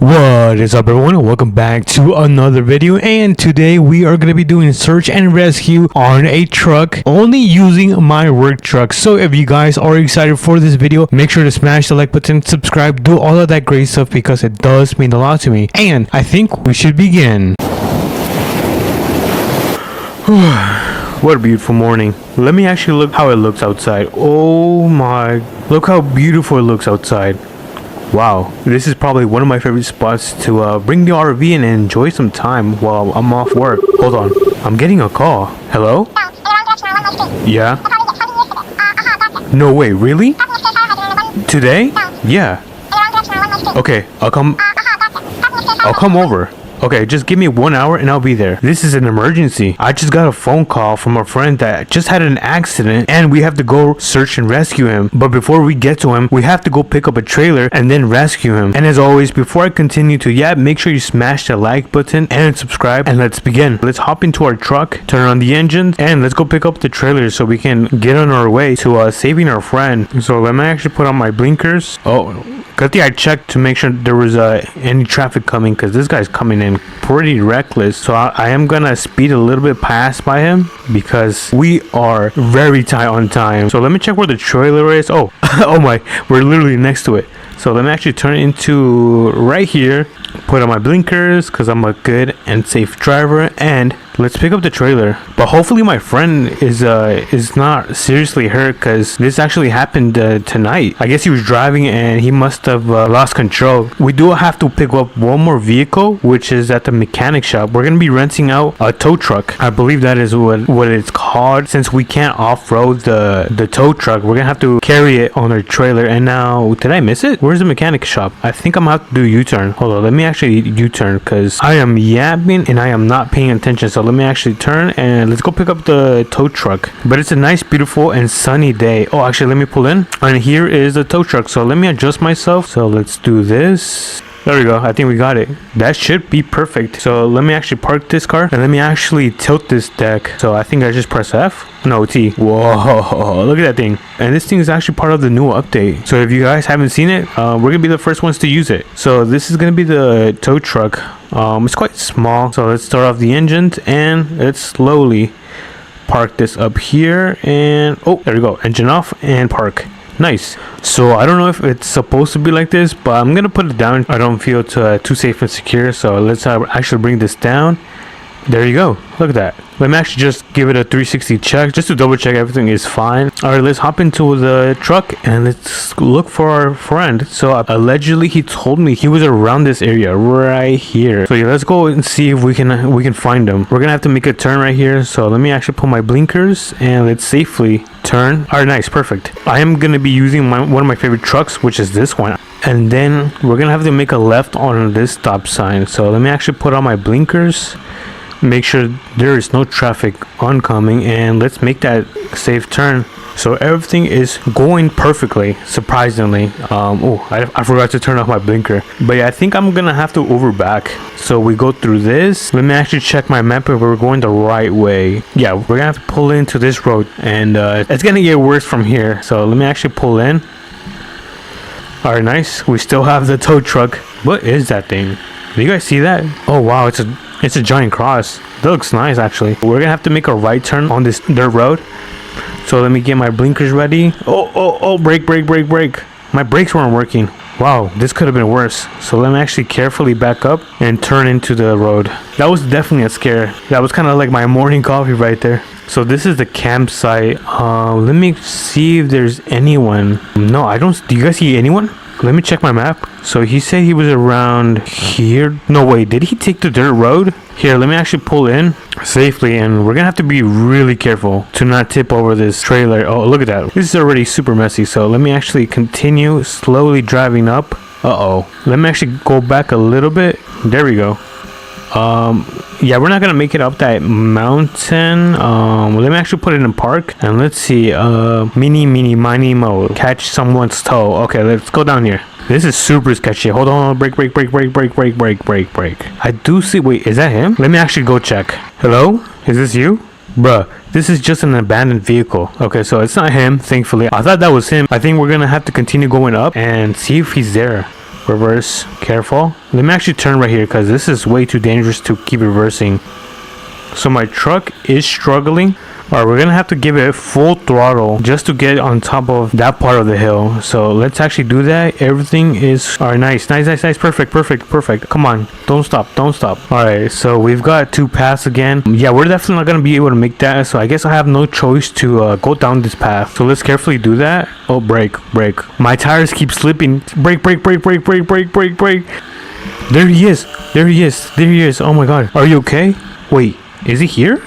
What is up, everyone, and welcome back to another video. And today we are going to be doing search and rescue on a truck, only using my work truck. So if you guys are excited for this video, make sure to smash the like button, subscribe, do all of that great stuff because it does mean a lot to me. And I think we should begin. What a beautiful morning. Let me actually look how it looks outside. Oh my, look how beautiful it looks outside. Wow, this is probably one of my favorite spots to bring the RV in and enjoy some time while I'm off work. Hold on, I'm getting a call. Hello? Yeah? No way, really? Today? Yeah. Okay, I'll come over. Okay, just give me 1 hour and I'll be there. This is an emergency. I just got a phone call from a friend that just had an accident and we have to go search and rescue him. But before we get to him, we have to go pick up a trailer and then rescue him. And as always, before I continue make sure you smash the like button and subscribe, and let's begin. Let's hop into our truck, turn on the engines, and let's go pick up the trailer so we can get on our way to saving our friend. So let me actually put on my blinkers. Oh, good thing I checked to make sure there was any traffic coming, because this guy's coming in pretty reckless. So I am gonna speed a little bit past by him because we are very tight on time. So let me check where the trailer is. Oh, oh my, we're literally next to it. So let me actually turn it into right here, put on my blinkers because I'm a good and safe driver, and let's pick up the trailer. But hopefully my friend is not seriously hurt, because this actually happened tonight. I guess he was driving and he must have lost control. We do have to pick up one more vehicle, which is at the mechanic shop. We're gonna be renting out a tow truck. I believe that is what it's called. Since we can't off-road the tow truck, we're gonna have to carry it on our trailer. And now, did I miss it? Where's the mechanic shop? I think I'm gonna have to do U-turn. Hold on, let me actually U-turn because I am yapping and I am not paying attention. So let me actually turn and let's go pick up the tow truck. But it's a nice, beautiful and sunny day. Oh, actually, let me pull in, and here is the tow truck. So let me adjust myself. So let's do this. There we go. I think we got it. That should be perfect. So let me actually park this car and let me actually tilt this deck. So I think I just press F. No, T. Whoa, look at that thing. And this thing is actually part of the new update. So if you guys haven't seen it, we're gonna be the first ones to use it. So this is gonna be the tow truck. It's quite small. So let's start off the engines and let's slowly park this up here. And oh, there we go. Engine off and park. Nice. So I don't know if it's supposed to be like this, but I'm gonna put it down. I don't feel too safe and secure. So let's actually bring this down. There you go. Look at that. Let me actually just give it a 360 check just to double check everything is fine. All right, let's hop into the truck and let's look for our friend. So allegedly he told me he was around this area right here. So yeah, let's go and see if we can find him. We're gonna have to make a turn right here. So let me actually put my blinkers and let's safely turn. All right, nice, perfect. I am gonna be using one of my favorite trucks, which is this one. And then we're gonna have to make a left on this stop sign. So let me actually put on my blinkers, make sure there is no traffic oncoming, and let's make that safe turn. So everything is going perfectly, surprisingly. Oh, I forgot to turn off my blinker. But yeah, I think I'm gonna have to overback. So we go through this. Let me actually check my map if we're going the right way. Yeah, we're gonna have to pull into this road, and it's gonna get worse from here. So let me actually pull in. All right, nice. We still have the tow truck. What is that thing? Do you guys see that? Oh wow, it's a giant cross. That looks nice, actually. We're gonna have to make a right turn on this dirt road. So let me get my blinkers ready. Oh, brake. My brakes weren't working. Wow, this could have been worse. So let me actually carefully back up and turn into the road. That was definitely a scare. That was kind of like my morning coffee right there. So this is the campsite. Let me see if there's anyone. No, I don't. Do you guys see anyone? Let me check my map. So he said he was around here. No, wait, did he take the dirt road? Here, let me actually pull in safely, and we're gonna have to be really careful to not tip over this trailer. Oh, look at that. This is already super messy. So let me actually continue slowly driving up. Let me actually go back a little bit. There we go. Yeah, we're not gonna make it up that mountain. Let me actually put it in park, and let's see. Mini mode, catch someone's toe. Okay, let's go down here. This is super sketchy. Hold on, brake. I do see. Wait, is that him? Let me actually go check. Hello, is this you? Bruh, this is just an abandoned vehicle. Okay, so it's not him, thankfully. I thought that was him. I think we're gonna have to continue going up and see if he's there. Reverse. Careful. Let me actually turn right here because this is way too dangerous to keep reversing. So my truck is struggling. Alright, we're gonna have to give it full throttle just to get on top of that part of the hill. So let's actually do that. Everything is alright. Nice. Perfect. Come on, don't stop. Alright, so we've got 2 paths again. Yeah, we're definitely not gonna be able to make that, so I guess I have no choice to go down this path. So let's carefully do that. Oh, brake. My tires keep slipping. Brake. There he is. Oh my god, are you okay? Wait, is he here?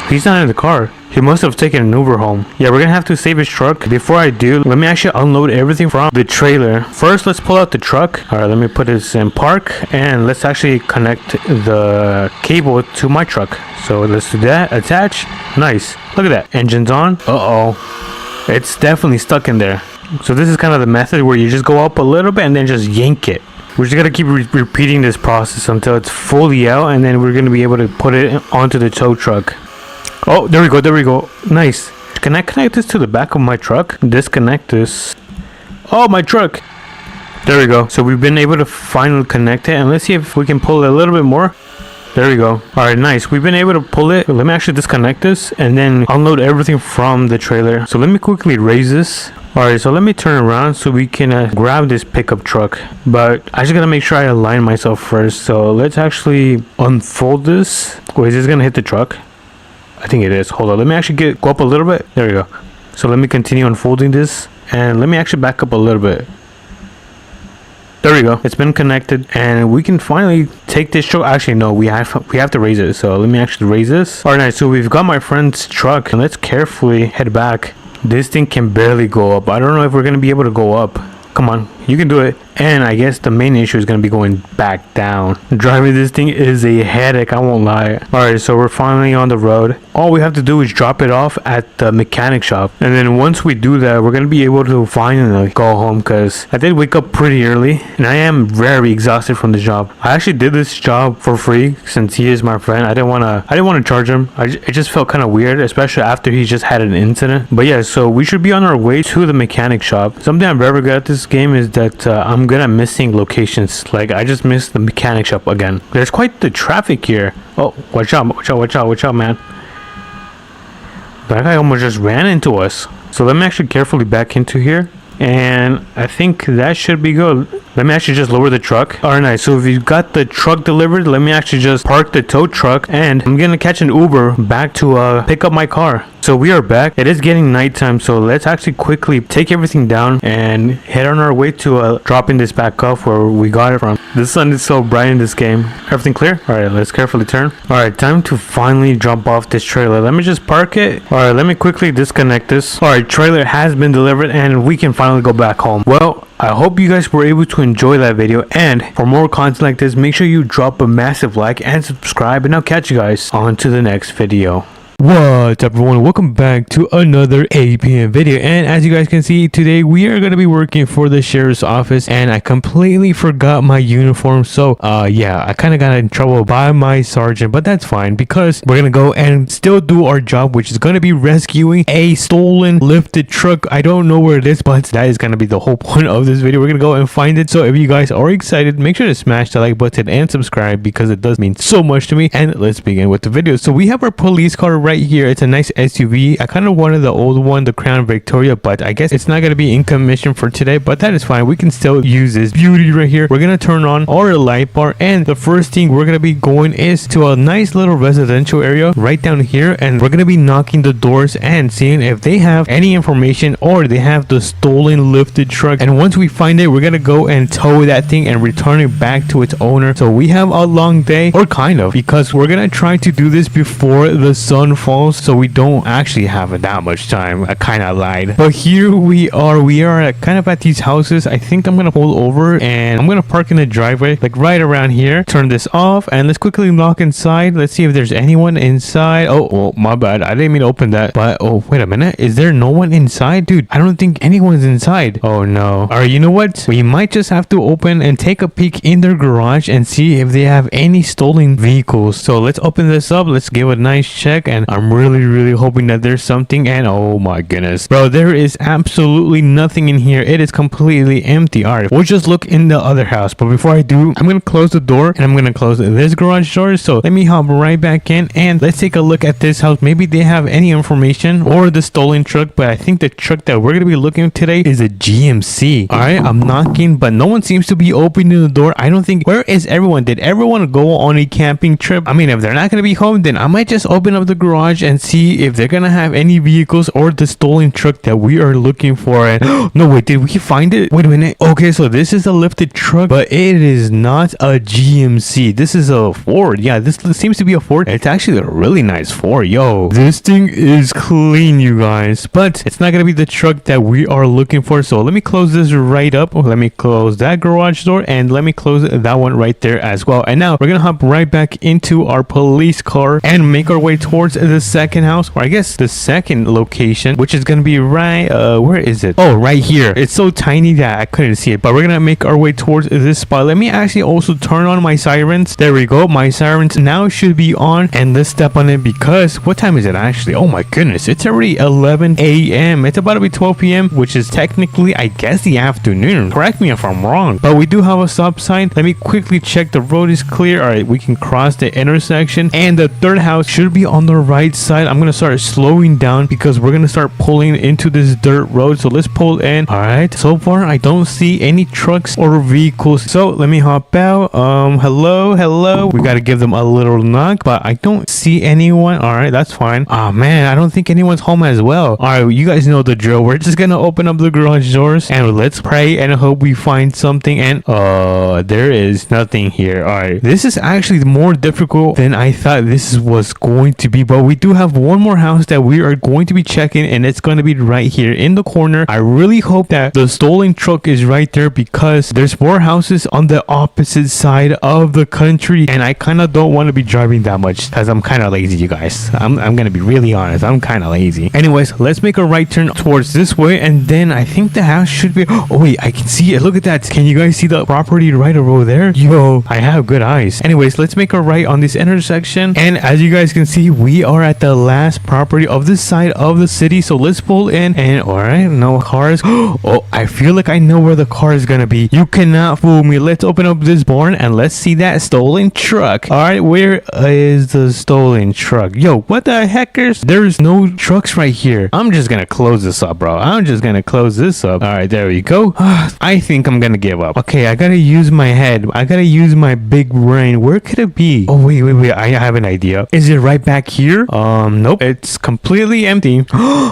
He's not in the car. He must have taken an Uber home. Yeah, we're gonna have to save his truck. Before I do, let me actually unload everything from the trailer. First, let's pull out the truck. Alright, let me put this in park. And let's actually connect the cable to my truck. So let's do that. Attach. Nice. Look at that. Engine's on. Uh-oh. It's definitely stuck in there. So this is kind of the method where you just go up a little bit and then just yank it. We're just gonna keep repeating this process until it's fully out. And then we're gonna be able to put it onto the tow truck. Oh, there we go. Nice. Can I connect this to the back of my truck? Disconnect this. Oh, my truck. There we go. So we've been able to finally connect it. And let's see if we can pull it a little bit more. There we go. Alright, nice. We've been able to pull it. Let me actually disconnect this and then unload everything from the trailer. So let me quickly raise this. Alright, so let me turn around so we can grab this pickup truck. But I just gotta make sure I align myself first. So let's actually unfold this. Wait, is this gonna hit the truck? I think it is. Hold on. Let me actually go up a little bit. There we go. So let me continue unfolding this. And let me actually back up a little bit. There we go. It's been connected. And we can finally take this truck. Actually, no. We have to raise it. So let me actually raise this. Alright, nice. So we've got my friend's truck. And let's carefully head back. This thing can barely go up. I don't know if we're going to be able to go up. Come on. You can do it. And I guess the main issue is going to be going back down. Driving this thing is a headache, I won't lie. Alright, so we're finally on the road. All we have to do is drop it off at the mechanic shop. And then once we do that, we're going to be able to finally go home. Because I did wake up pretty early. And I am very exhausted from the job. I actually did this job for free since he is my friend. I didn't want to charge him. It just felt kind of weird, especially after he just had an incident. But yeah, so we should be on our way to the mechanic shop. Something I'm very good at this game is that I'm good at missing locations. Like I just missed the mechanic shop again. There's quite the traffic here. Oh, watch out, man. That guy almost just ran into us. So let me actually carefully back into here. And I think that should be good. Let me actually just lower the truck. Alright, nice. So if you got the truck delivered, let me actually just park the tow truck. And I'm gonna catch an Uber back to pick up my car. So we are back. It is getting nighttime, so let's actually quickly take everything down and head on our way to dropping this back off where we got it from. The sun is so bright in this game. Everything clear? Alright, let's carefully turn. Alright, time to finally jump off this trailer. Let me just park it. Alright, let me quickly disconnect this. Alright, trailer has been delivered and we can finally go back home. Well, I hope you guys were able to enjoy that video, and for more content like this, make sure you drop a massive like and subscribe, and I'll catch you guys on to the next video. What's up everyone, welcome back to another APM video. And as you guys can see, today we are going to be working for the sheriff's office, and I completely forgot my uniform. So yeah, I kind of got in trouble by my sergeant, but that's fine because we're going to go and still do our job, which is going to be rescuing a stolen lifted truck. I don't know where it is, but that is going to be the whole point of this video. We're going to go and find it. So if you guys are excited, make sure to smash the like button and subscribe because it does mean so much to me. And let's begin with the video. So we have our police car right here. It's a nice SUV. I kind of wanted the old one, the Crown Victoria, but I guess it's not going to be in commission for today, but that is fine. We can still use this beauty right here. We're going to turn on our light bar, and the first thing we're going to be going is to a nice little residential area right down here, and we're going to be knocking the doors and seeing if they have any information or they have the stolen lifted truck. And once we find it, we're going to go and tow that thing and return it back to its owner. So we have a long day, or kind of, because we're going to try to do this before the sun falls, so we don't actually have that much time. I kind of lied, but here we are kind of at these houses. I think I'm gonna pull over and I'm gonna park in the driveway, like right around here. Turn this off and let's quickly knock inside. Let's see if there's anyone inside. Oh, my bad, I didn't mean to open that. But oh, wait a minute, is there no one inside? Dude, I don't think anyone's inside. Oh no. All right, you know what, we might just have to open and take a peek in their garage and see if they have any stolen vehicles. So let's open this up, let's give a nice check, and I'm really hoping that there's something. And oh my goodness, bro, there is absolutely nothing in here. It is completely empty. All right, we'll just look in the other house. But before I do, I'm gonna close the door and I'm gonna close this garage door. So let me hop right back in and let's take a look at this house. Maybe they have any information or the stolen truck, but I think the truck that we're gonna be looking at today is a GMC. All right, I'm knocking, but no one seems to be opening the door. I don't think. Where is everyone? Did everyone go on a camping trip? I mean, if they're not gonna be home, then I might just open up the garage and see if they're gonna have any vehicles or the stolen truck that we are looking for. And no, wait, did we find it? Wait a minute. Okay, so this is a lifted truck, but it is not a GMC. This is a Ford. Yeah, this seems to be a Ford. It's actually a really nice Ford. Yo, this thing is clean, you guys, but it's not gonna be the truck that we are looking for. So let me close this right up. Let me close that garage door and let me close that one right there as well. And now we're gonna hop right back into our police car and make our way towards the second house, or I guess the second location, which is gonna be right where is it? Oh, right here. It's so tiny that I couldn't see it, but we're gonna make our way towards this spot. Let me actually also turn on my sirens. There we go. My sirens now should be on, and let's step on it because what time is it actually? Oh my goodness, it's already 11 a.m. It's about to be 12 p.m., which is technically, I guess, the afternoon. Correct me if I'm wrong, but we do have a stop sign. Let me quickly check the road is clear. All right, we can cross the intersection, and the third house should be on the right side. I'm gonna start slowing down because we're gonna start pulling into this dirt road. So let's pull in. All right, so far I don't see any trucks or vehicles, so let me hop out. Hello, we gotta give them a little knock, but I don't see anyone. All right, that's fine. Oh man, I don't think anyone's home as well. All right, you guys know the drill. We're just gonna open up the garage doors and let's pray and hope we find something. And there is nothing here. All right, this is actually more difficult than I thought this was going to be, but we do have one more house that we are going to be checking, and it's going to be right here in the corner. I really hope that the stolen truck is right there because there's more houses on the opposite side of the country, and I kind of don't want to be driving that much because I'm kind of lazy, you guys. I'm gonna be really honest. I'm kind of lazy. Anyways, let's make a right turn towards this way, and then I think the house should be. Oh wait, I can see it. Look at that. Can you guys see the property right over there? Yo, I have good eyes. Anyways, let's make a right on this intersection, and as you guys can see, we are at the last property of this side of the city. So let's pull in, and all right, no cars. Oh, I feel like I know where the car is gonna be. You cannot fool me. Let's open up this barn and let's see that stolen truck. All right, where is the stolen truck? Yo, what the heckers? There's no trucks right here. I'm just gonna close this up, bro. I'm just gonna close this up. All right, there we go. I think I'm gonna give up. Okay, I gotta use my head. I gotta use my big brain. Where could it be? Oh wait. I have an idea. Is it right back here? Nope. It's completely empty.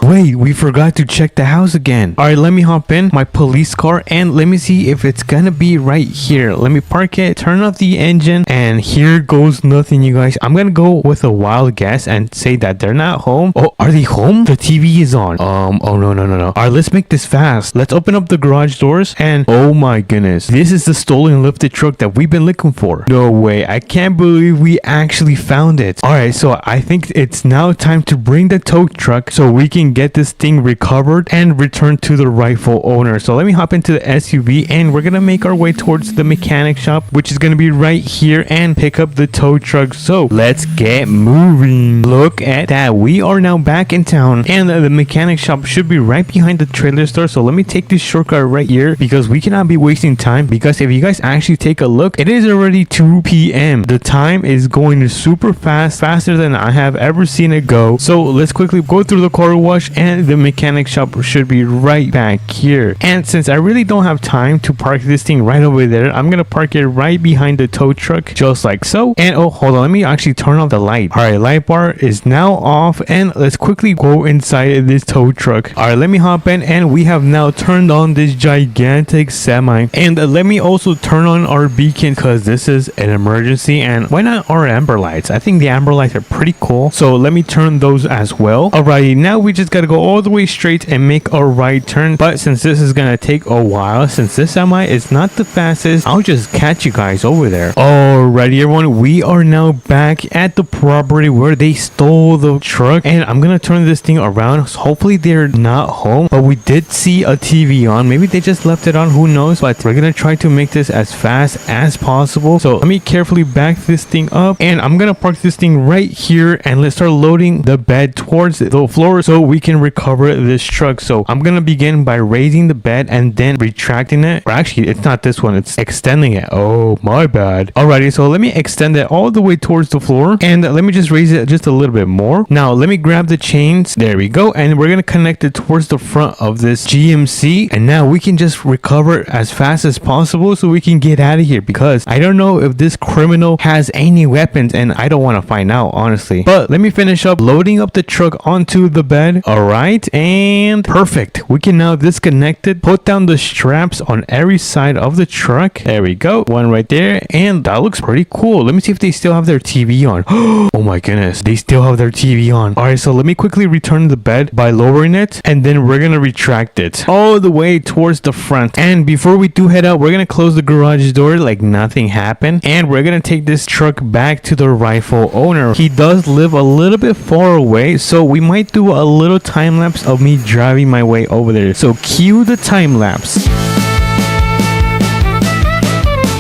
Wait, we forgot to check the house again. All right, let me hop in my police car and let me see if it's gonna be right here. Let me park it, turn off the engine, and here goes nothing, you guys. I'm gonna go with a wild guess and say that they're not home. Oh, are they home? The TV is on. Oh no. All right, let's make this fast. Let's open up the garage doors, and oh my goodness, this is the stolen lifted truck that we've been looking for. No way, I can't believe we actually found it. All right, so I think it's now time to bring the tow truck so we can get this thing recovered and returned to the rightful owner. So let me hop into the SUV and we're gonna make our way towards the mechanic shop, which is gonna be right here, and pick up the tow truck. So let's get moving. Look at that, we are now back in town, and the mechanic shop should be right behind the trailer store. So let me take this shortcut right here because we cannot be wasting time, because if you guys actually take a look, it is already 2 p.m. The time is going super fast, faster than I have ever seen it go. So let's quickly go through the car wash, and the mechanic shop should be right back here. And since I really don't have time to park this thing right over there, I'm gonna park it right behind the tow truck, just like so. And oh, hold on, let me actually turn off the light. All right, light bar is now off, and let's quickly go inside this tow truck. All right, let me hop in, and we have now turned on this gigantic semi. And let me also turn on our beacon because this is an emergency. And why not our amber lights? I think the amber lights are pretty cool, so let me turn those as well. Alrighty, now we just gotta go all the way straight and make a right turn. But since this is gonna take a while, since this semi is not the fastest, I'll just catch you guys over there. Alrighty everyone, we are now back at the property where they stole the truck, and I'm gonna turn this thing around. So hopefully they're not home, but we did see a TV on. Maybe they just left it on, who knows, but we're gonna try to make this as fast as possible. So let me carefully back this thing up, and I'm gonna park this thing right here, and and let's start loading the bed towards the floor so we can recover this truck. So I'm gonna begin by raising the bed and then retracting it. Or actually, it's not this one, it's extending it. Oh, my bad. Alrighty, so let me extend it all the way towards the floor, and let me just raise it just a little bit more. Now let me grab the chains. There we go, and we're gonna connect it towards the front of this GMC, and now we can just recover as fast as possible so we can get out of here, because I don't know if this criminal has any weapons, and I don't want to find out, honestly. But let me finish up loading up the truck onto the bed. Alright, and perfect. We can now disconnect it, put down the straps on every side of the truck. There we go, one right there, and that looks pretty cool. Let me see if they still have their TV on. Oh my goodness, they still have their TV on. Alright, so let me quickly return the bed by lowering it, and then we're gonna retract it all the way towards the front. And before we do head out, we're gonna close the garage door like nothing happened, and we're gonna take this truck back to the rightful owner. He does live a little bit far away, so we might do a little time lapse of me driving my way over there. So cue the time lapse.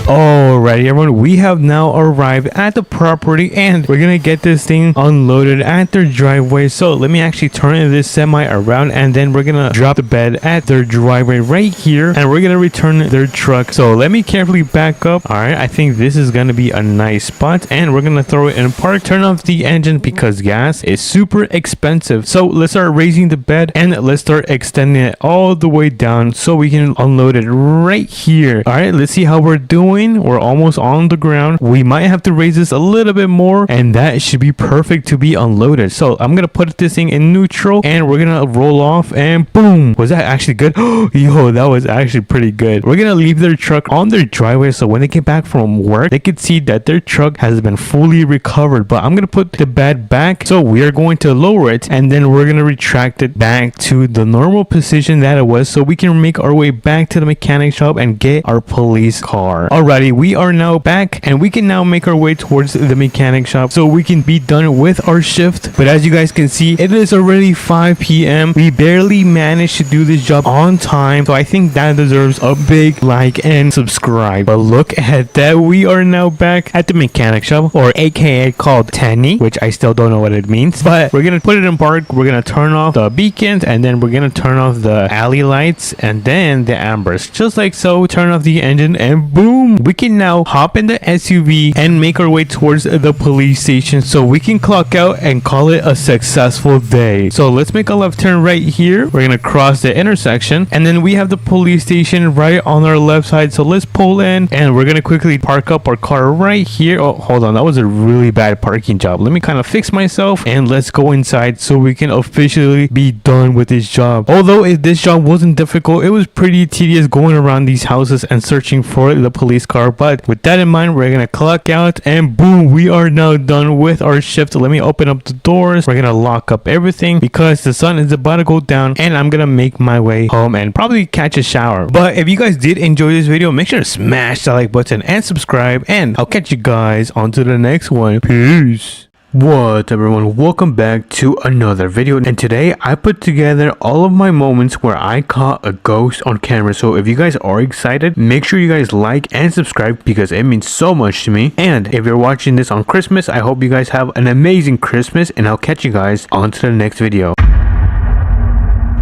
Alrighty everyone, we have now arrived at the property, and we're gonna get this thing unloaded at their driveway. So let me actually turn this semi around, and then we're gonna drop the bed at their driveway right here, and we're gonna return their truck. So let me carefully back up. Alright, I think this is gonna be a nice spot, and we're gonna throw it in park, turn off the engine because gas is super expensive. So let's start raising the bed, and let's start extending it all the way down so we can unload it right here. Alright, let's see how we're doing. We're almost on the ground. We might have to raise this a little bit more, and that should be perfect to be unloaded. So I'm gonna put this thing in neutral, and we're gonna roll off, and boom. Was that actually good? Yo, that was actually pretty good. We're gonna leave their truck on their driveway, so when they get back from work, they can see that their truck has been fully recovered. But I'm gonna put the bed back, so we are going to lower it, and then we're gonna retract it back to the normal position that it was, so we can make our way back to the mechanic shop and get our police car. Alrighty, we are now back, and we can now make our way towards the mechanic shop so we can be done with our shift. But as you guys can see, it is already 5 p.m. We barely managed to do this job on time, so I think that deserves a big like and subscribe. But look at that, we are now back at the mechanic shop, or aka called Tanny, which I still don't know what it means. But we're gonna put it in park, we're gonna turn off the beacons, and then we're gonna turn off the alley lights, and then the ambers, just like so. Turn off the engine, and boom, we can now hop in the SUV and make our way towards the police station so we can clock out and call it a successful day. So let's make a left turn right here. We're gonna cross the intersection, and then we have the police station right on our left side. So let's pull in, and we're gonna quickly park up our car right here. Oh, hold on, that was a really bad parking job. Let me kind of fix myself, and let's go inside so we can officially be done with this job. Although if this job wasn't difficult, it was pretty tedious going around these houses and searching for the police car. But with that in mind, we're gonna clock out, and boom, we are now done with our shift. Let me open up the doors. We're gonna lock up everything because the sun is about to go down, and I'm gonna make my way home and probably catch a shower. But if you guys did enjoy this video, make sure to smash that like button and subscribe, and I'll catch you guys on to the next one. Peace. What's up everyone, welcome back to another video, and today I put together all of my moments where I caught a ghost on camera. So if you guys are excited, make sure you guys like and subscribe because it means so much to me. And if you're watching this on Christmas, I hope you guys have an amazing Christmas, and I'll catch you guys on to the next video.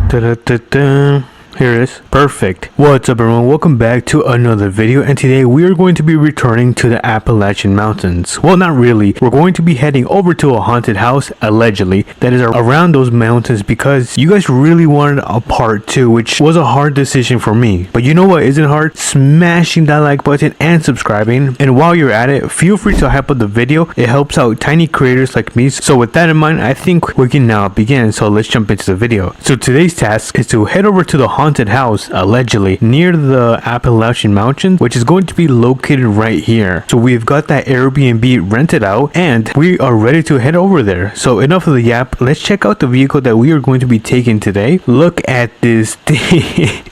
Da-da-da-da. Here it is. Perfect. What's up everyone, welcome back to another video, and today we are going to be returning to the Appalachian Mountains. Well, not really. We're going to be heading over to a haunted house, allegedly, that is around those mountains because you guys really wanted a part 2, which was a hard decision for me. But you know what isn't hard? Smashing that like button and subscribing. And while you're at it, feel free to hype up the video. It helps out tiny creators like me. So with that in mind, I think we can now begin. So let's jump into the video. So today's task is to head over to the haunted house, allegedly, near the Appalachian Mountains, which is going to be located right here. So we've got that Airbnb rented out, and we are ready to head over there. So enough of the yap, let's check out the vehicle that we are going to be taking today. Look at this thing.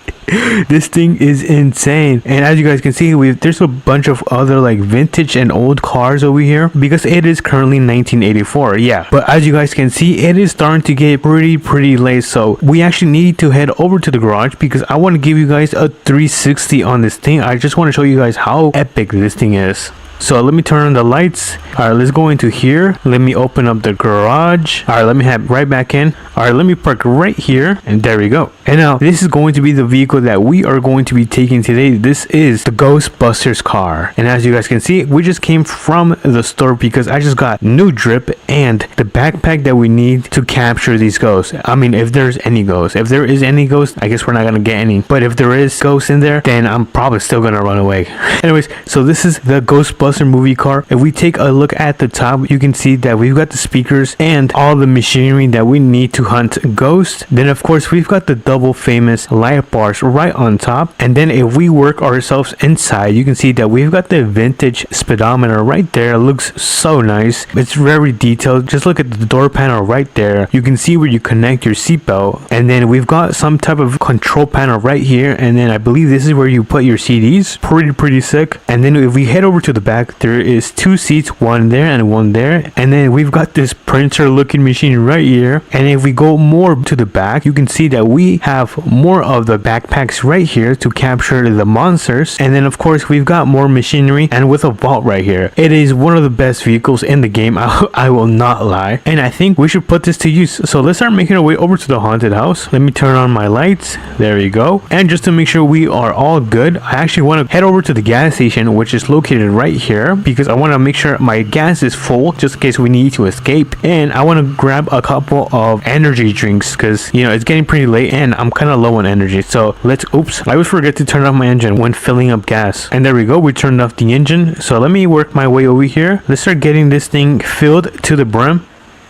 This thing is insane. And as you guys can see, there's a bunch of other like vintage and old cars over here because it is currently 1984. Yeah, but as you guys can see, it is starting to get pretty late, so we actually need to head over to the garage because I want to give you guys a 360 on this thing. I just want to show you guys how epic this thing is. So let me turn on the lights. All right, let's go into here. Let me open up the garage. All right, let me head right back in. All right, let me park right here, and there we go. And now this is going to be the vehicle that we are going to be taking today. This is the Ghostbusters car, and as you guys can see, we just came from the store because I just got new drip and the backpack that we need to capture these ghosts. I mean, if there's any ghosts, if there is any ghost, I guess we're not gonna get any, but if there is ghosts in there, then I'm probably still gonna run away. Anyways, so this is the Ghostbuster movie car. If we take a look at the top, you can see that we've got the speakers and all the machinery that we need to hunt ghosts. Then of course we've got the double famous light bars right on top, and then if we work ourselves inside, you can see that we've got the vintage speedometer right there. It looks so nice. It's very detailed. Just look at the door panel right there. You can see where you connect your seatbelt, and then we've got some type of control panel right here, and then I believe this is where you put your CDs. Pretty sick. And then if we head over to the back, there is two seats, one there and one there, and then we've got this printer looking machine right here. And if we go more to the back, you can see that we have more of the backpacks right here to capture the monsters. And then of course we've got more machinery and with a vault right here. It is one of the best vehicles in the game. I will not lie, and I think we should put this to use. So let's start making our way over to the haunted house. Let me turn on my lights. There you go. And just to make sure we are all good, I actually want to head over to the gas station, which is located right here, because I want to make sure my gas is full just in case we need to escape. And I want to grab a couple of energy drinks because, you know, it's getting pretty late and I'm kind of low on energy. So oops, I always forget to turn off my engine when filling up gas. And there we go, we turned off the engine. So let me work my way over here. Let's start getting this thing filled to the brim.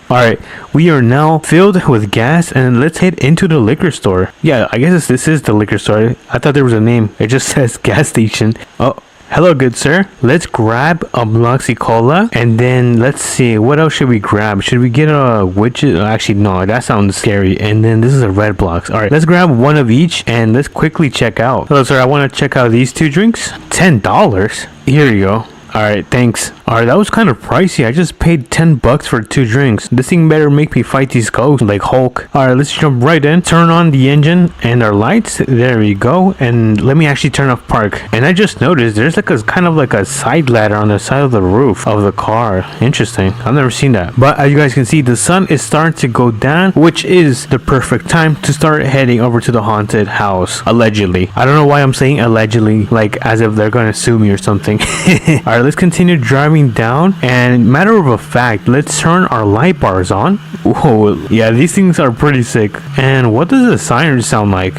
Alright, we are now filled with gas, and let's head into the liquor store. Yeah, I guess this is the liquor store. I thought there was a name. It just says gas station. Oh, hello good sir. Let's grab a Bloxy Cola, and then let's see, what else should we grab? Should we get a witches? Actually no, that sounds scary. And then this is a Red Blocks. Alright, let's grab one of each and let's quickly check out. Hello sir, I want to check out these two drinks. $10? Here you go. Alright, thanks. Alright, that was kind of pricey. I just paid $10 for 2 drinks. This thing better make me fight these ghosts like Hulk. Alright, let's jump right in. Turn on the engine and our lights. There we go. And let me actually turn off park. And I just noticed there's like a kind of like a side ladder on the side of the roof of the car. Interesting. I've never seen that. But as you guys can see, the sun is starting to go down, which is the perfect time to start heading over to the haunted house. Allegedly. I don't know why I'm saying allegedly, like as if they're gonna sue me or something. Alright, let's continue driving down, and matter of a fact, let's turn our light bars on. Whoa, yeah, these things are pretty sick. And what does the siren sound like?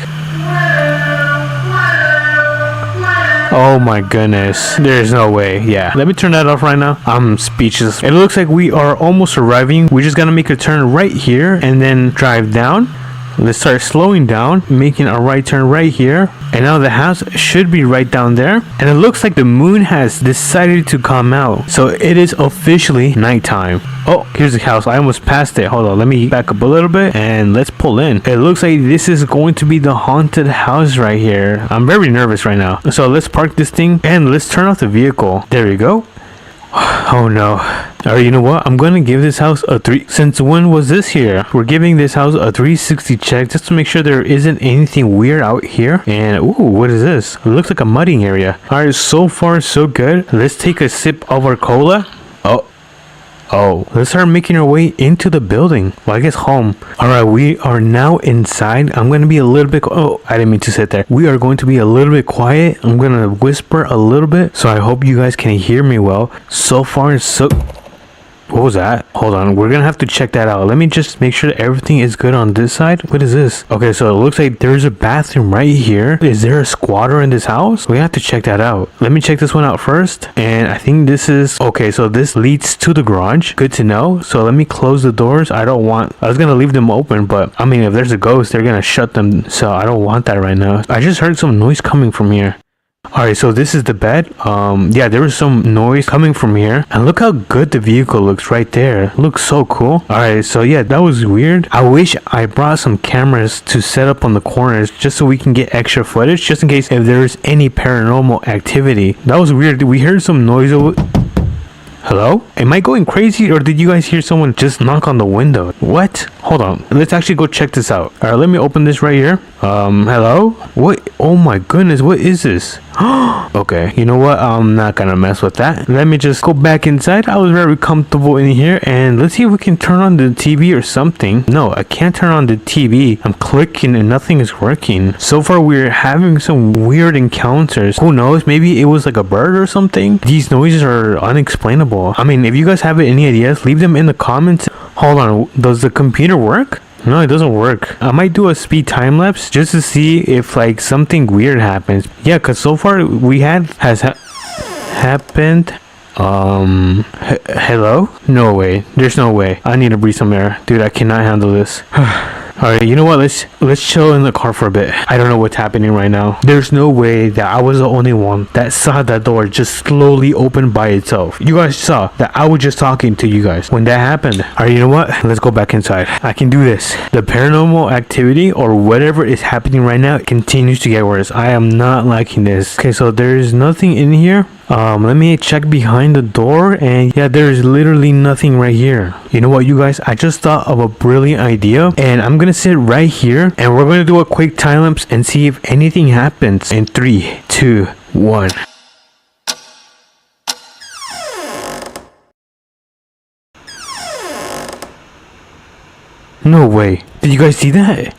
Oh my goodness, there's no way. Yeah, let me turn that off right now. I'm speechless. It looks like we are almost arriving. We just gotta make a turn right here and then drive down. Let's start slowing down, making a right turn right here, and now the house should be right down there. And it looks like the moon has decided to come out, so it is officially nighttime. Oh, here's the house. I almost passed it. Hold on, let me back up a little bit and let's pull in. It looks like this is going to be the haunted house right here. I'm very nervous right now, so let's park this thing and let's turn off the vehicle. There we go. Oh no. Alright, you know what? I'm gonna give this house a 3. Since when was this here? We're giving this house a 360 check just to make sure there isn't anything weird out here. And ooh, what is this? It looks like a mudding area. Alright, so far so good. Let's take a sip of our cola. Oh, let's start making our way into the building. Well, I guess home. Alright, we are now inside. I'm gonna be a little bit... Oh, I didn't mean to sit there. We are going to be a little bit quiet. I'm gonna whisper a little bit, so I hope you guys can hear me well. So far, so... What was that? Hold on, we're gonna have to check that out. Let me just make sure that everything is good on this side. What is this? Okay, so it looks like there's a bathroom right here. Is there a squatter in this house? We have to check that out. Let me check this one out first. And I think this is... Okay, so this leads to the garage. Good to know. So let me close the doors. I was gonna leave them open, but I mean, if there's a ghost, they're gonna shut them. So I don't want that right now. I just heard some noise coming from here. Alright, so this is the bed. Yeah, there was some noise coming from here. And look how good the vehicle looks right there. It looks so cool. Alright, so yeah, that was weird. I wish I brought some cameras to set up on the corners just so we can get extra footage, just in case if there's any paranormal activity. That was weird. We heard some noise over... Hello? Am I going crazy, or did you guys hear someone just knock on the window? What? Hold on. Let's actually go check this out. Alright, let me open this right here. Hello? What? Oh my goodness, what is this? Okay, you know what? I'm not gonna mess with that. Let me just go back inside. I was very comfortable in here, and let's see if we can turn on the TV or something. No, I can't turn on the TV. I'm clicking and nothing is working. So far, we're having some weird encounters. Who knows? Maybe it was like a bird or something. These noises are unexplainable. I mean, if you guys have any ideas, leave them in the comments. Hold on, does the computer work? No, it doesn't work. I might do a speed time lapse just to see if like something weird happens. Yeah, cause so far we happened. Hello? No way. There's no way. I need to breathe some air, dude. I cannot handle this. Alright, you know what? Let's chill in the car for a bit. I don't know what's happening right now. There's no way that I was the only one that saw that door just slowly open by itself. You guys saw that I was just talking to you guys when that happened. Alright, you know what? Let's go back inside. I can do this. The paranormal activity or whatever is happening right now continues to get worse. I am not liking this. Okay, so there's nothing in here. Let me check behind the door, and yeah, there's literally nothing right here. You know what, you guys? I just thought of a brilliant idea, and I'm gonna sit right here, and we're gonna do a quick time lapse and see if anything happens in 3, 2, 1. No way. Did you guys see that?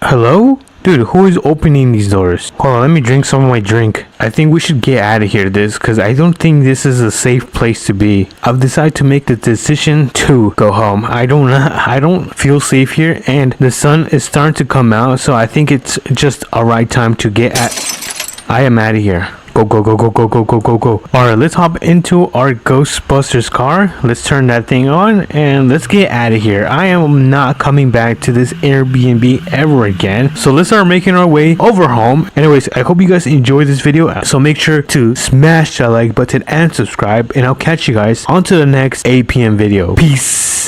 Hello? Dude, who is opening these doors? Hold on, let me drink some of my drink. I think we should get out of here, because I don't think this is a safe place to be. I've decided to make the decision to go home. I don't feel safe here, and the sun is starting to come out, so I think it's just a right time to get at. I am out of here. Go, go, go, go, go, go, go, go, go. Alright, let's hop into our Ghostbusters car. Let's turn that thing on and let's get out of here. I am not coming back to this Airbnb ever again. So let's start making our way over home. Anyways, I hope you guys enjoyed this video. So make sure to smash that like button and subscribe. And I'll catch you guys on to the next APM video. Peace.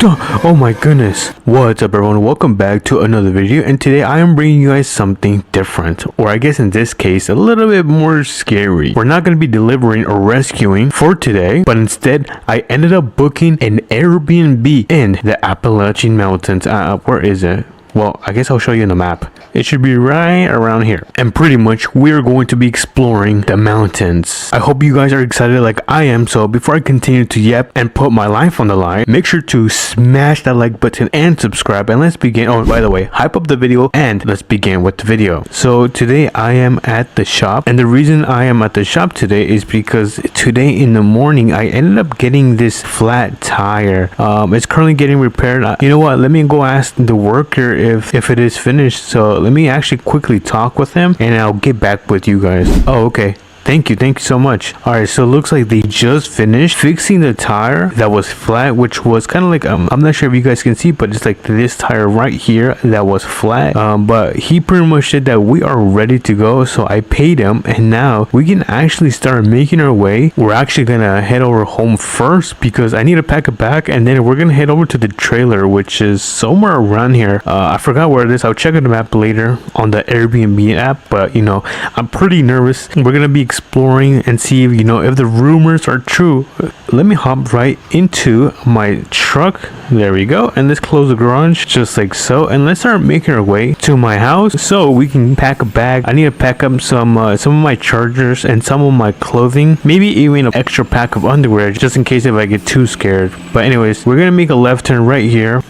Oh my goodness. What's up everyone, welcome back to another video, and today I am bringing you guys something different, or I guess in this case a little bit more scary. We're not going to be delivering or rescuing for today, but instead I ended up booking an Airbnb in the Appalachian Mountains. Where is it? Well, I guess I'll show you in the map. It should be right around here. And pretty much we're going to be exploring the mountains. I hope you guys are excited like I am. So before I continue to yap and put my life on the line, make sure to smash that like button and subscribe, and let's begin. Oh, by the way, hype up the video and let's begin with the video. So today I am at the shop, and the reason I am at the shop today is because today in the morning I ended up getting this flat tire. It's currently getting repaired. You know what, let me go ask the worker if it is finished. So let me actually quickly talk with him and I'll get back with you guys. Oh, okay. Thank you so much. Alright, so it looks like they just finished fixing the tire that was flat, which was kind of like, I'm not sure if you guys can see, but it's like this tire right here that was flat. But he pretty much said that we are ready to go, so I paid him, and now we can actually start making our way. We're actually gonna head over home first because I need to pack a bag, and then we're gonna head over to the trailer, which is somewhere around here. I forgot where it is. I'll check on the map later on the Airbnb app, but you know, I'm pretty nervous. We're gonna be exploring and see if, you know, if the rumors are true. Let me hop right into my truck. There we go, and let's close the garage just like so, and let's start making our way to my house so we can pack a bag. I need to pack up some of my chargers and some of my clothing, maybe even an extra pack of underwear just in case if I get too scared. But anyways, we're gonna make a left turn right here.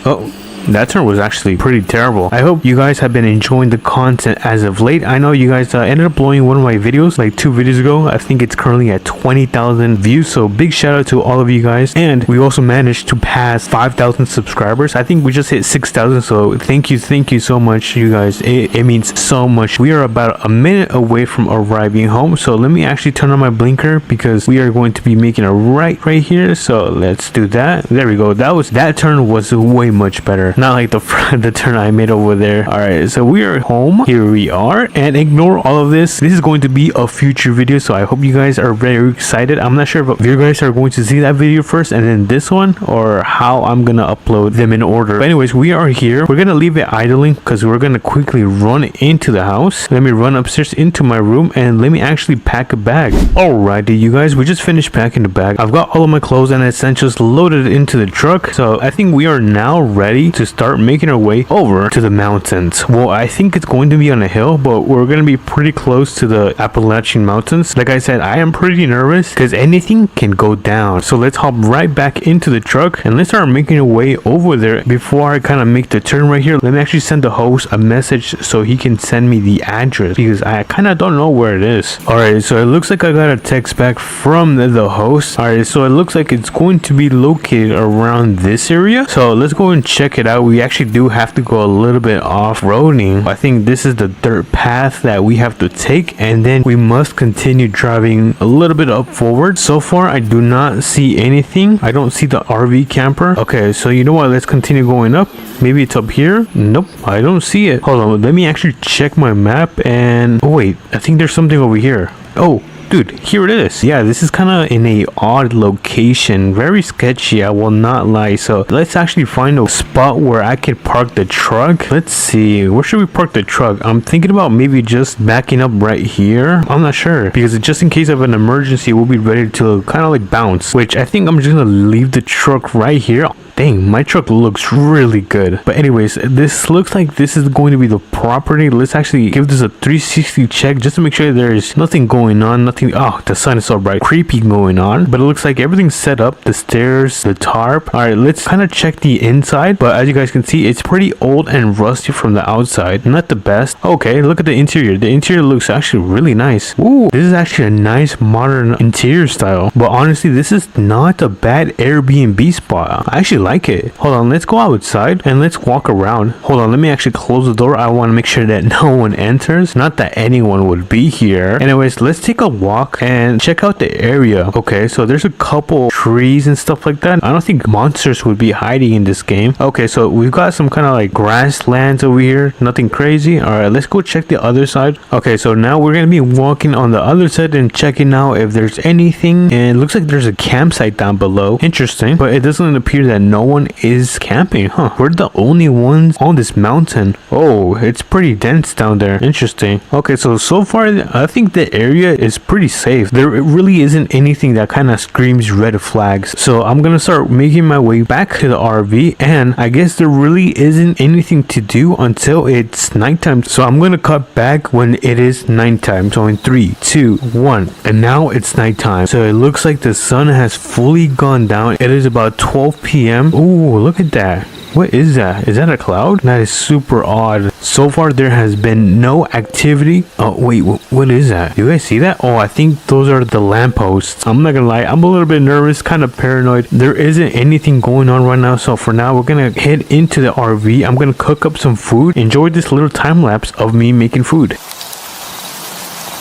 Oh, that turn was actually pretty terrible. I hope you guys have been enjoying the content as of late. I know you guys ended up blowing one of my videos like 2 videos ago. I think it's currently at 20,000 views, so big shout out to all of you guys. And we also managed to pass 5,000 subscribers. I think we just hit 6,000, so thank you so much, you guys. It means so much. We are about a minute away from arriving home, so let me actually turn on my blinker because we are going to be making a right here. So let's do that. There we go. That turn was way much better, not like the turn I made over there. All right, so we are home. Here we are, and ignore all of this. This is going to be a future video, so I hope you guys are very excited. I'm not sure if you guys are going to see that video first and then this one, or how I'm gonna upload them in order. But anyways, we are here. We're gonna leave it idling because we're gonna quickly run into the house. Let me run upstairs into my room and let me actually pack a bag. Alrighty, you guys, we just finished packing the bag. I've got all of my clothes and essentials loaded into the truck, so I think we are now ready to start making our way over to the mountains. Well, I think it's going to be on a hill, but we're going to be pretty close to the Appalachian Mountains. Like I said, I am pretty nervous because anything can go down. So let's hop right back into the truck and let's start making our way over there. Before I kind of make the turn right here, let me actually send the host a message so he can send me the address because I kind of don't know where it is. Alright, so it looks like I got a text back from the host. Alright, so it looks like it's going to be located around this area. So let's go and check it out. We actually do have to go a little bit off-roading. I think this is the dirt path that we have to take, and then we must continue driving a little bit up forward. So far I do not see anything. I don't see the RV camper. Okay, so you know what, let's continue going up. Maybe it's up here. Nope, I don't see it. Hold on, let me actually check my map. And oh wait, I think there's something over here. Oh dude, here it is. Yeah, this is kind of in a odd location, very sketchy, I will not lie. So let's actually find a spot where I could park the truck. Let's see, where should we park the truck? I'm thinking about maybe just backing up right here. I'm not sure, because just in case of an emergency, we'll be ready to kind of like bounce, which I think I'm just gonna leave the truck right here. Dang, my truck looks really good. But anyways, this looks like this is going to be the property. Let's actually give this a 360 check just to make sure there's nothing going on. Nothing. Oh, the sun is so bright. Creepy going on. But it looks like everything's set up. The stairs, the tarp. Alright, let's kind of check the inside. But as you guys can see, it's pretty old and rusty from the outside. Not the best. Okay, look at the interior. The interior looks actually really nice. Ooh, this is actually a nice modern interior style. But honestly, this is not a bad Airbnb spot. I actually like it. Hold on, let's go outside and let's walk around. Hold on, let me actually close the door. I want to make sure that no one enters. Not that anyone would be here. Anyways, let's take a walk and check out the area. Okay, so there's a couple trees and stuff like that. I don't think monsters would be hiding in this game. Okay, so we've got some kind of like grasslands over here. Nothing crazy. Alright, let's go check the other side. Okay, so now we're gonna be walking on the other side and checking out if there's anything. And it looks like there's a campsite down below. Interesting, but it doesn't appear that no one is camping. Huh, we're the only ones on this mountain. Oh, it's pretty dense down there. Interesting. Okay, so far I think the area is pretty safe. There really isn't anything that kind of screams red flags. So I'm gonna start making my way back to the RV, and I guess there really isn't anything to do until it's nighttime. So I'm gonna cut back when it is nighttime. So in 3, 2, 1, and now it's nighttime. So it looks like the sun has fully gone down. It is about 12 p.m. Ooh, look at that. What is that? Is that a cloud? That is super odd. So far there has been no activity. Oh wait, what is that? Do you guys see that? Oh, I think those are the lampposts. I'm not gonna lie, I'm a little bit nervous, kind of paranoid. There isn't anything going on right now, so for now we're gonna head into the RV. I'm gonna cook up some food. Enjoy this little time lapse of me making food.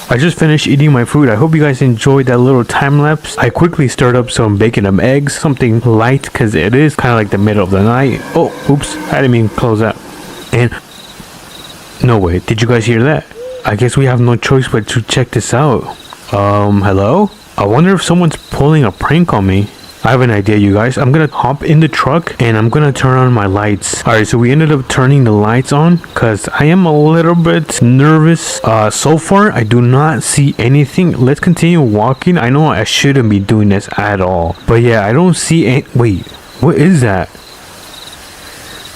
I just finished eating my food. I hope you guys enjoyed that little time lapse. I quickly stirred up some bacon and eggs, something light because it is kind of like the middle of the night. Oh, oops, I didn't mean close that. And no way, did you guys hear that? I guess we have no choice but to check this out. Hello? I wonder if someone's pulling a prank on me. I have an idea, you guys. I'm gonna hop in the truck and I'm gonna turn on my lights. Alright, so we ended up turning the lights on because I am a little bit nervous. So far I do not see anything. Let's continue walking. I know I shouldn't be doing this at all, but yeah, I don't see any. Wait, what is that?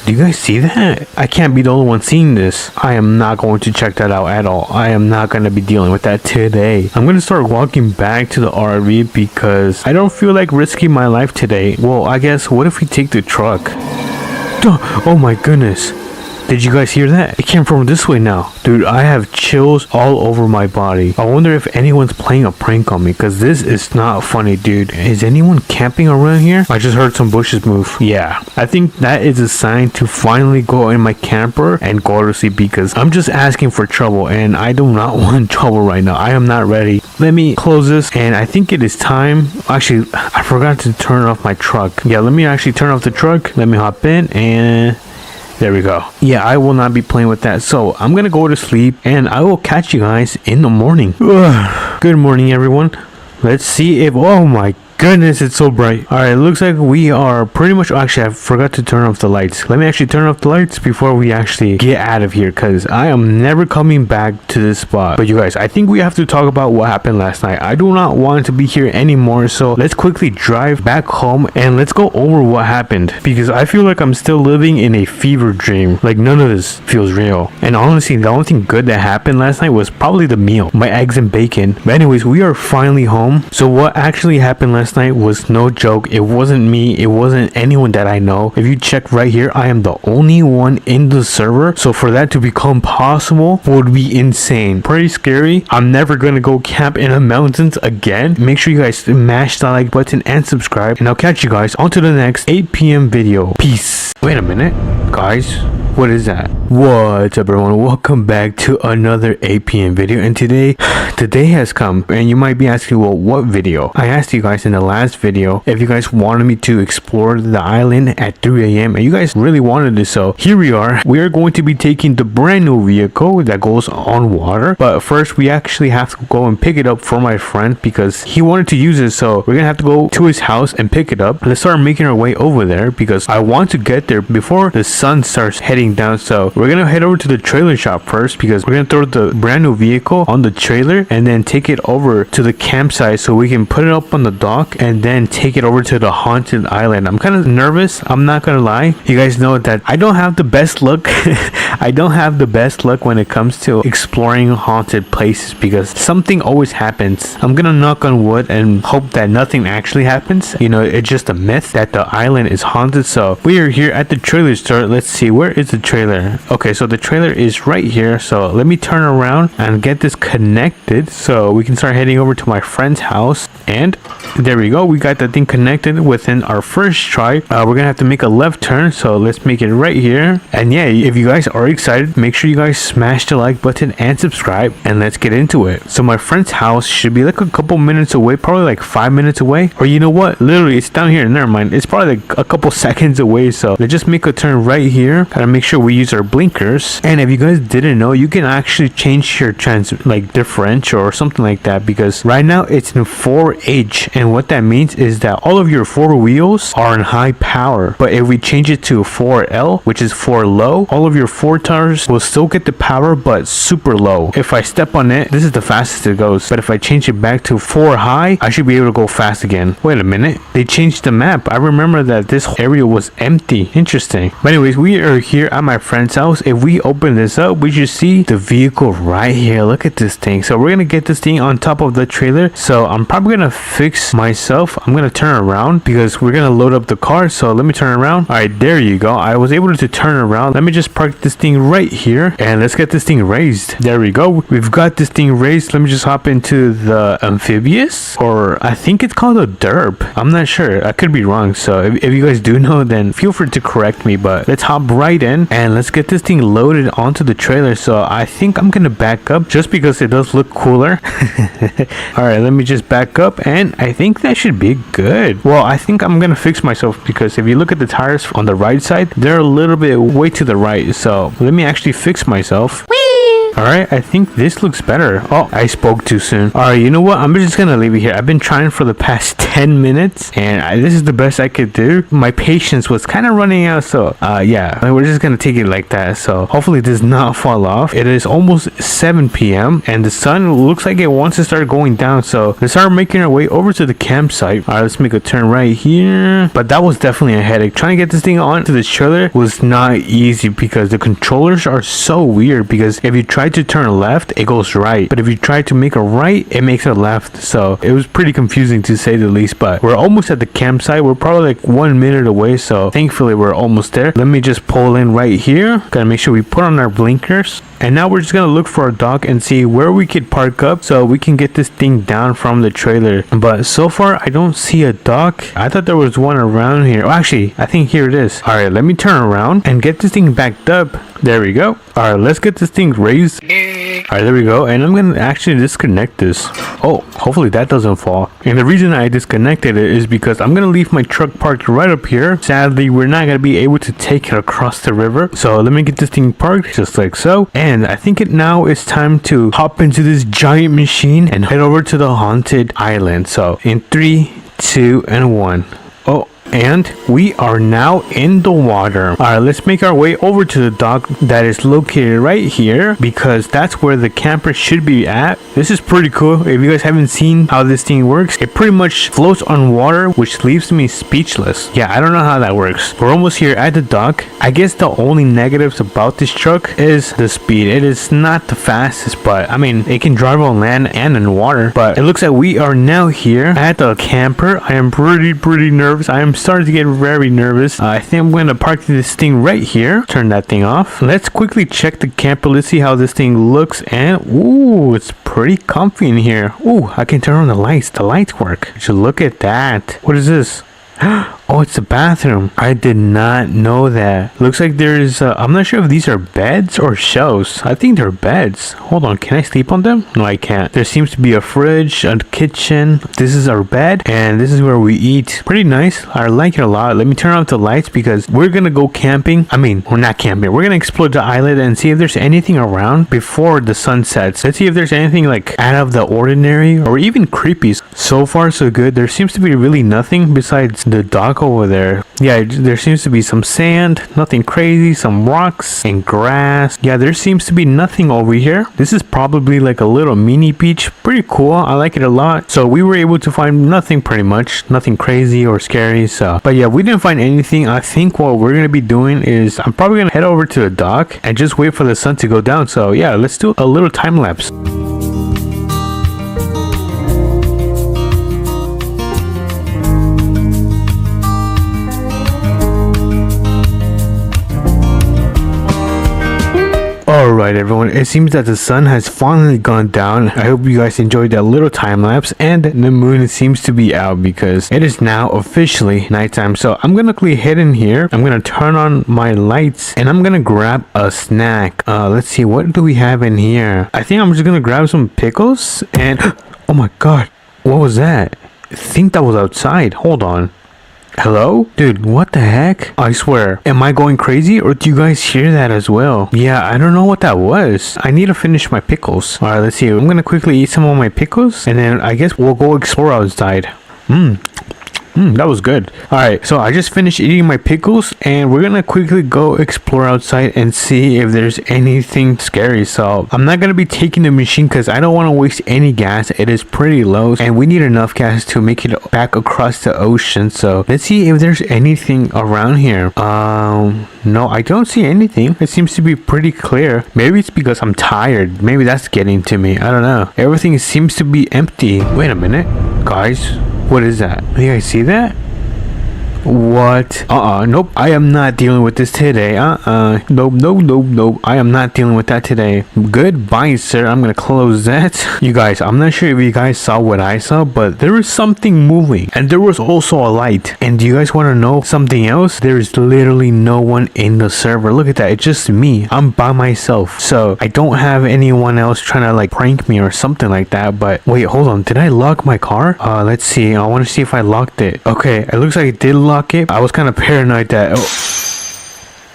Do you guys see that? I can't be the only one seeing this. I am not going to check that out at all. I am not going to be dealing with that today. I'm going to start walking back to the RV because I don't feel like risking my life today. Well, I guess, what if we take the truck? Oh my goodness. Did you guys hear that? It came from this way now. Dude, I have chills all over my body. I wonder if anyone's playing a prank on me because this is not funny, dude. Is anyone camping around here? I just heard some bushes move. Yeah, I think that is a sign to finally go in my camper and go to sleep because I'm just asking for trouble and I do not want trouble right now. I am not ready. Let me close this and I think it is time. Actually, I forgot to turn off my truck. Yeah, let me actually turn off the truck. Let me hop in and there we go. Yeah, I will not be playing with that. So I'm gonna go to sleep and I will catch you guys in the morning. Good morning, everyone. Let's see if, oh my goodness, it's so bright. Alright, looks like we are pretty much... Actually, I forgot to turn off the lights. Let me actually turn off the lights before we actually get out of here, because I am never coming back to this spot. But you guys, I think we have to talk about what happened last night. I do not want to be here anymore, so let's quickly drive back home and let's go over what happened, because I feel like I'm still living in a fever dream. Like, none of this feels real. And honestly, the only thing good that happened last night was probably the meal, my eggs and bacon. But anyways, we are finally home. So what actually happened last night was no joke. It wasn't me, it wasn't anyone that I know. If you check right here, I am the only one in the server, so for that to become possible would be insane. Pretty scary. I'm never gonna go camp in the mountains again. Make sure you guys smash that like button and subscribe, and I'll catch you guys on to the next 8 p.m. video. Peace. Wait a minute, guys. What is that? What's up, everyone? Welcome back to another 8 p.m. video, and today has come, and you might be asking, well, what video? I asked you guys in the last video if you guys wanted me to explore the island at 3 a.m. and you guys really wanted it, so here we are. We are going to be taking the brand new vehicle that goes on water, but first we actually have to go and pick it up for my friend because he wanted to use it, so we're gonna have to go to his house and pick it up. Let's start making our way over there because I want to get there before the sun starts heading down. So we're gonna head over to the trailer shop first because we're gonna throw the brand new vehicle on the trailer and then take it over to the campsite so we can put it up on the dock and then take it over to the haunted island. I'm kind of nervous, I'm not gonna lie. You guys know that I don't have the best luck. I don't have the best luck when it comes to exploring haunted places because something always happens. I'm gonna knock on wood and hope that nothing actually happens. You know, it's just a myth that the island is haunted. So we are here at the trailer store. Let's see, where is the trailer? Okay, so the trailer is right here, so let me turn around and get this connected so we can start heading over to my friend's house. And there we go, we got that thing connected within our first try. We're gonna have to make a left turn, so let's make it right here. And yeah, if you guys are excited, make sure you guys smash the like button and subscribe, and let's get into it. So my friend's house should be like a couple minutes away, probably like 5 minutes away, or you know what, literally it's down here. Never mind, it's probably like a couple seconds away. So let's just make a turn right here. Gotta make sure we use our blinkers. And if you guys didn't know, you can actually change your differential or something like that, because right now it's in 4H, and what that means is that all of your four wheels are in high power, but if we change it to 4L, which is 4 low, all of your four tires will still get the power but super low. If I step on it, this is the fastest it goes, but if I change it back to 4 high, I should be able to go fast again. Wait a minute, they changed the map. I remember that this area was empty. Interesting. But anyways, we are here at my friend's house. If we open this up, we should see the vehicle right here. Look at this thing. So we're gonna get this thing on top of the trailer. So I'm probably gonna fix myself. I'm gonna turn around because we're gonna load up the car. So let me turn around. All right, there you go. I was able to turn around. Let me just park this thing right here and let's get this thing raised. There we go. We've got this thing raised. Let me just hop into the amphibious, or I think it's called a derp. I'm not sure. I could be wrong. So if you guys do know, then feel free to correct me, but let's hop right in and let's get this thing loaded onto the trailer. So I think I'm gonna back up just because it does look cooler. All right, let me just back up, and I think that should be good. Well, I think I'm gonna fix myself because if you look at the tires on the right side, they're a little bit way to the right. So let me actually fix myself. Alright, I think this looks better. Oh, I spoke too soon. Alright, you know what? I'm just gonna leave it here. I've been trying for the past 10 minutes, and this is the best I could do. My patience was kind of running out, so yeah, we're just gonna take it like that. So hopefully it does not fall off. It is almost 7 p.m. and the sun looks like it wants to start going down, so let's start making our way over to the campsite. Alright, let's make a turn right here. But that was definitely a headache. Trying to get this thing onto the trailer was not easy because the controllers are so weird, because if you try to turn left, it goes right, but if you try to make a right, it makes a left. So it was pretty confusing to say the least, but we're almost at the campsite. We're probably like 1 minute away, so thankfully we're almost there. Let me just pull in right here. Gotta make sure we put on our blinkers, and now we're just gonna look for a dock and see where we could park up so we can get this thing down from the trailer. But so far I don't see a dock. I thought there was one around here. Oh, actually, I think here it is. All right, let me turn around and get this thing backed up. There we go. All right, let's get this thing raised. All right, there we go. And I'm gonna actually disconnect this. Oh, hopefully that doesn't fall. And the reason I disconnected it is because I'm gonna leave my truck parked right up here. Sadly, we're not gonna be able to take it across the river, so let me get this thing parked just like so. And I think it now is time to hop into this giant machine and head over to the haunted island. So in 3, 2, and 1. Oh, and we are now in the water. Alright, let's make our way over to the dock that is located right here, because that's where the camper should be at. This is pretty cool. If you guys haven't seen how this thing works, it pretty much floats on water, which leaves me speechless. Yeah, I don't know how that works. We're almost here at the dock. I guess the only negatives about this truck is the speed. It is not the fastest, but I mean, it can drive on land and in water. But it looks like we are now here at the camper. I am pretty nervous. I am starting to get very nervous. I think I'm going to park this thing right here. Turn that thing off. Let's quickly check the camper. Let's see how this thing looks. And ooh, it's pretty comfy in here. Ooh, I can turn on the lights. The lights work. So look at that. What is this? Oh, it's a bathroom. I did not know that. Looks like there's I'm not sure if these are beds or shelves. I think they're beds. Hold on, can I sleep on them? No, I can't. There seems to be a fridge, a kitchen. This is our bed, and this is where we eat. Pretty nice. I like it a lot. Let me turn off the lights because we're gonna go camping. I mean, we're not camping. We're gonna explore the island and see if there's anything around before the sun sets. Let's see if there's anything like out of the ordinary or even creepy. So far, so good. There seems to be really nothing besides the dock over there. Yeah, there seems to be some sand, nothing crazy, some rocks and grass. Yeah, there seems to be nothing over here. This is probably like a little mini beach. Pretty cool. I like it a lot. So we were able to find nothing, pretty much nothing crazy or scary. So but yeah, we didn't find anything. I think what we're gonna be doing is I'm probably gonna head over to the dock and just wait for the sun to go down. So yeah, let's do a little time lapse. Alright everyone, it seems that the sun has finally gone down. I hope you guys enjoyed that little time lapse, and the moon seems to be out because it is now officially nighttime. So I'm gonna quickly head in here. I'm gonna turn on my lights and I'm gonna grab a snack. Let's see, what do we have in here? I think I'm just gonna grab some pickles and oh my god, what was that? I think that was outside. Hold on. Hello? Dude, what the heck? I swear, am I going crazy or do you guys hear that as well? Yeah, I don't know what that was. I need to finish my pickles. Alright, let's see. I'm gonna quickly eat some of my pickles and then I guess we'll go explore outside. That was good. Alright, so I just finished eating my pickles and we're gonna quickly go explore outside and see if there's anything scary. So I'm not gonna be taking the machine because I don't want to waste any gas. It is pretty low and we need enough gas to make it back across the ocean. So let's see if there's anything around here. No, I don't see anything. It seems to be pretty clear. Maybe it's because I'm tired. Maybe that's getting to me. I don't know. Everything seems to be empty. Wait a minute, guys. What is that? Do you guys see that? What? Nope. I am not dealing with this today. Nope. I am not dealing with that today. Goodbye, sir. I'm gonna close that. You guys, I'm not sure if you guys saw what I saw, but there was something moving. And there was also a light. And do you guys want to know something else? There is literally no one in the server. Look at that. It's just me. I'm by myself. So I don't have anyone else trying to like prank me or something like that. But wait, hold on. Did I lock my car? Let's see. I want to see if I locked it. Okay, it looks like it did lock it. I was kind of paranoid that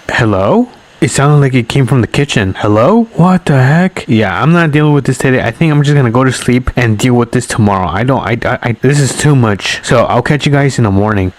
hello? It sounded like it came from the kitchen. Hello? What the heck? Yeah, I'm not dealing with this today. I think I'm just gonna go to sleep and deal with this tomorrow. This is too much. So I'll catch you guys in the morning.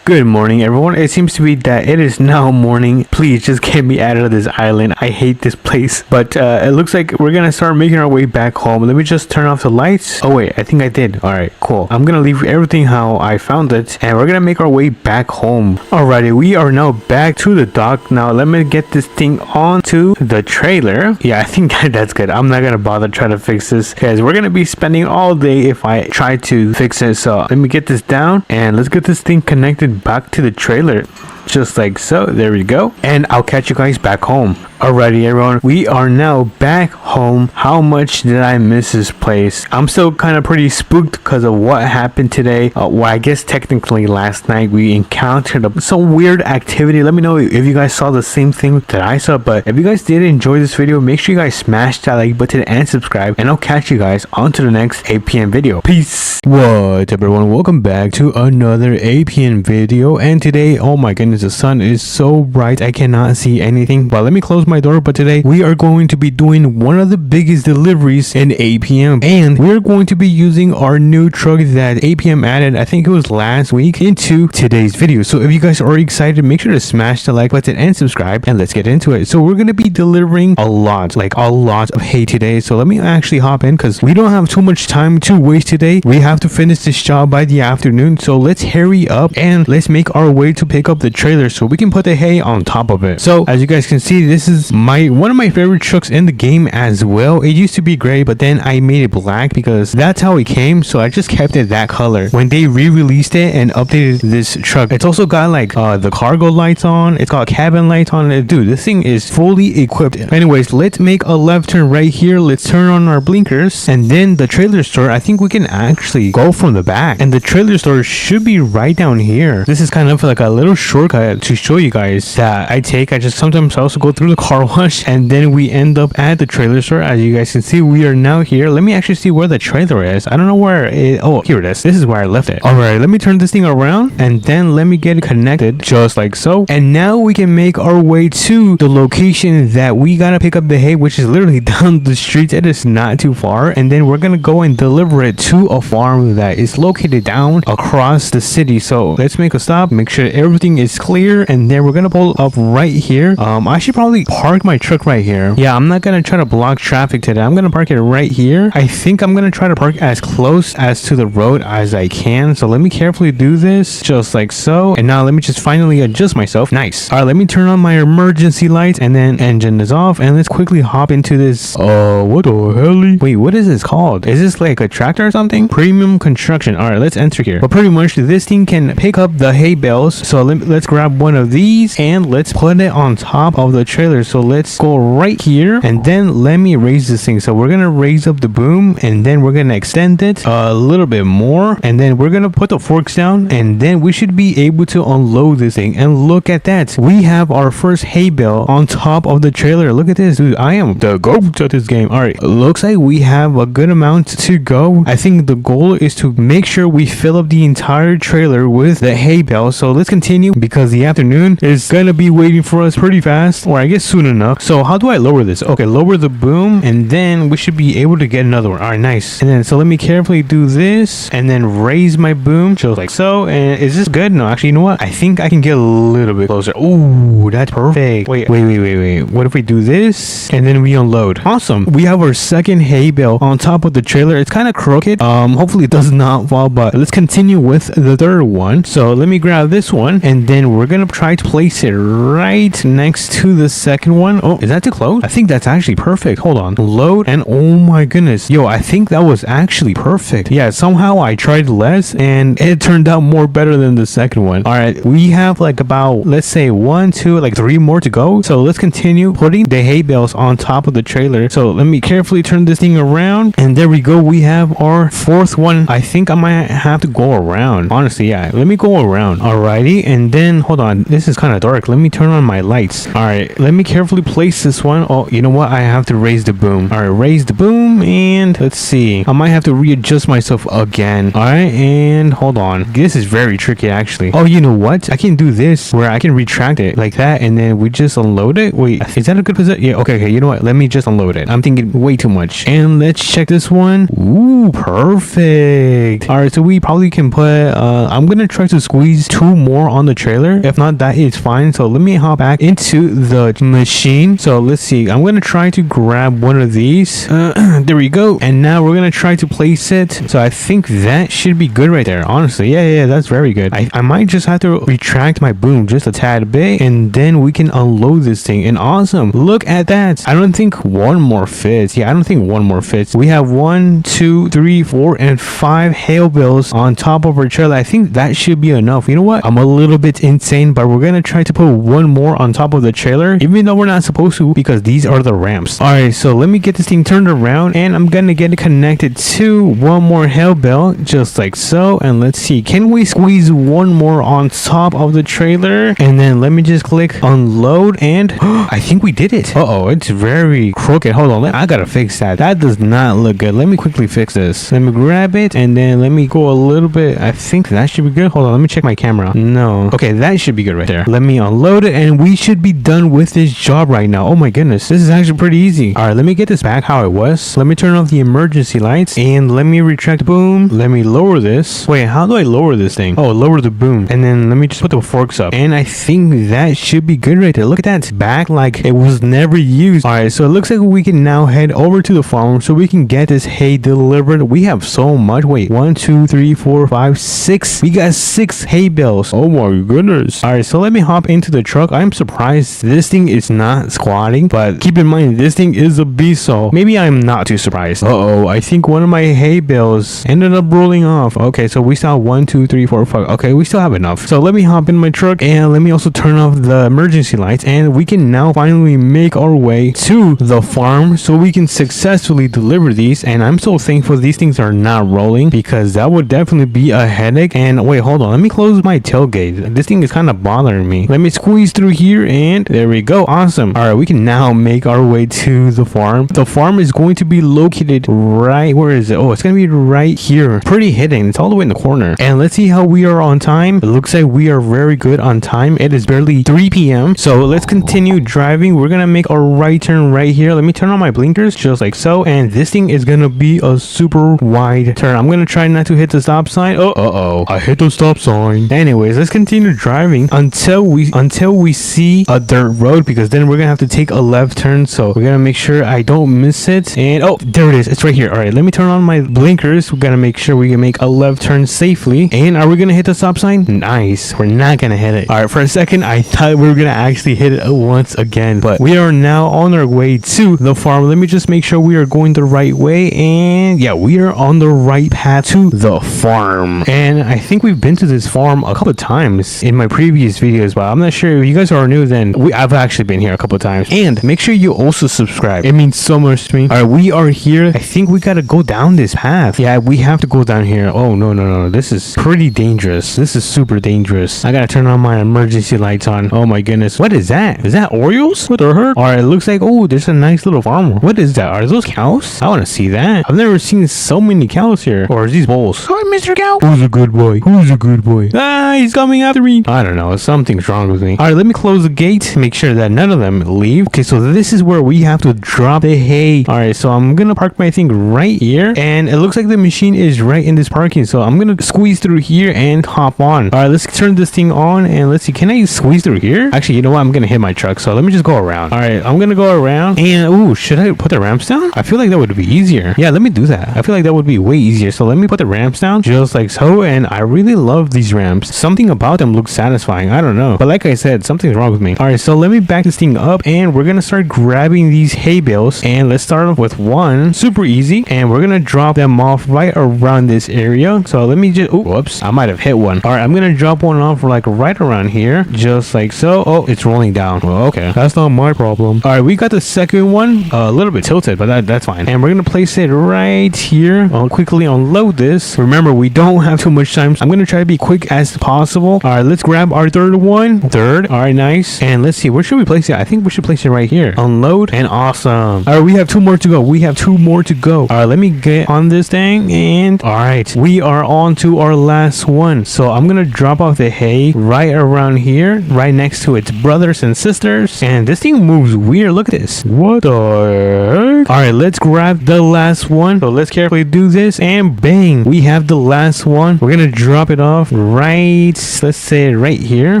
Good morning, everyone. It seems to be that it is now morning. Please just get me out of this island. I hate this place. But it looks like we're gonna start making our way back home. Let me just turn off the lights. Oh wait, I think I did. Alright, cool. I'm gonna leave everything how I found it and we're gonna make our way back home. Alrighty, we are now back to the dock. Now let me get this thing onto the trailer. Yeah, I think that's good. I'm not gonna bother trying to fix this because we're gonna be spending all day if I try to fix it. So let me get this down and let's get this thing connected back to the trailer. Just like so. There we go. And I'll catch you guys back home. Alrighty everyone, we are now back home. How much did I miss this place? I'm still kind of pretty spooked because of what happened today. Well, I guess technically last night we encountered some weird activity. Let me know if you guys saw the same thing that I saw. But if you guys did enjoy this video, make sure you guys smash that like button and subscribe. And I'll catch you guys on to the next APM video. Peace. What everyone, welcome back to another APM video. And today, oh my goodness, goodness, the sun is so bright I cannot see anything. But let me close my door. But today we are going to be doing one of the biggest deliveries in APM, and we're going to be using our new truck that APM added, I think it was last week, into today's video. So if you guys are excited, make sure to smash the like button and subscribe, and let's get into it. So we're going to be delivering a lot of hay today. So let me actually hop in because we don't have too much time to waste today. We have to finish this job by the afternoon. So let's hurry up and let's make our way to pick up the trailer so we can put the hay on top of it. So as you guys can see, this is one of my favorite trucks in the game as well. It used to be gray, but then I made it black because that's how it came. So I just kept it that color. When they re-released it and updated this truck, it's also got like the cargo lights on. It's got cabin lights on it. Dude, this thing is fully equipped. Anyways, let's make a left turn right here. Let's turn on our blinkers, and then the trailer store, I think we can actually go from the back, and the trailer store should be right down here. This is kind of like a little shortcut to show you guys that I take. I just sometimes also go through the car wash, and then we end up at the trailer store. As you guys can see, we are now here. Let me actually see where the trailer is. I don't know where it, oh, here it is. This is where I left it. All right, let me turn this thing around, and then let me get it connected just like so. And now we can make our way to the location that we gotta pick up the hay, which is literally down the street. It is not too far, and then we're gonna go and deliver it to a farm that is located down across the city. So let's make a stop, make sure everything is clear, and then we're gonna pull up right here. I should probably park my truck right here. Yeah, I'm not gonna try to block traffic today. I'm gonna park it right here. I think I'm gonna try to park as close as to the road as I can. So let me carefully do this just like so, and now let me just finally adjust myself. Nice. All right, let me turn on my emergency lights, and then engine is off, and let's quickly hop into this. What the hell? Wait, what is this called? Is this like a tractor or something? Premium construction. All right, let's enter here. But pretty much this thing can pick up the hay bales. So let's grab one of these and let's put it on top of the trailer. So let's go right here, and then let me raise this thing. So we're gonna raise up the boom, and then we're gonna extend it a little bit more, and then we're gonna put the forks down, and then we should be able to unload this thing. And look at that, we have our first hay bale on top of the trailer. Look at this, dude. I am the GOAT at this game. All right, looks like we have a good amount to go. I think the goal is to make sure we fill up the entire trailer with the hay bale. So let's continue because the afternoon is gonna be waiting for us pretty fast, or I guess soon enough. So how do I lower this? Okay, lower the boom, and then we should be able to get another one. All right, nice. And then so let me carefully do this, and then raise my boom just like so. And is this good? No, actually, you know what? I think I can get a little bit closer. Ooh, that's perfect. Wait. What if we do this and then we unload? Awesome. We have our second hay bale on top of the trailer. It's kind of crooked. Hopefully it does not fall, but let's continue with the third one. So let me grab this one, and then we're gonna try to place it right next to the second one. Oh, is that too close? I think that's actually perfect. Hold on. Load, and oh my goodness. Yo, I think that was actually perfect. Yeah, somehow I tried less and it turned out more better than the second one. All right, we have like about, let's say 1, 2, like 3 more to go. So let's continue putting the hay bales on top of the trailer. So let me carefully turn this thing around, and there we go. We have our fourth one. I think I might have to go around. Honestly, yeah, let me go around. Alrighty, and then hold on, this is kind of dark. Let me turn on my lights. All right, let me carefully place this one. Oh, you know what? I have to raise the boom. All right, raise the boom, and let's see. I might have to readjust myself again. All right, and hold on. This is very tricky, actually. Oh, you know what? I can do this where I can retract it like that, and then we just unload it. Wait, is that a good position? Yeah, okay, you know what? Let me just unload it. I'm thinking way too much. And let's check this one. Ooh, perfect. All right, so we probably can put, I'm gonna try to squeeze 2 more on the trailer. If not, that is fine. So let me hop back into the machine. So let's see. I'm gonna try to grab one of these. There we go. And now we're gonna try to place it. So I think that should be good right there. Honestly, yeah, that's very good. I might just have to retract my boom just a tad bit, and then we can unload this thing. And awesome, look at that. I don't think one more fits. Yeah, I don't think one more fits. We have 1, 2, 3, 4, and 5 hay bales on top of our trailer. I think that should be enough. You know what? I'm a little bit insane, but we're gonna try to put 1 more on top of the trailer, even though we're not supposed to, because these are the ramps. All right, so let me get this thing turned around, and I'm gonna get it connected to 1 more hay bale just like so. And let's see, can we squeeze 1 more on top of the trailer? And then let me just click unload, and I think we did it. Uh-oh, it's very crooked. Hold on, I gotta fix that. That does not look good. Let me quickly fix this. Let me grab it, and then let me go a little bit. I think that should be good. Hold on, let me check my camera. No. Okay, that that should be good right there. Let me unload it and we should be done with this job right now. Oh my goodness, this is actually pretty easy. All right, let me get this back how it was. Let me turn off the emergency lights and let me retract. Boom. Let me lower this. Wait, how do I lower this thing? Oh, lower the boom. And then let me just put the forks up. And I think that should be good right there. Look at that. It's back like it was never used. All right, so it looks like we can now head over to the farm so we can get this hay delivered. We have so much. Wait, 1, 2, 3, 4, 5, 6. We got 6 hay bales. Oh my goodness. All right, so let me hop into the truck. I'm surprised this thing is not squatting, but keep in mind this thing is a beast, so maybe I'm not too surprised. I think one of my hay bales ended up rolling off. Okay, so we still have 1, 2, 3, 4, 5. Okay, we still have enough. So let me hop in my truck and let me also turn off the emergency lights, and we can now finally make our way to the farm so we can successfully deliver these. And I'm so thankful these things are not rolling, because that would definitely be a headache. And wait, hold on, let me close my tailgate. This thing is kind of bothering me. Let me squeeze through here, and there we go. Awesome. All right, we can now make our way to the farm. The farm is going to be located right, where is it? Oh, it's gonna be right here. Pretty hidden. It's all the way in the corner. And let's see how we are on time. It looks like we are very good on time. It is barely 3 p.m. So let's continue driving. We're gonna make a right turn right here. Let me turn on my blinkers just like so. And this thing is gonna be a super wide turn. I'm gonna try not to hit the stop sign. Oh, I hit the stop sign. Anyways, let's continue driving until we see a dirt road, because then we're gonna have to take a left turn. So we're gonna make sure I don't miss it. And oh, there it is. It's right here. All right, let me turn on my blinkers. We gotta make sure we can make a left turn safely. And are we gonna hit the stop sign? Nice. We're not gonna hit it. All right, for a second I thought we were gonna actually hit it once again, but we are now on our way to the farm. Let me just make sure we are going the right way. And yeah, we are on the right path to the farm. And I think we've been to this farm a couple of times in my previous videos, but I'm not sure if you guys are new. Then I've actually been here a couple of times. And make sure you also subscribe. It means so much to me. All right, we are here. I think we gotta go down this path. Yeah, we have to go down here. Oh no, this is pretty dangerous. This is super dangerous. I gotta turn on my emergency lights on. Oh my goodness, what is that? Is that Orioles? What the heck? All right, it looks like, oh, there's a nice little farm. What is that? Are those cows? I want to see that. I've never seen so many cows here. Or is these bulls? Hi, Mr. Cow. Who's a good boy? Who's a good boy? Ah, he's coming after me. I don't know, something's wrong with me. All right, let me close the gate, make sure that none of them leave. Okay, so this is where we have to drop the hay. All right, so I'm gonna park my thing right here, and it looks like the machine is right in this parking, so I'm gonna squeeze through here and hop on. All right, let's turn this thing on, and let's see, can I squeeze through here? Actually, you know what, I'm gonna hit my truck, so let me just go around. All right, I'm gonna go around, and ooh, should I put the ramps down? I feel like that would be easier. Yeah, let me do that. I feel like that would be way easier. So let me put the ramps down just like so. And I really love these ramps. Something about them looks satisfying. I don't know, but like I said, something's wrong with me. All right, so let me back this thing up, and we're gonna start grabbing these hay bales. And let's start off with one, super easy, and we're gonna drop them off right around this area. So let me just, whoops, I might have hit one. All right, I'm gonna drop one off like right around here, just like so. Oh, it's rolling down. Well, okay, that's not my problem. All right, we got the second one, a little bit tilted, but that's fine. And we're gonna place it right here. I'll quickly unload this. Remember, we don't have too much time, so I'm gonna try to be quick as possible. All right, let's grab our third one. Third. All right, nice. And let's see, where should we place it? I think we should place it right here. Unload, and awesome. All right, we have 2 more to go. We have 2 more to go. All right, let me get on this thing, and all right, we are on to our last one. So I'm gonna drop off the hay right around here, right next to its brothers and sisters. And this thing moves weird. Look at this. What the heck? All right, let's grab the last one. So let's carefully do this, and bang, we have the last one. We're gonna drop it off right, let's say right here.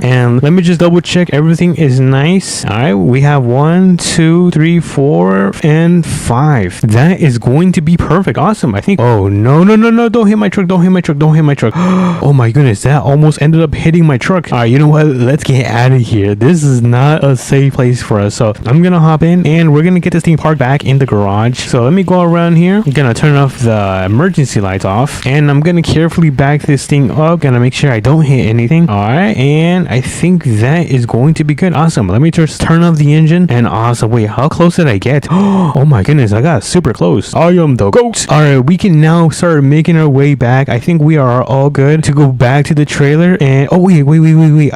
And let me just double check everything is nice. All right, we have 1, 2, 3, 4, and 5. That is going to be perfect. Awesome. I think, oh no, don't hit my truck, don't hit my truck, don't hit my truck. Oh my goodness, that almost ended up hitting my truck. All right, you know what, let's get out of here. This is not a safe place for us. So I'm gonna hop in, and we're gonna get this thing parked back in the garage. So let me go around here. I'm gonna turn off the emergency lights off, and I'm gonna carefully back this thing up. Gonna make sure I don't hit anything. All right, and I think that is going to be good. Awesome. Let me just turn off the engine, and awesome. Wait, how close did I get? Oh my goodness, I got super close. I am the goat. All right, we can now start making our way back. I think we are all good to go back to the trailer. And oh wait,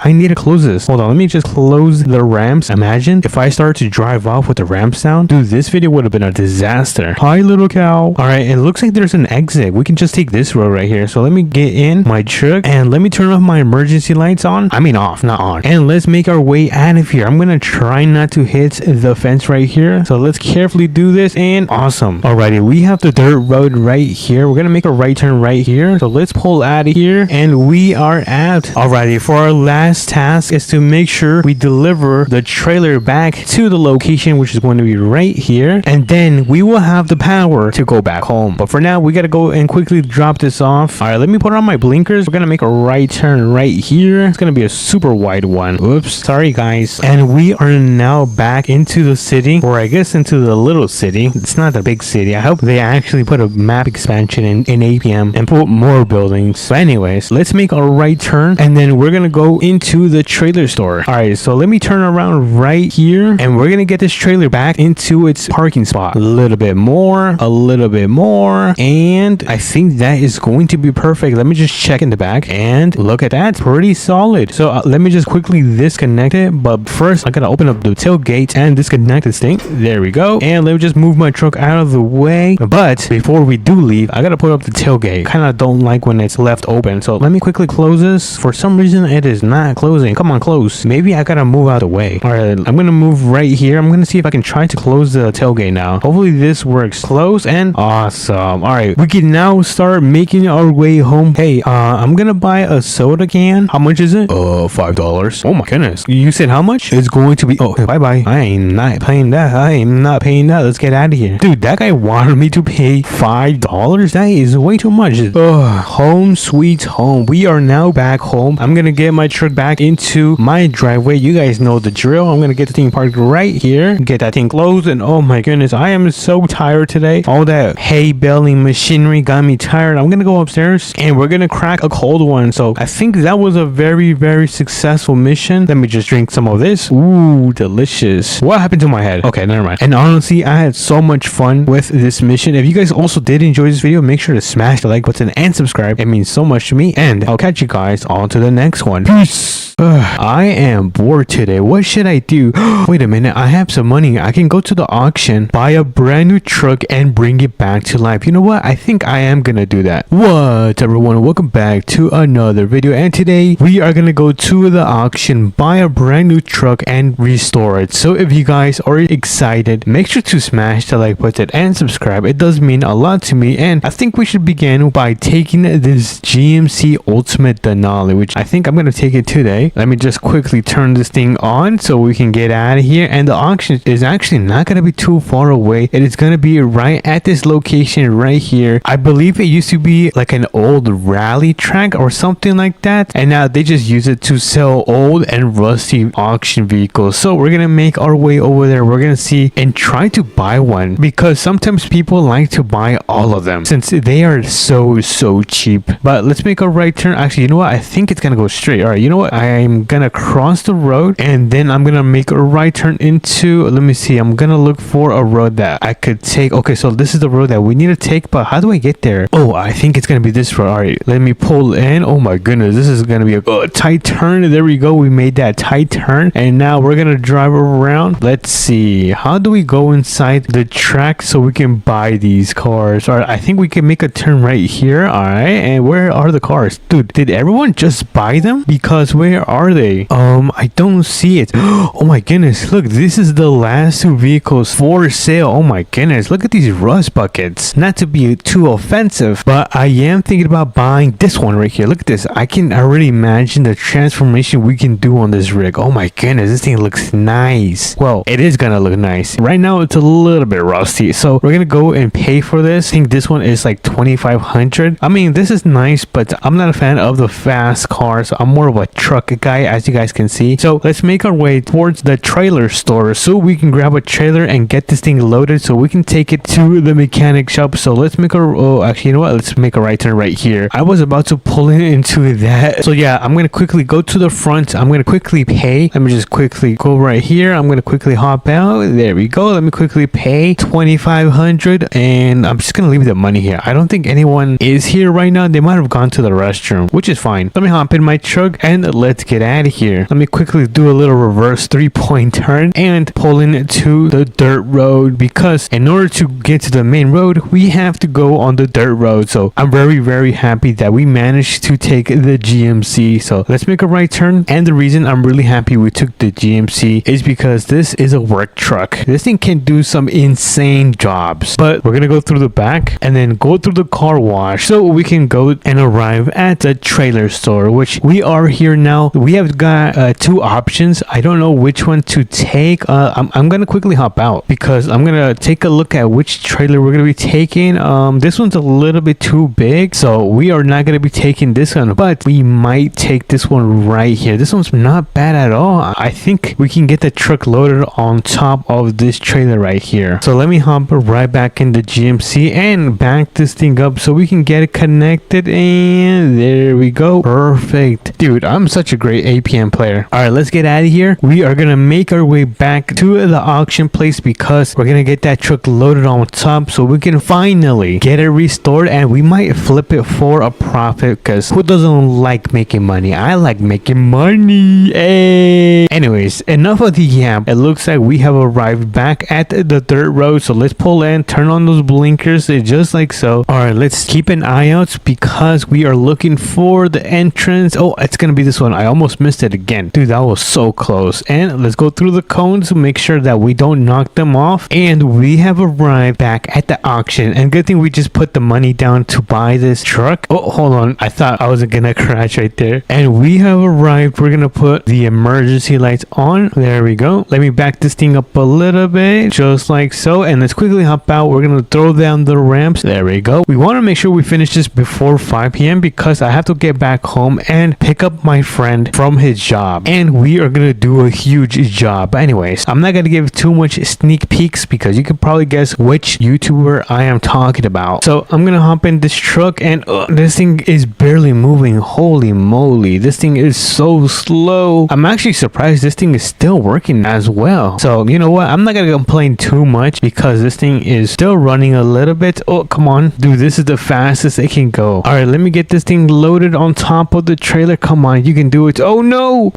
I need to close this. Hold on, let me just close the ramps. Imagine if I start to drive off with the ramps down. Dude, this video would have been been a disaster. Hi, little cow. All right, it looks like there's an exit. We can just take this road right here. So let me get in my truck and let me turn off my emergency lights on. I mean off, not on. And let's make our way out of here. I'm gonna try not to hit the fence right here. So let's carefully do this, and awesome. Alrighty, we have the dirt road right here. We're gonna make a right turn right here. So let's pull out of here, and we are out. Alrighty, for our last task is to make sure we deliver the trailer back to the location, which is going to be right here, and then we will have the power to go back home. But for now, we gotta go and quickly drop this off. All right, let me put on my blinkers. We're gonna make a right turn right here. It's gonna be a super wide one. Oops, sorry guys. And we are now back into the city, or I guess into the little city. It's not a big city. I hope they actually put a map expansion in APM and put more buildings. But anyways, let's make a right turn, and then we're gonna go into the trailer store. All right, so let me turn around right here, and we're gonna get this trailer back into its parking spot. A little bit more, and I think that is going to be perfect. Let me just check in the back, and look at that, pretty solid. So let me just quickly disconnect it, but first I gotta open up the tailgate and disconnect this thing. There we go. And let me just move my truck out of the way. But before we do leave, I gotta put up the tailgate. Kind of don't like when it's left open, so let me quickly close this. For some reason it is not closing. Come on, close. Maybe I gotta move out of the way. All right, I'm gonna move right here. I'm gonna see if I can try to close the tailgate now. Hopefully this works. Close, and awesome. All right, we can now start making our way home. Hey, I'm gonna buy a soda can. How much is it? $5. Oh my goodness. You said how much? It's going to be, oh, bye. I ain't not paying that. Let's get out of here. Dude, that guy wanted me to pay $5. That is way too much. Home sweet home. We are now back home. I'm gonna get my truck back into my driveway. You guys know the drill. I'm gonna get the thing parked right here, get that thing closed, and oh my goodness, I am so tired today. All that hay baling machinery got me tired. I'm gonna go upstairs and we're gonna crack a cold one. So I think that was a very, very successful mission. Let me just drink some of this. Ooh, delicious. What happened to my head? Okay, never mind. And honestly, I had so much fun with this mission. If you guys also did enjoy this video, make sure to smash the like button and subscribe. It means so much to me, and I'll catch you guys on to the next one. Peace. I am bored today. What should I do? Wait a minute, I have some money. I can go to the auction, buy a brand new truck, and bring it back to life. You know what? I think I am gonna do that. What, everyone? Welcome back to another video, and today we are gonna go to the auction, buy a brand new truck, and restore it. So if you guys are excited, make sure to smash the like button and subscribe. It does mean a lot to me, and I think we should begin by taking this GMC Ultimate Denali, which I think I'm gonna take it today. Let me just quickly turn this thing on so we can get out of here. And the auction is actually not going to be too far away. It is going to be right at this location right here. I believe it used to be like an old rally track or something like that, and now they just use it to sell old and rusty auction vehicles. So we're going to make our way over there. We're going to see and try to buy one, because sometimes people like to buy all of them since they are so cheap. But let's make a right turn. Actually, you know what? I think it's going to go straight. All right, you know what? I'm gonna cross the road, and then I'm gonna make a right turn into, let me see, I'm gonna look for a road that I could take. Okay, so this is the road that we need to take, but how do I get there? Oh, I think it's gonna be this road. All right, let me pull in. Oh my goodness, this is gonna be a tight turn. There we go, we made that tight turn, and now we're gonna drive around. Let's see, how do we go inside the track so we can buy these cars? All right, I think we can make a turn right here. All right, and where are the cars? Dude, did everyone just buy them? Because where are they? I don't see it. Oh my goodness, look, this is the last two vehicles for sale. Oh my goodness, look at these rust buckets. Not to be too offensive, but I am thinking about buying this one right here. Look at this. I can already imagine the transformation we can do on this rig. Oh my goodness, this thing looks nice. Well, it is gonna look nice. Right now it's a little bit rusty, so we're gonna go and pay for this. I think this one is like 2,500. I mean, this is nice, but I'm not a fan of the fast cars. I'm more of a truck guy, as you guys can see. So let's make our way towards the trailer store so we can grab a trailer and get this thing loaded so we can take it to the mechanic shop. So let's make our, oh, actually, you know what? Let's make a right turn right here. I was about to pull into that. So yeah, I'm going to quickly go to the front. I'm going to quickly pay. Let me just quickly go right here. I'm going to quickly hop out. There we go. Let me quickly pay 2,500, and I'm just going to leave the money here. I don't think anyone is here right now. They might have gone to the restroom, which is fine. Let me hop in my truck and let's get out of here. Let me quickly do a little reverse 3-point turn and pull into the dirt road. road, because in order to get to the main road, we have to go on the dirt road. So I'm very happy that we managed to take the GMC. So let's make a right turn. And the reason I'm really happy we took the GMC is because this is a work truck. This thing can do some insane jobs. But we're gonna go through the back and then go through the car wash so we can go and arrive at the trailer store, which we are here now. We have got two options. I don't know which one to take. I'm gonna quickly hop out because I'm gonna take a look at which trailer we're gonna be taking. This one's a little bit too big, so we are not gonna be taking this one, but we might take this one right here. This one's not bad at all. I think we can get the truck loaded on top of this trailer right here. So let me hop right back in the GMC and back this thing up so we can get it connected, and there we go. Perfect. Dude, I'm such a great APM player. All right, let's get out of here. We are gonna make our way back to the auction place because we're gonna get that truck loaded on top so we can finally get it restored, and we might flip it for a profit because who doesn't like making money? I like making money. Hey. Anyways, enough of the yap. It looks like we have arrived back at the dirt road, so let's pull in, turn on those blinkers just like so. All right, let's keep an eye out because we are looking for the entrance. Oh, it's gonna be this one. I almost missed it again. Dude, that was so close. And let's go through the cones to make sure that we don't knock them off. And we have arrived back at the auction, and good thing we just put the money down to buy this truck. Oh, hold on, I thought I wasn't gonna crash right there. And we have arrived. We're gonna put the emergency lights on. There we go. Let me back this thing up a little bit just like so, and let's quickly hop out. We're gonna throw down the ramps. There we go. We want to make sure we finish this before 5 p.m. because I have to get back home and pick up my friend from his job, and we are gonna do a huge job. But anyways, I'm not gonna give too much sneak peeks because you can probably guess which YouTuber I am talking about. So I'm gonna hop in this truck, and this thing is barely moving. Holy moly, this thing is so slow. I'm actually surprised this thing is still working as well. So you know what, I'm not gonna complain too much because this thing is still running a little bit. Oh, come on, dude, this is the fastest it can go. All right, let me get this thing loaded on top of the trailer. Come on, you can do it. Oh no,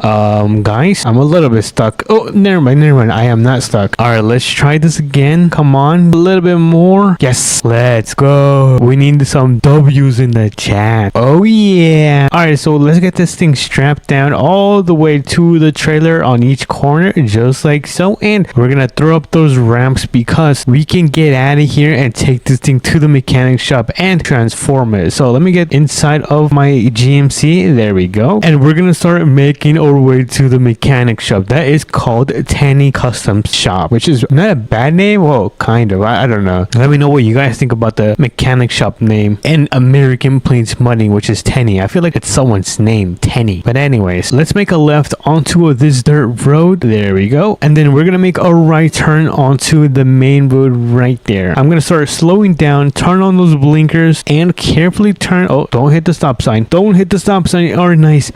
guys, I'm a little bit stuck. Oh, never mind, I am not stuck. All right, let's try this again. Come on, a little bit more. Yes, let's go. We need some W's in the chat. Oh yeah. All right, so let's get this thing strapped down all the way to the trailer on each corner just like so, and we're gonna throw up those ramps because we can get out of here and take this thing to the mechanic shop and transform it. So let me get inside of my GMC. There we go, and we're gonna start making our way to the mechanic shop. That is called Tenny Custom Shop, which is not a bad name. Well, kind of. I don't know. Let me know what you guys think about the mechanic shop name. And American Plains Money, which is Tenny. I feel like it's someone's name, Tenny. But anyways, let's make a left onto this dirt road. There we go, and then we're gonna make a right turn onto the main road right there. I'm gonna start slowing down, turn on those blinkers, and carefully turn. Oh, don't hit the stop sign. Don't hit the stop sign. All right, nice.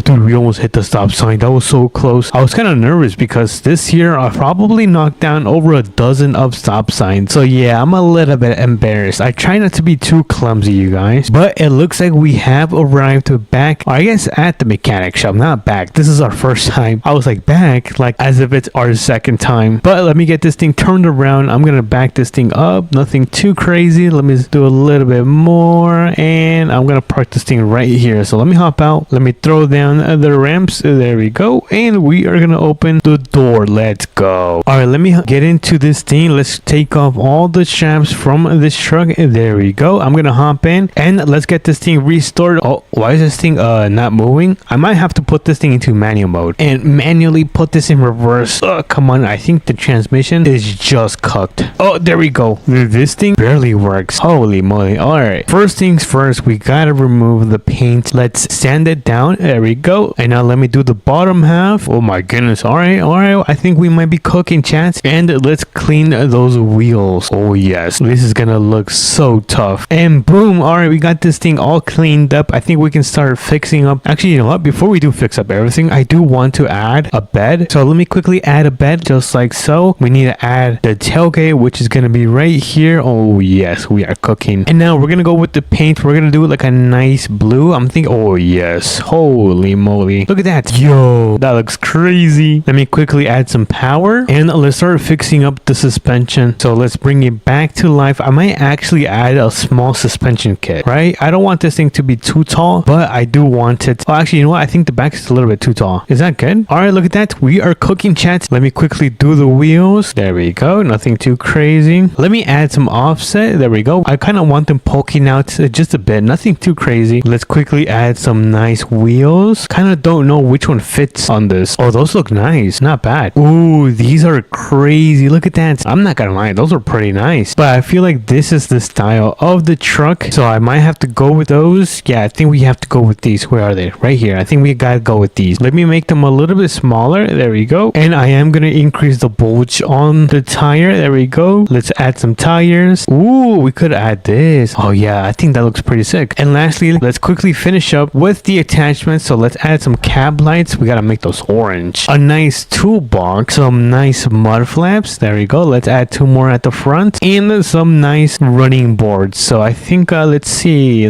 Dude, we almost hit the stop sign. That was so close. I was kind of nervous because this year I probably knocked down over a dozen of stop signs. So yeah, I'm a little bit embarrassed. I try not to be too clumsy, you guys. But it looks like we have arrived back, or I guess at the mechanic shop. Not back. This is our first time. I was like back, like as if it's our second time. But let me get this thing turned around. I'm gonna back this thing up. Nothing too crazy. Let me do a little bit more, and I'm gonna park this thing right here. So let me hop out. Let me throw down the ramps. There we go, and we are gonna open the door. Let's go. All right, let me get into this thing. Let's take off all the straps from this truck. There we go. I'm gonna hop in and let's get this thing restored. Oh, why is this thing not moving? I might have to put this thing into manual mode and manually put this in reverse. Come on, I think the transmission is just cooked. Oh, there we go. This thing barely works. Holy moly. All right, first things first, we gotta remove the paint. Let's sand it down. There we go. And now let me do the bottom half. Oh my goodness. All right, I think we might be cooking, chats. And let's clean those wheels. Oh yes, this is gonna look so tough. And boom. All right, we got this thing all cleaned up. I think we can start fixing up. Actually, you know what, before we do fix up everything, I do want to add a bed. So let me quickly add a bed just like so. We need to add the tailgate, which is gonna be right here. Oh yes, we are cooking. And now we're gonna go with the paint. We're gonna do it like a nice blue. I'm thinking, oh yes, holy moly, look at that. Yo, that looks crazy. Let me quickly add some power and let's start fixing fixing up the suspension. So let's bring it back to life. I might actually add a small suspension kit, right? I don't want this thing to be too tall, but I do want it. Oh, actually, you know what? I think the back is a little bit too tall. Is that good? All right, look at that. We are cooking, chat. Let me quickly do the wheels. There we go. Nothing too crazy. Let me add some offset. There we go. I kind of want them poking out just a bit. Nothing too crazy. Let's quickly add some nice wheels. Kind of don't know which one fits on this. Oh, those look nice. Not bad. Ooh, these are crazy. Look at that. I'm not gonna lie. Those are pretty nice. But I feel like this is the style of the truck. So I might have to go with those. Yeah, I think we have to go with these. Where are they? Right here. I think we gotta go with these. Let me make them a little bit smaller. There we go. And I am gonna increase the bulge on the tire. There we go. Let's add some tires. Ooh, we could add this. Oh yeah, I think that looks pretty sick. And lastly, let's quickly finish up with the attachments. So let's add some cab lights. We gotta make those orange. A nice toolbox. Some nice mud flaps. There we go. Let's add 2 more at the front. And some nice running boards. So I think, let's see.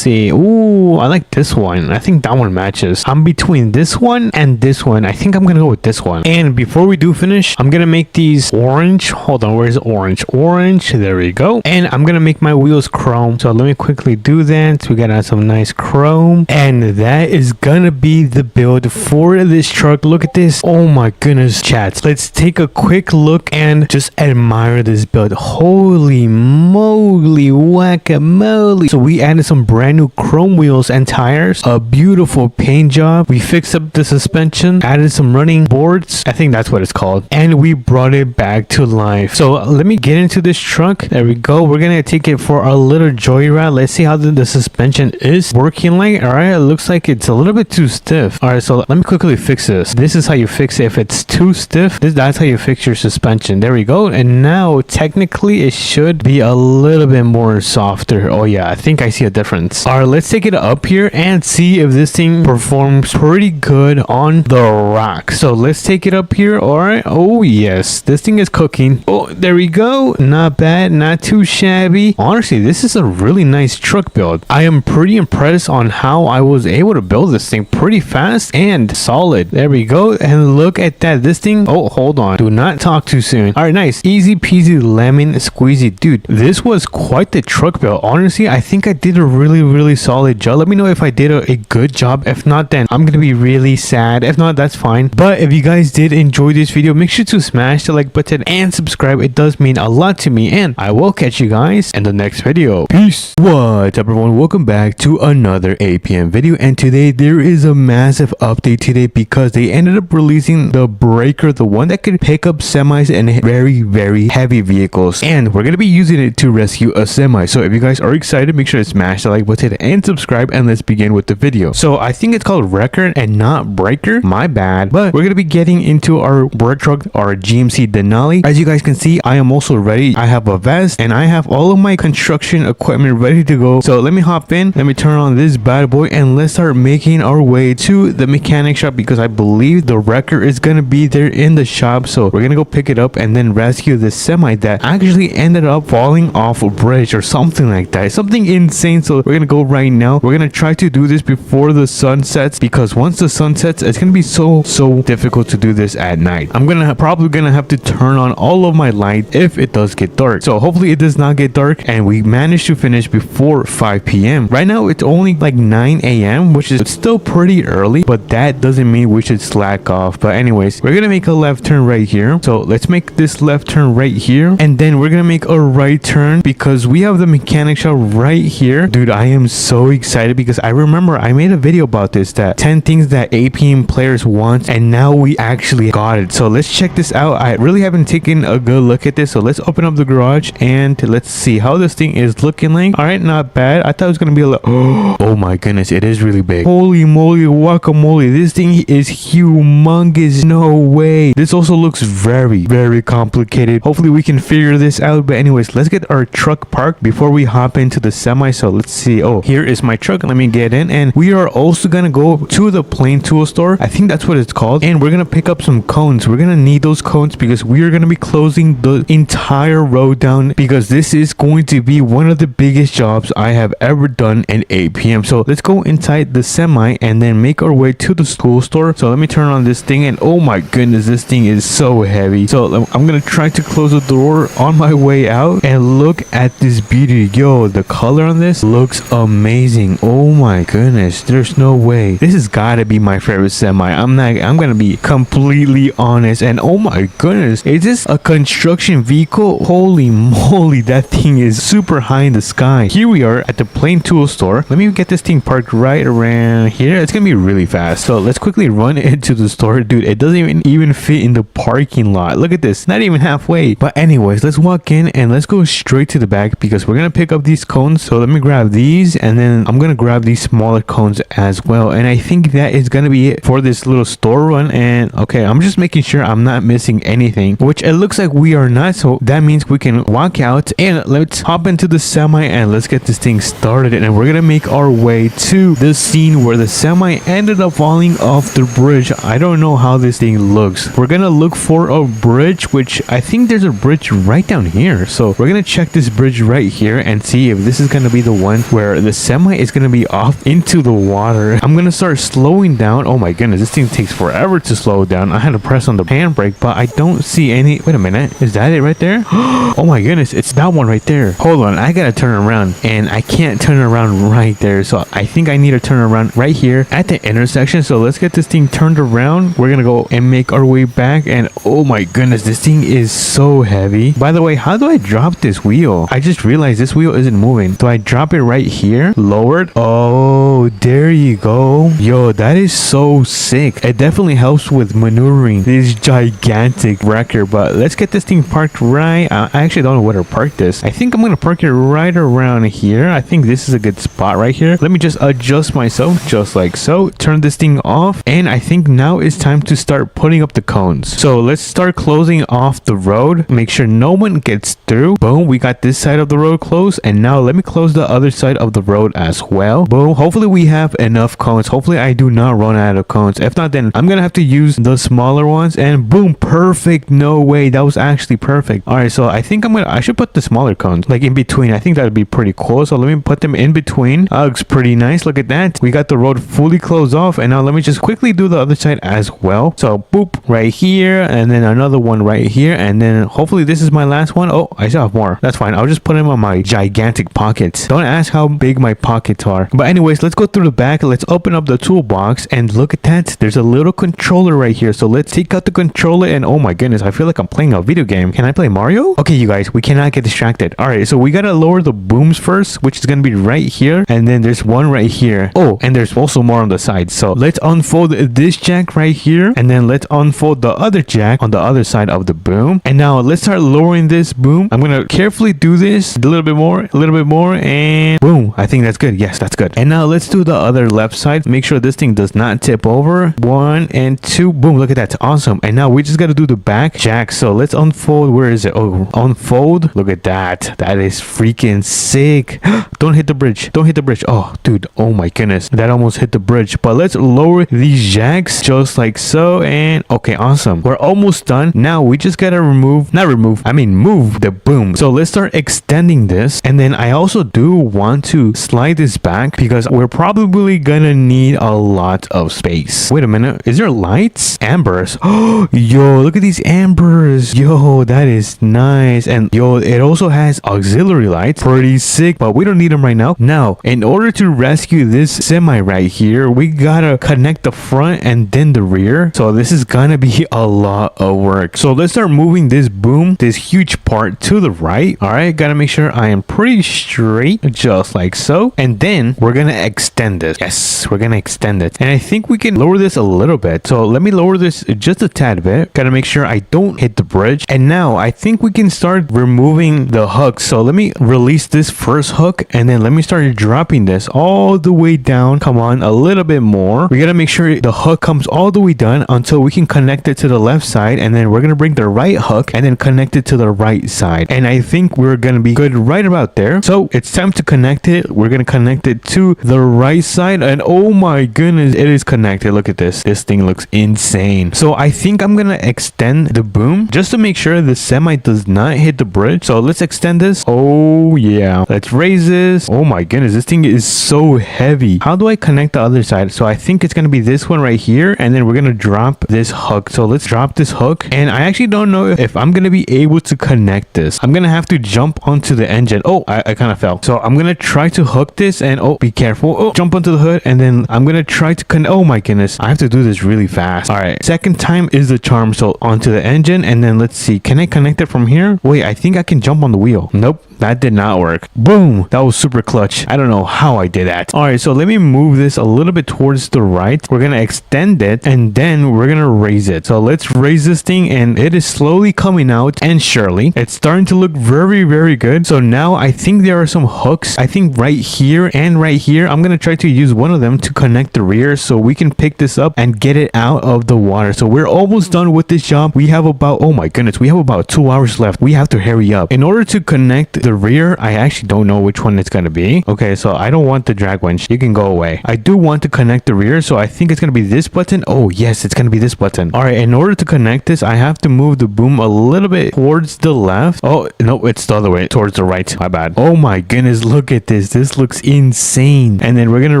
Ooh, I like this one. I think that one matches. I'm between this one and this one. I think I'm gonna go with this one. And before we do finish, I'm gonna make these orange. Hold on, where's orange? Orange. There we go. And I'm gonna make my wheels chrome. So let me quickly do that. We gotta add some nice chrome. And that is gonna be the build for this truck. Look at this. Oh my goodness, chat. Let's take a quick look and just admire this build. Holy moly, whack-a-mole. So we added some brand new chrome wheels and tires. A beautiful paint job. We fixed up the suspension, added some running boards. I think that's what it's called. And we brought it back to life. So let me get into this truck. There we go. We're gonna take it for a little joyride. Let's see how the suspension is working like. All right, it looks like it's a little bit too stiff. All right, so let me quickly fix this. This is how you fix it if it's too stiff. That's how you fix your suspension. There we go. And now technically it should be a little bit more softer. Oh yeah, I think I see a difference. All right, let's take it up here and see if this thing performs pretty good on the rock. So let's take it up here. All right. Oh yes, this thing is cooking. Oh, there we go. Not bad, not too shabby. Honestly, this is a really nice truck build. I am pretty impressed on how I was able to build this thing pretty fast and solid. There we go. And look at that. This thing, oh, hold on, do not talk too soon. All right, nice, easy peasy lemon squeezy. Dude, this was quite the truck build. Honestly, I think I did a really solid job. Let me know if I did a good job. If not, then I'm gonna be really sad. If not, that's fine. But if you guys did enjoy this video, make sure to smash the like button and subscribe. It does mean a lot to me, and I will catch you guys in the next video. Peace. What's up, everyone? Welcome back to another APM video, and today there is a massive update today because they ended up releasing the breaker, the one that could pick up semis and very heavy vehicles, and we're gonna be using it to rescue a semi. So if you guys are excited, make sure to smash the like button and subscribe, and let's begin with the video. So I think it's called Wrecker and not Breaker, my bad, but we're gonna be getting into our work truck, our GMC Denali. As you guys can see, I am also ready. I have a vest and I have all of my construction equipment ready to go. So let me hop in, let me turn on this bad boy, and let's start making our way to the mechanic shop because I believe the Wrecker is gonna be there in the shop. So we're gonna go pick it up and then rescue this semi that actually ended up falling off a bridge or something like that. Something insane. So we're gonna go right now. We're gonna try to do this before the sun sets because once the sun sets, it's gonna be so difficult to do this at night. I'm probably gonna have to turn on all of my light if it does get dark. So hopefully it does not get dark and we managed to finish before 5 p.m. Right now it's only like 9 a.m. which is still pretty early, but that doesn't mean we should slack off. But anyways, we're gonna make a left turn right here. So let's make this left turn right here, and then we're gonna make a right turn because we have the mechanic shop right here. Dude, I am so excited because I remember I made a video about this, that 10 things that APM players want, and now we actually got it. So let's check this out. I really haven't taken a good look at this, so let's open up the garage and let's see how this thing is looking like. All right, not bad. I thought it was gonna be a little oh my goodness, it is really big. Holy moly guacamole, this thing is humongous. No way. This also looks very complicated. Hopefully we can figure this out. But anyways, let's get our truck parked before we hop into the semi. So let's see. Oh, here is my truck. Let me get in, and we are also gonna go to the plane tool store. I think that's what it's called, and we're gonna pick up some cones. We're gonna need those cones because we are gonna be closing the entire road down because this is going to be one of the biggest jobs I have ever done in APM. So let's go inside the semi and then make our way to the school store. So let me turn on this thing, and oh my goodness, this thing is so heavy. So I'm gonna try to close the door on my way out, and look at this beauty. Yo, the color on this looks amazing. Oh my goodness, there's no way. This has gotta be my favorite semi. I'm gonna be completely honest. And oh my goodness, is this a construction vehicle? Holy moly, that thing is super high in the sky. Here we are at the Plain Tool store. Let me get this thing parked right around here. It's gonna be really fast, so let's quickly run into the store. Dude, it doesn't even fit in the parking lot. Look at this, not even halfway. But anyways, let's walk in and let's go straight to the back because we're gonna pick up these cones. So let me grab these, and then I'm gonna grab these smaller cones as well. And I think that is gonna be it for this little store run. And okay, I'm just making sure I'm not missing anything, which it looks like we are not. So that means we can walk out and let's hop into the semi and let's get this thing started. And we're gonna make our way to the scene where the semi ended up falling off the bridge. I don't know how this thing looks. We're gonna look for a bridge, which I think there's a bridge right down here. So we're gonna check this bridge right here and see if this is gonna be the one where the semi is gonna be off into the water. I'm gonna start slowing down. Oh my goodness, this thing takes forever to slow down. I had to press on the handbrake, but I don't see any. Wait a minute, is that it right there? Oh my goodness, it's that one right there. Hold on, I gotta turn around, and I can't turn around right there. So I think I need to turn around right here at the intersection. So let's get this thing turned around. We're gonna go and make our way back. And oh my goodness, this thing is so heavy. By the way, how do I drop this wheel? I just realized this wheel isn't moving. Do I drop it right here? Lowered? Oh, there you go. Yo, that is so sick. It definitely helps with maneuvering this gigantic wrecker. But let's get this thing parked right. I actually don't know where to park this. I think I'm gonna park it right around here. I think this is a good spot right here. Let me just adjust myself just like so. Turn this thing off, and I think now it's time to start putting up the cones. So let's start closing off the road. Make sure no one gets through. Boom, we got this side of the road closed, and now let me close the other side of the road as well. Boom, hopefully we have enough cones. Hopefully I do not run out of cones. If not, then I'm gonna have to use the smaller ones. And boom, perfect. No way, that was actually perfect. All right, so I think I should put the smaller cones like in between. I think that would be pretty cool. So let me put them in between. Looks pretty nice. Look at that, we got the road fully closed off. And now let me just quickly do the other side as well. So boop, right here, and then another one right here, and then hopefully this is my last one. Oh, I still have more. That's fine, I'll just put them on my gigantic pockets. Don't ask how big my pockets are. But anyways, let's go through the back. Let's open up the toolbox, and look at that, there's a little controller right here. So let's take out the controller, and oh my goodness, I feel like I'm playing a video game. Can I play Mario? Okay, you guys, we cannot get distracted. All right, so we gotta lower the booms first, which is gonna be right here, and then there's one right here. Oh, and there's also more on the side. So let's unfold this jack right here, and then let's unfold the other jack on the other side of the boom. And now let's start lowering this boom. I'm gonna carefully do this a little bit more, and boom, I think that's good. Yes, that's good. And now let's do the other left side. Make sure this thing does not tip over. 1 and 2. Boom, look at that. Awesome. And now we just gotta do the back jack. So let's unfold. Where is it? Oh, unfold. Look at that. That is freaking sick. Don't hit the bridge. Don't hit the bridge. Oh, dude. Oh my goodness, that almost hit the bridge. But let's lower these jacks just like so. And okay, awesome, we're almost done. Now we just gotta move the boom. So let's start extending this. And then I also do want to slide this back because we're probably gonna need a lot of space. Wait a minute, is there lights? Ambers. Oh, yo, look at these ambers. Yo, that is nice. And yo, it also has auxiliary lights. Pretty sick, but we don't need them right now. Now, in order to rescue this semi right here, we gotta connect the front and then the rear. So this is gonna be a lot of work. So let's start moving this boom, this huge part, to the right. All right, gotta make sure I am pretty straight, just like so. And then we're gonna extend this. Yes, we're gonna extend it. And I think we can lower this a little bit. So let me lower this just a tad bit. Gotta make sure I don't hit the bridge. And now I think we can start removing the hooks. So let me release this first hook, and then let me start dropping this all the way down. Come on, a little bit more. We gotta make sure the hook comes all the way down until we can connect it to the left side, and then we're gonna bring the right hook and then connect it to the right side. And I think we're gonna be good right about there. So it's time to connect it. We're gonna connect it to the right side, and oh my goodness, it is connected. Look at this. This thing looks insane. So I think I'm gonna extend the boom just to make sure the semi does not hit the bridge. So let's extend this. Oh yeah, let's raise this. Oh my goodness, this thing is so heavy. How do I connect the other side? So I think it's gonna be this one right here, and then we're gonna drop this hook. So let's drop this hook, and I actually don't know if I'm gonna be able to connect this. I'm gonna have to jump onto the engine. Oh, I kind of fell. So I'm gonna try to hook this and oh, be careful. Oh, jump onto the hood and then I'm gonna try to connect. Oh my goodness, I have to do this really fast. All right, second time is the charm. So onto the engine and then let's see. Can I connect it from here? Wait, I think I can jump on the wheel. Nope. That did not work. Boom. That was super clutch. I don't know how I did that. All right, so let me move this a little bit towards the right. We're going to extend it and then we're going to raise it. So let's raise this thing and it is slowly coming out and surely it's starting to look very, very good. So now I think there are some hooks. I think right here and right here, I'm going to try to use one of them to connect the rear so we can pick this up and get it out of the water. So we're almost done with this job. We have about, oh my goodness, we have about 2 hours left. We have to hurry up. In order to connect the rear, I actually don't know which one it's going to be. Okay, so I don't want the drag winch. You can go away. I do want to connect the rear, so I think it's going to be this button. Oh yes, it's going to be this button. All right, in order to connect this, I have to move the boom a little bit towards the left. Oh no, it's the other way, towards the right. My bad. Oh my goodness, look at this. This looks insane. And then we're going to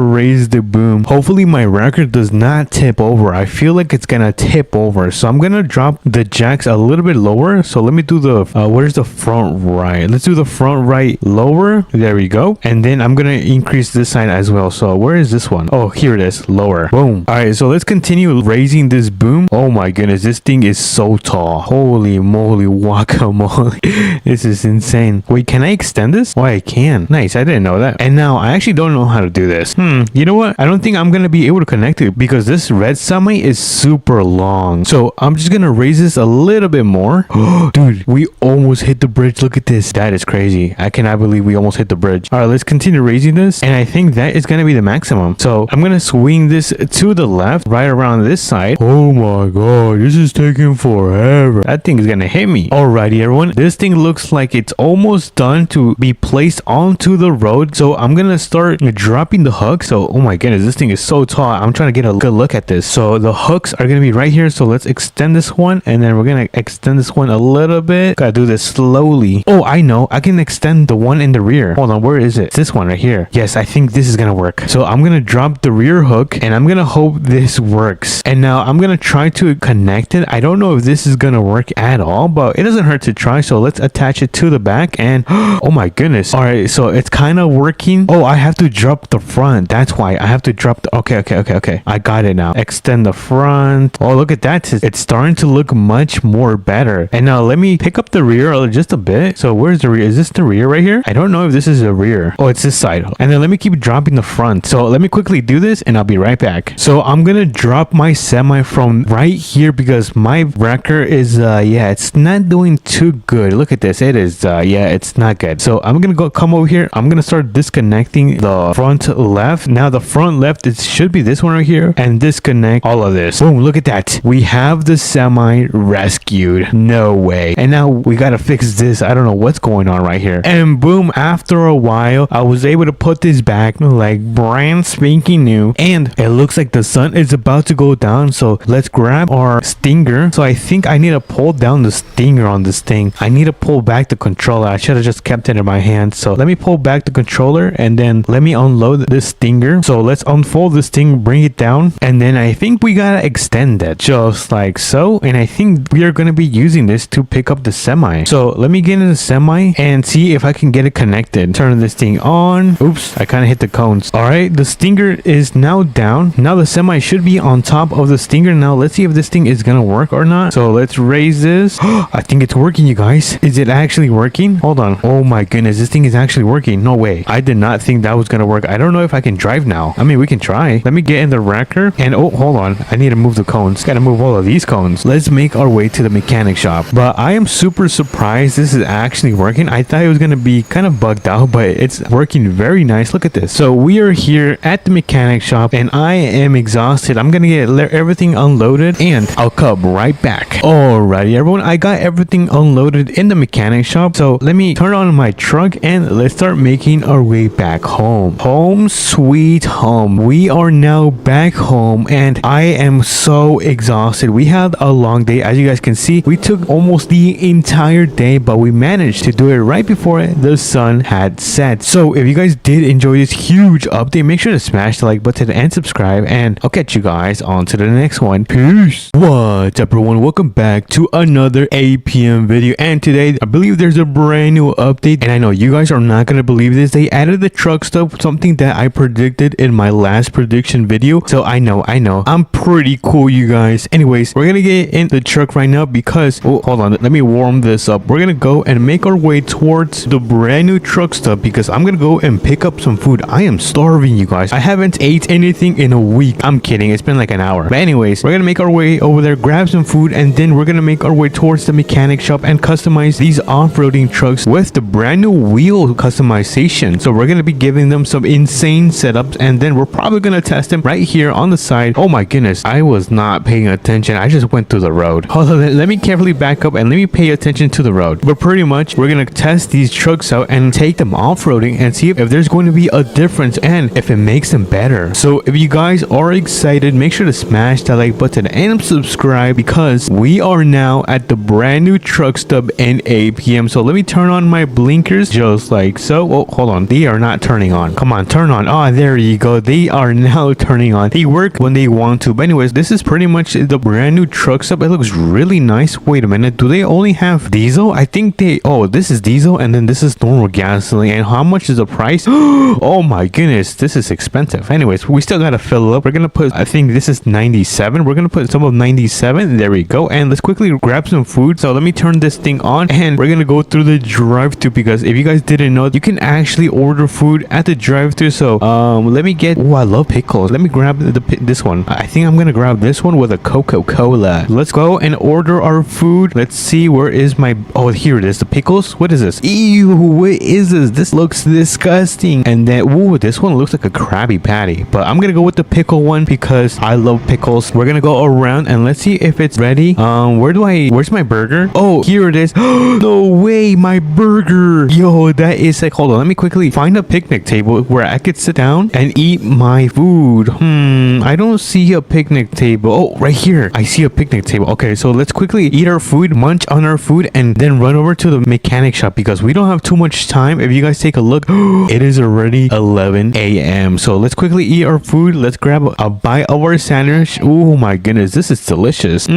raise the boom. Hopefully my record does not tip over. I feel like it's going to tip over, so I'm going to drop the jacks a little bit lower. So let me do the where's the front right? Let's do the front right lower. There we go. And then I'm gonna increase this side as well. So where is this one? Oh, here it is. Lower. Boom. All right, so let's continue raising this boom. Oh my goodness, this thing is so tall. Holy moly, guacamole. This is insane. Wait, can I extend this? Oh, I can. Nice, I didn't know that. And now I actually don't know how to do this. You know what? I don't think I'm gonna be able to connect it because this red semi is super long. So I'm just gonna raise this a little bit more. Dude, we almost hit the bridge. Look at this. That is crazy. I cannot believe we almost hit the bridge. All right, let's continue raising this. And I think that is going to be the maximum. So I'm going to swing this to the left, right around this side. Oh my God, this is taking forever. That thing is going to hit me. Alrighty, everyone. This thing looks like it's almost done to be placed onto the road. So I'm going to start dropping the hook. So, oh my goodness, this thing is so tall. I'm trying to get a good look at this. So the hooks are going to be right here. So let's extend this one. And then we're going to extend this one a little bit. Gotta do this slowly. Oh, I know. I can extend the one in the rear. Hold on, where is it? It's this one right here. Yes, I think this is gonna work. So I'm gonna drop the rear hook and I'm gonna hope this works. And now I'm gonna try to connect it. I don't know if this is gonna work at all, but it doesn't hurt to try. So let's attach it to the back and oh my goodness. All right, so it's kind of working. Oh, I have to drop the front. That's why I have to drop the okay. I got it now. Extend the front. Oh, look at that. It's starting to look much more better. And now let me pick up the rear just a bit. So where's the rear? Is this the rear right here? I don't know if this is the rear. Oh, it's this side. And then let me keep dropping the front. So let me quickly do this and I'll be right back. So I'm gonna drop my semi from right here because my wrecker is yeah, it's not doing too good. Look at this. It is yeah, it's not good. So I'm gonna come over here. I'm gonna start disconnecting the front left. Now the front left, it should be this one right here, and disconnect all of this. Boom, look at that. We have the semi rescued. No way. And now we gotta fix this. I don't know what's going on right here. And boom, after a while I was able to put this back like brand spanking new, and it looks like the sun is about to go down. So let's grab our stinger. So I think I need to pull down the stinger on this thing. I need to pull back the controller. I should have just kept it in my hand. So let me pull back the controller and then let me unload this stinger. So let's unfold this thing, bring it down, and then I think we gotta extend it just like so. And I think we are gonna be using this to pick up the semi. So let me get in the semi and see if I can get it connected. Turn this thing on. Oops, I kind of hit the cones. All right, the stinger is now down. Now the semi should be on top of the stinger. Now let's see if this thing is gonna work or not. So let's raise this. I think it's working, you guys. Is it actually working? Hold on. Oh my goodness, this thing is actually working. No way. I did not think that was gonna work. I don't know if I can drive now. I mean, we can try. Let me get in the wrecker and oh, hold on. I need to move the cones. Gotta move all of these cones. Let's make our way to the mechanic shop. But I am super surprised this is actually working. I thought it was gonna be kind of bugged out, but it's working very nice. Look at this. So we are here at the mechanic shop and I am exhausted. I'm gonna get everything unloaded and I'll come right back. Alrighty, everyone. I got everything unloaded in the mechanic shop. So let me turn on my truck and let's start making our way back home. Home sweet home. We are now back home and I am so exhausted. We had a long day. As you guys can see, we took almost the entire day, but we managed to do it right right before the sun had set. So if you guys did enjoy this huge update, make sure to smash the like button and subscribe, and I'll catch you guys on to the next one. Peace. What's up, everyone? Welcome back to another APM video, and today I believe there's a brand new update, and I know you guys are not gonna believe this. They added the truck stuff, something that I predicted in my last prediction video. So I know I'm pretty cool, you guys. Anyways, we're gonna get in the truck right now because hold on, let me warm this up. We're gonna go and make our way towards the brand new truck stuff because I'm gonna go and pick up some food. I am starving, you guys. I haven't ate anything in a week. I'm kidding, it's been like an hour. But anyways, we're gonna make our way over there, grab some food, and then we're gonna make our way towards the mechanic shop and customize these off-roading trucks with the brand new wheel customization. So we're gonna be giving them some insane setups, and then we're probably gonna test them right here on the side. Oh my goodness, I was not paying attention. I just went through the road. Hold on, let me carefully back up and let me pay attention to the road. But pretty much we're gonna test these trucks out and take them off-roading and see if there's going to be a difference and if it makes them better. So if you guys are excited, make sure to smash that like button and subscribe because we are now at the brand new truck stop in APM. So let me turn on my blinkers just like so. Oh, hold on, they are not turning on. Come on, turn on. Oh, there you go. They are now turning on. They work when they want to. But anyways, this is pretty much the brand new truck stop. It looks really nice. Wait a minute, do they only have diesel? I think they, oh, this is diesel and then this is normal gasoline. And how much is the price? Oh my goodness, this is expensive. Anyways, we still gotta fill up. We're gonna put, I think this is 97. We're gonna put some of 97. There we go. And let's quickly grab some food. So let me turn this thing on and we're gonna go through the drive-thru because if you guys didn't know, you can actually order food at the drive-thru. So let me get, oh, I love pickles. Let me grab this one. I think I'm gonna grab this one with a Coca-Cola. Let's go and order our food. Let's see, where is my, oh, here it is, the pickles. What is this? Ew, what is this? This looks disgusting. And then, ooh, this one looks like a Krabby Patty, but I'm gonna go with the pickle one because I love pickles. We're gonna go around and let's see if it's ready. Where's my burger? Oh, here it is. No way, my burger. Yo, that is like, hold on, let me quickly find a picnic table where I could sit down and eat my food. I don't see a picnic table. Oh, right here, I see a picnic table. Okay, so let's quickly eat our food, munch on our food, and then run over to the mechanic shop because we don't have too much time. If you guys take a look, it is already 11 a.m. So let's quickly eat our food. Let's grab a bite of our sandwich. Oh my goodness, this is delicious.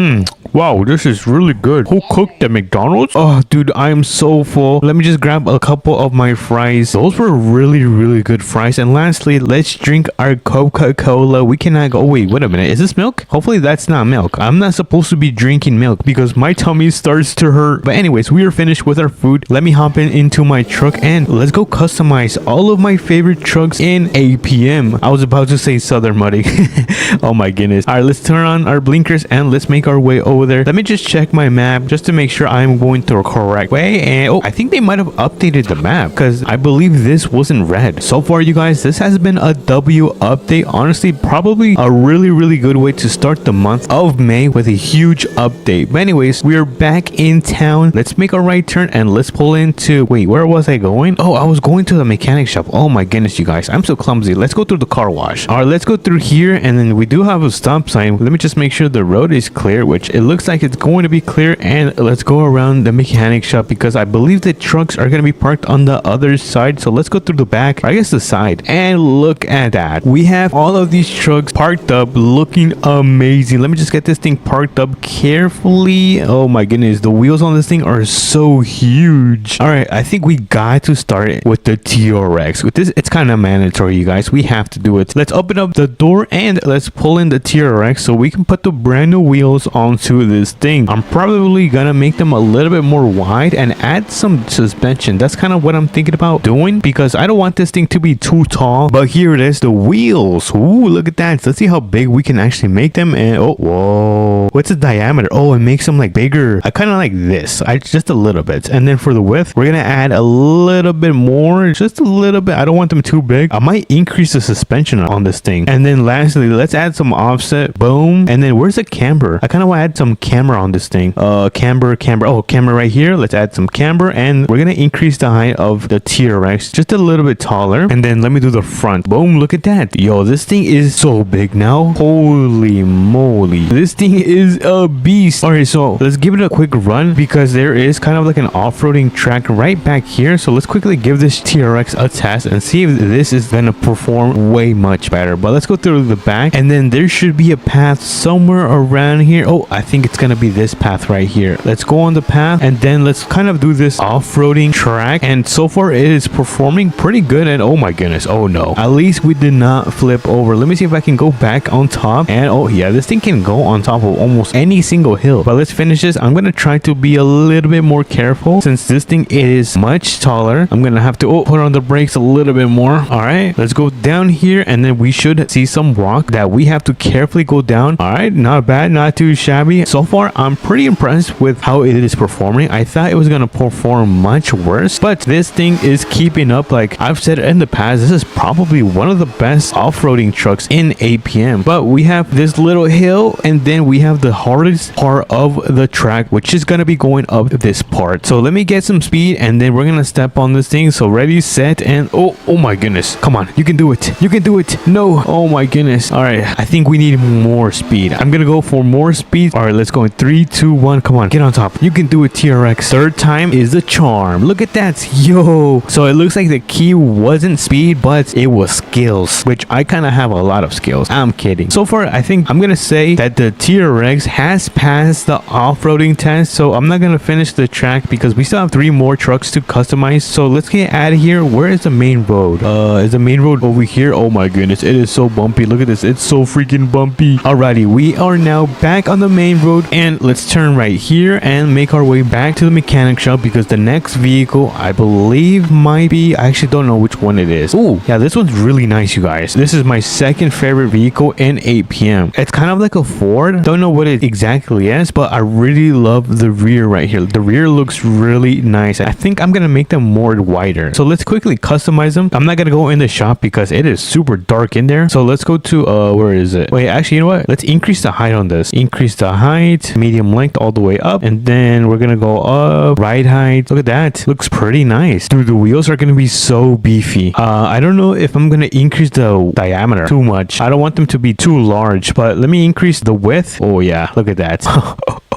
Wow, this is really good. Who cooked at McDonald's? Oh, dude, I am so full. Let me just grab a couple of my fries. Those were really good fries. And lastly, let's drink our Coca-Cola. We cannot go. Oh, wait a minute. Is this milk? Hopefully that's not milk. I'm not supposed to be drinking milk because my tummy starts to hurt. But anyways, we are finished with our food. Let me hop into my truck and let's go customize all of my favorite trucks in APM. I was about to say Southern Muddy. Oh my goodness. All right, let's turn on our blinkers and let's make our way over there. Let me just check my map just to make sure I'm going the correct way. And oh, I think they might have updated the map because I believe this wasn't red. So far, you guys, this has been a W update. Honestly, probably a really good way to start the month of May with a huge update. But anyways, we are back in town. Let's make a right turn and let's pull into, wait, where was I going? Oh, I was going to the mechanic shop. Oh my goodness, you guys, I'm so clumsy. Let's go through the car wash. All right, let's go through here, and then we do have a stop sign. Let me just make sure the road is clear, which it looks like it's going to be clear. And let's go around the mechanic shop because I believe the trucks are going to be parked on the other side. So let's go through the back, I guess the side, and look at that. We have all of these trucks parked up looking amazing. Let me just get this thing parked up carefully. Oh my goodness, the wheels on this thing are so huge. All right, I think we got to start it with the TRX. With this, it's kind of mandatory, you guys. We have to do it. Let's open up the door and let's pull in the TRX so we can put the brand new wheels onto this thing. I'm probably gonna make them a little bit more wide and add some suspension. That's kind of what I'm thinking about doing because I don't want this thing to be too tall. But here it is, the wheels. Ooh, look at that. So let's see how big we can actually make them. And oh, whoa, what's the diameter? Oh, it makes them like bigger. I kind of like this. Just a little bit. And then for the width, we're gonna add a little bit more, just a little bit. I don't want them too big. I might increase the suspension on this thing. And then lastly, let's add some offset. Boom. And then where's the camber? I kind of want to add some some camber on this thing. Camber. Oh, camber right here. Let's add some camber, and we're gonna increase the height of the T-Rex just a little bit taller. And then let me do the front. Boom, look at that. Yo, this thing is so big now. Holy moly. This thing is a beast. All right, so let's give it a quick run because there is kind of like an off-roading track right back here. So let's quickly give this T-Rex a test and see if this is gonna perform way much better. But let's go through the back, and then there should be a path somewhere around here. Oh, I think it's gonna be this path right here. Let's go on the path, and then let's kind of do this off-roading track. And so far it is performing pretty good. And oh my goodness, oh no, at least we did not flip over. Let me see if I can go back on top. And oh yeah, this thing can go on top of almost any single hill. But let's finish this. I'm gonna try to be a little bit more careful since this thing is much taller. I'm gonna have to put on the brakes a little bit more. All right, let's go down here, and then we should see some rock that we have to carefully go down. All right, not bad, not too shabby. So far I'm pretty impressed with how it is performing. I thought it was gonna perform much worse, but this thing is keeping up. Like I've said in the past, this is probably one of the best off-roading trucks in APM. But we have this little hill, and then we have the hardest part of the track, which is gonna be going up this part. So let me get some speed, and then we're gonna step on this thing. So ready, set, and oh my goodness, come on, you can do it, you can do it. No, oh my goodness. All right, I think we need more speed. I'm gonna go for more speed. All right, let's go in 3 2 1. Come on, get on top, you can do it, T-Rex. Third time is the charm. Look at that. Yo, so it looks like the key wasn't speed, but it was skills, which I kind of have a lot of skills. I'm kidding. So far I think I'm gonna say that the T-Rex has passed the off-roading test. So I'm not gonna finish the track because we still have 3 more trucks to customize. So let's get out of here. Where is the main road? Is the main road over here? Oh my goodness, it is so bumpy. Look at this, it's so freaking bumpy. Alrighty, we are now back on the main road, and let's turn right here and make our way back to the mechanic shop because the next vehicle I believe might be, I actually don't know which one it is. Oh yeah, this one's really nice, you guys. This is my second favorite vehicle in APM. It's kind of like a Ford. Don't know what it exactly is, but I really love the rear right here. The rear looks really nice. I think I'm gonna make them more wider. So let's quickly customize them. I'm not gonna go in the shop because it is super dark in there. So let's go to where is it? Wait, actually, you know what? Let's increase the height on this. Increase the height, medium length all the way up, and then we're gonna go up, right height. Look at that. Looks pretty nice. Dude, the wheels are gonna be so beefy. I don't know if I'm gonna increase the diameter too much. I don't want them to be too large, but let me increase the width. Oh yeah, look at that.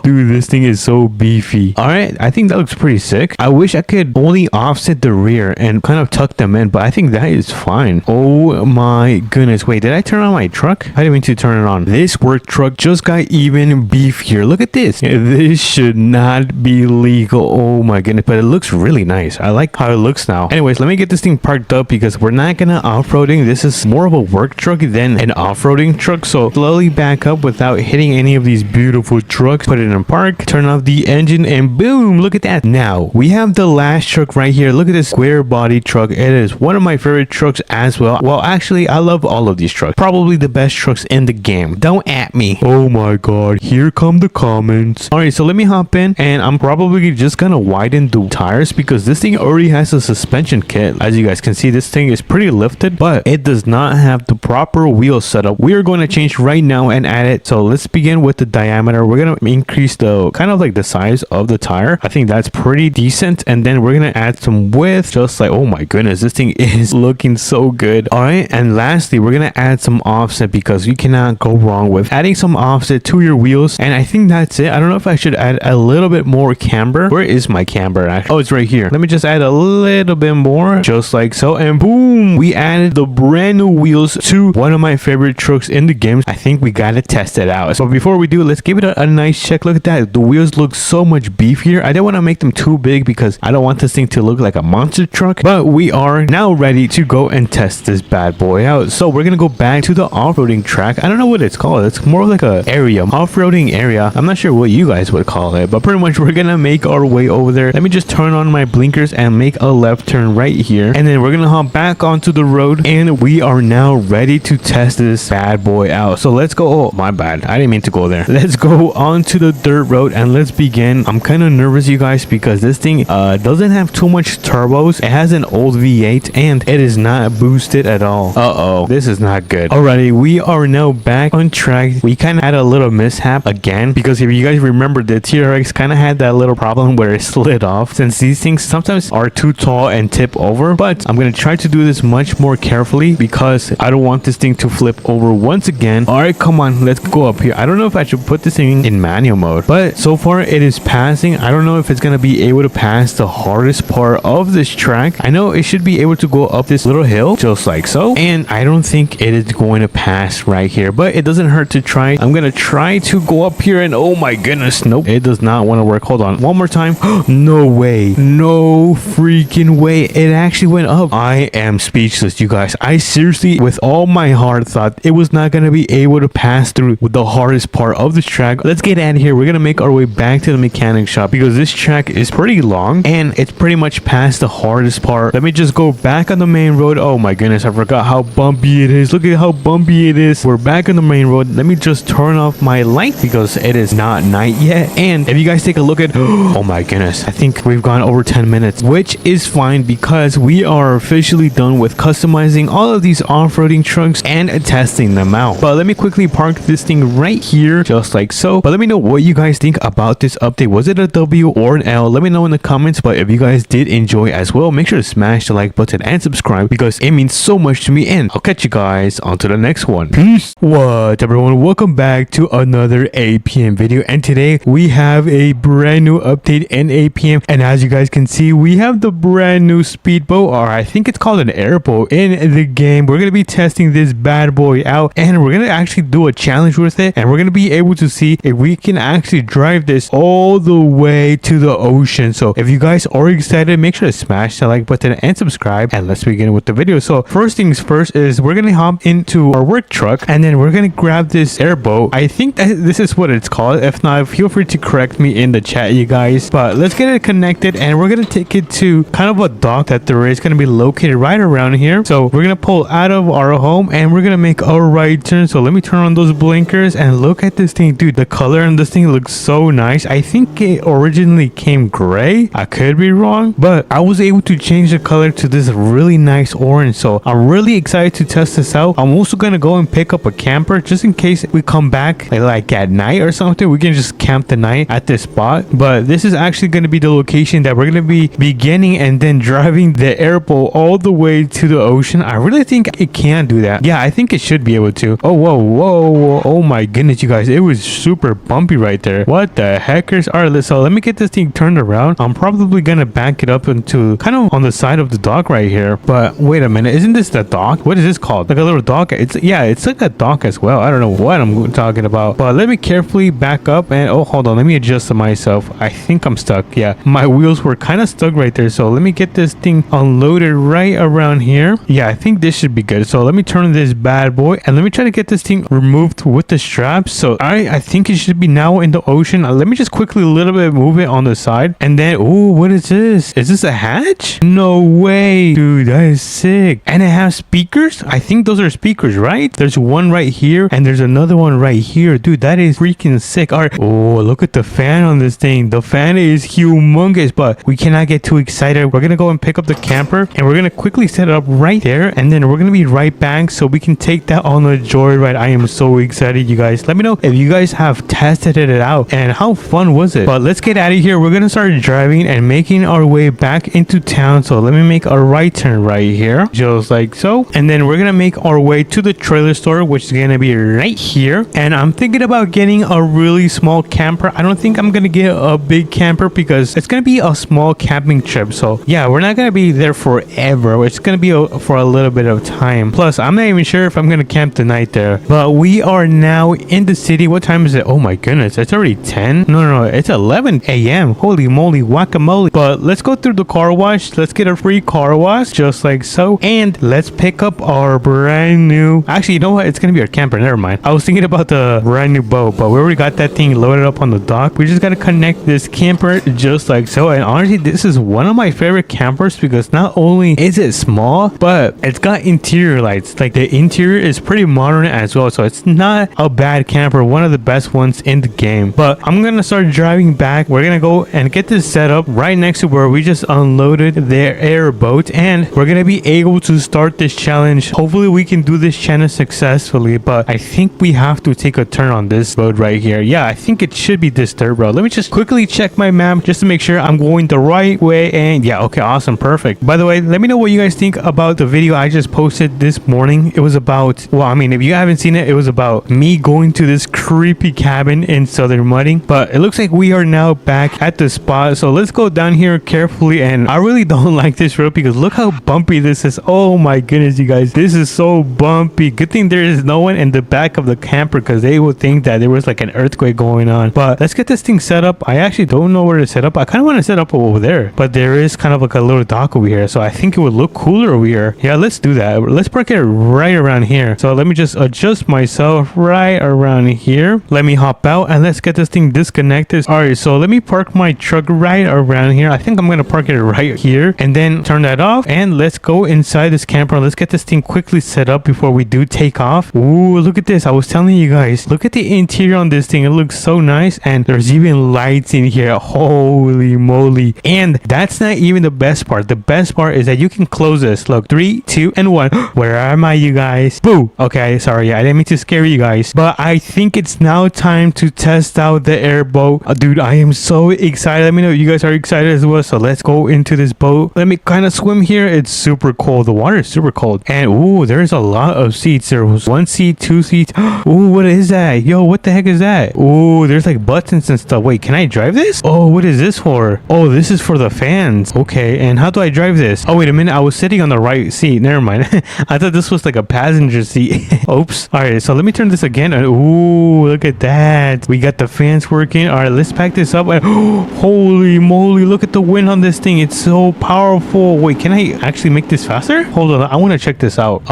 Dude, this thing is so beefy. All right, I think that looks pretty sick. I wish I could only offset the rear and kind of tuck them in, but I think that is fine. Oh my goodness. Wait, did I turn on my truck? I didn't mean to turn it on. This work truck just got even beefier. Look at this. This should not be legal. Oh my goodness, but it looks really nice. I like how it looks now. Anyways, let me get this thing parked up because we're not gonna off-roading. This is more of a work truck than an off-roading truck. So slowly back up without hitting any of these beautiful trucks. Put it in park, turn off the engine, and boom, look at that. Now we have the last truck right here. Look at this square body truck. It is one of my favorite trucks as well. Well, actually, I love all of these trucks. Probably the best trucks in the game. Don't at me. Oh my god, here come the comments. All right, so let me hop in, and I'm probably just gonna widen the tires because this thing already has a suspension kit. As you guys can see, this thing is pretty lifted, but it does not have the proper wheel setup. We are going to change right now and add it. So let's begin with the diameter. We're gonna increase the kind of like the size of the tire. I think that's pretty decent, and then we're gonna add some width, just like, oh my goodness, this thing is looking so good. All right, and lastly, we're gonna add some offset because you cannot go wrong with adding some offset to your wheels. And I think that's it. I don't know if I should add a little bit more camber. Where is my camber actually? Oh, it's right here. Let me just add a little bit more, just like so, and boom, we added the brand new wheels to one of my favorite trucks in the game. I think we gotta test it out. So before we do, let's give it a nice check. Look at that. The wheels look so much beefier. I don't want to make them too big because I don't want this thing to look like a monster truck, but we are now ready to go and test this bad boy out. So we're gonna go back to the off-roading track. I don't know what it's called. It's more like a area, off-roading area. I'm not sure what you guys would call it, but pretty much we're gonna make our way over there. Let me just turn on my blinkers and make a left turn right here, and then we're gonna hop back onto the road, and we are now ready to test this bad boy out. So let's go. Oh my bad, I didn't mean to go there. Let's go onto the dirt road and let's begin. I'm kind of nervous, you guys, because this thing doesn't have too much turbos. It has an old V8 and it is not boosted at all. This is not good. Alrighty, we are now back on track. We kind of had a little mishap again because if you guys remember, the TRX kind of had that little problem where it slid off, since these things sometimes are too tall and tip over. But I'm gonna try to do this much more carefully because I don't want this thing to flip over once again. All right, come on, let's go up here. I don't know if I should put this thing in manual mode, but so far it is passing. I don't know if it's gonna be able to pass the hardest part of this track. I know it should be able to go up this little hill just like so, and I don't think it is going to pass right here, but it doesn't hurt to try. I'm gonna try to go up here and oh my goodness, nope, it does not want to work. Hold on, one more time. No way, no freaking way, it actually went up. I am speechless, you guys. I seriously, with all my heart, thought it was not gonna be able to pass through with the hardest part of this track. Let's get out of here. We're gonna make our way back to the mechanic shop because this track is pretty long and it's pretty much past the hardest part. Let me just go back on the main road. Oh my goodness, I forgot how bumpy it is. Look at how bumpy it is. We're back on the main road. Let me just turn off my light because it is not night yet. And if you guys take a look at, oh my goodness, I think we've gone over 10 minutes, which is fine because we are officially done with customizing all of these off-roading trucks and testing them out. But let me quickly park this thing right here just like so. But let me know what you guys think about this update. Was it a W or an L? Let me know in the comments. But if you guys did enjoy as well, make sure to smash the like button and subscribe because it means so much to me, and I'll catch you guys on to the next one. Peace. What everyone, welcome back to another APM video, and today we have a brand new update in APM, and as you guys can see, we have the brand new speedboat, or I think it's called an airboat, in the game. We're gonna be testing this bad boy out, and we're gonna actually do a challenge with it, and we're gonna be able to see if we can actually drive this all the way to the ocean. So if you guys are excited, make sure to smash the like button and subscribe, and let's begin with the video. So first things first is we're gonna hop into our work truck and then we're gonna grab this airboat. I think that this is what it's called. If not, feel free to correct me in the chat, you guys. But let's get it connected and we're gonna take it to kind of a dock that there is gonna be located right around here. So we're gonna pull out of our home and we're gonna make a right turn. So let me turn on those blinkers and look at this thing, dude. The color on this thing looks so nice. I think it originally came gray. I could be wrong, but I was able to change the color to this really nice orange. So I'm really excited to test this out. I'm also gonna go and pick up a camper just in case we come back like at night or something. We can just camp the night at this spot. But this is actually gonna be the location that we're gonna be beginning and then driving the airboat all the way to the ocean. I really think it can do that. Yeah, I think it should be able to. Oh, whoa. Oh my goodness, you guys. It was super bumpy right there. What the heckers? All right, so let me get this thing turned around. I'm probably gonna back it up into kind of on the side of the dock right here. But wait a minute, isn't this the dock? What is this called? Like a little dock? It's like a dock as well. I don't know what I'm talking about. But let me carefully back up and oh, hold on, let me adjust myself. I think I'm stuck. Yeah, my wheels were kind of stuck right there. So let me get this thing unloaded right around here. Yeah, I think this should be good. So let me turn this bad boy and let me try to get this thing removed with the straps. So I think it should be now in the ocean. Let me just quickly a little bit move it on the side and then, oh, what is this? Is this a hatch? No way, dude, that is sick. And it has speakers. I think those are speakers, right? There's one right here and there's another one right here. Dude, that is freaking sick. All right. Oh, look at the fan on this thing. The fan is humongous, but we cannot get too excited. We're gonna go and pick up the camper and we're gonna quickly set it up right there, and then we're gonna be right back so we can take that on a joyride. I am so excited, you guys. Let me know if you guys have tested it out and how fun was it. But let's get out of here. We're gonna start driving and making our way back into town. So let me make a right turn right here, just like so, and then we're gonna make our way to the trailer store, which is gonna be right here. And I'm thinking about getting a really small camper. I don't think I'm gonna get a big camper because it's gonna be a small camping trip. So yeah, we're not gonna be there forever. It's gonna be for a little bit of time. Plus, I'm not even sure if I'm gonna camp the night there. But we are now in the city. What time is it? Oh my goodness, it's already 10. No, it's 11 a.m. Holy moly, guacamole. But let's go through the car wash. Let's get a free car wash, just like so. And let's pick up our brand new, actually, you know what? It's gonna be our camper. Never mind. I was thinking about the brand new boat, but we already got that thing loaded up on the dock. We just gotta connect this camper just like so. And honestly, this is one of my favorite campers because not only is it small, but it's got interior lights. Like the interior is pretty modern as well, so it's not a bad camper. One of the best ones in the game. game. But I'm gonna start driving back. We're gonna go and get this set up right next to where we just unloaded their airboat, and we're gonna be able to start this challenge. Hopefully we can do this challenge successfully, but I think we have to take a turn on this road right here. Yeah, I think it should be this third road. Let me just quickly check my map just to make sure I'm going the right way. And yeah, okay, awesome, perfect. By the way, let me know what you guys think about the video I just posted this morning. It was about, well, I mean, if you haven't seen it, it was about me going to this creepy cabin in southern mudding. But it looks like we are now back at the spot, so let's go down here carefully. And I really don't like this road because look how bumpy this is. Oh my goodness, you guys, this is so bumpy. Good thing there is no one in the back of the camper because they would think that there was like an earthquake going on. But let's get this thing set up. I actually don't know where to set up. I kind of want to set up over there, but there is kind of like a little dock over here, so I think it would look cooler over here. Yeah, let's do that. Let's park it right around here. So let me just adjust myself right around here. Let me hop out and let's get this thing disconnected. All right, so let me park my truck right around here. I think I'm gonna park it right here and then turn that off, and let's go inside this camper. Let's get this thing quickly set up before we do take off. Ooh, look at this. I was telling you guys, look at the interior on this thing. It looks so nice, and there's even lights in here. Holy moly. And that's not even the best part. The best part is that you can close this. Look, 3, 2, and 1. Where am I, you guys? Boo. Okay, sorry, I didn't mean to scare you guys, but I think it's now time to test out the airboat. Dude, I am so excited. Let me know if you guys are excited as well. So let's go into this boat. Let me kind of swim here. It's super cold. The water is super cold, and ooh, there's a lot of seats. There was 1 seat, 2 seats. Ooh, what is that? Yo, what the heck is that? Ooh, there's like buttons and stuff. Wait, can I drive this? Oh, what is this for? Oh, this is for the fans. Okay, and how do I drive this? Oh, wait a minute, I was sitting on the right seat. Never mind. I thought this was like a passenger seat. Oops. All right, so let me turn this again. Ooh, look at that. We got the fans working. All right, let's pack this up. Holy moly, look at the wind on this thing. It's so powerful. Wait, can I actually make this faster? Hold on, I want to check this out.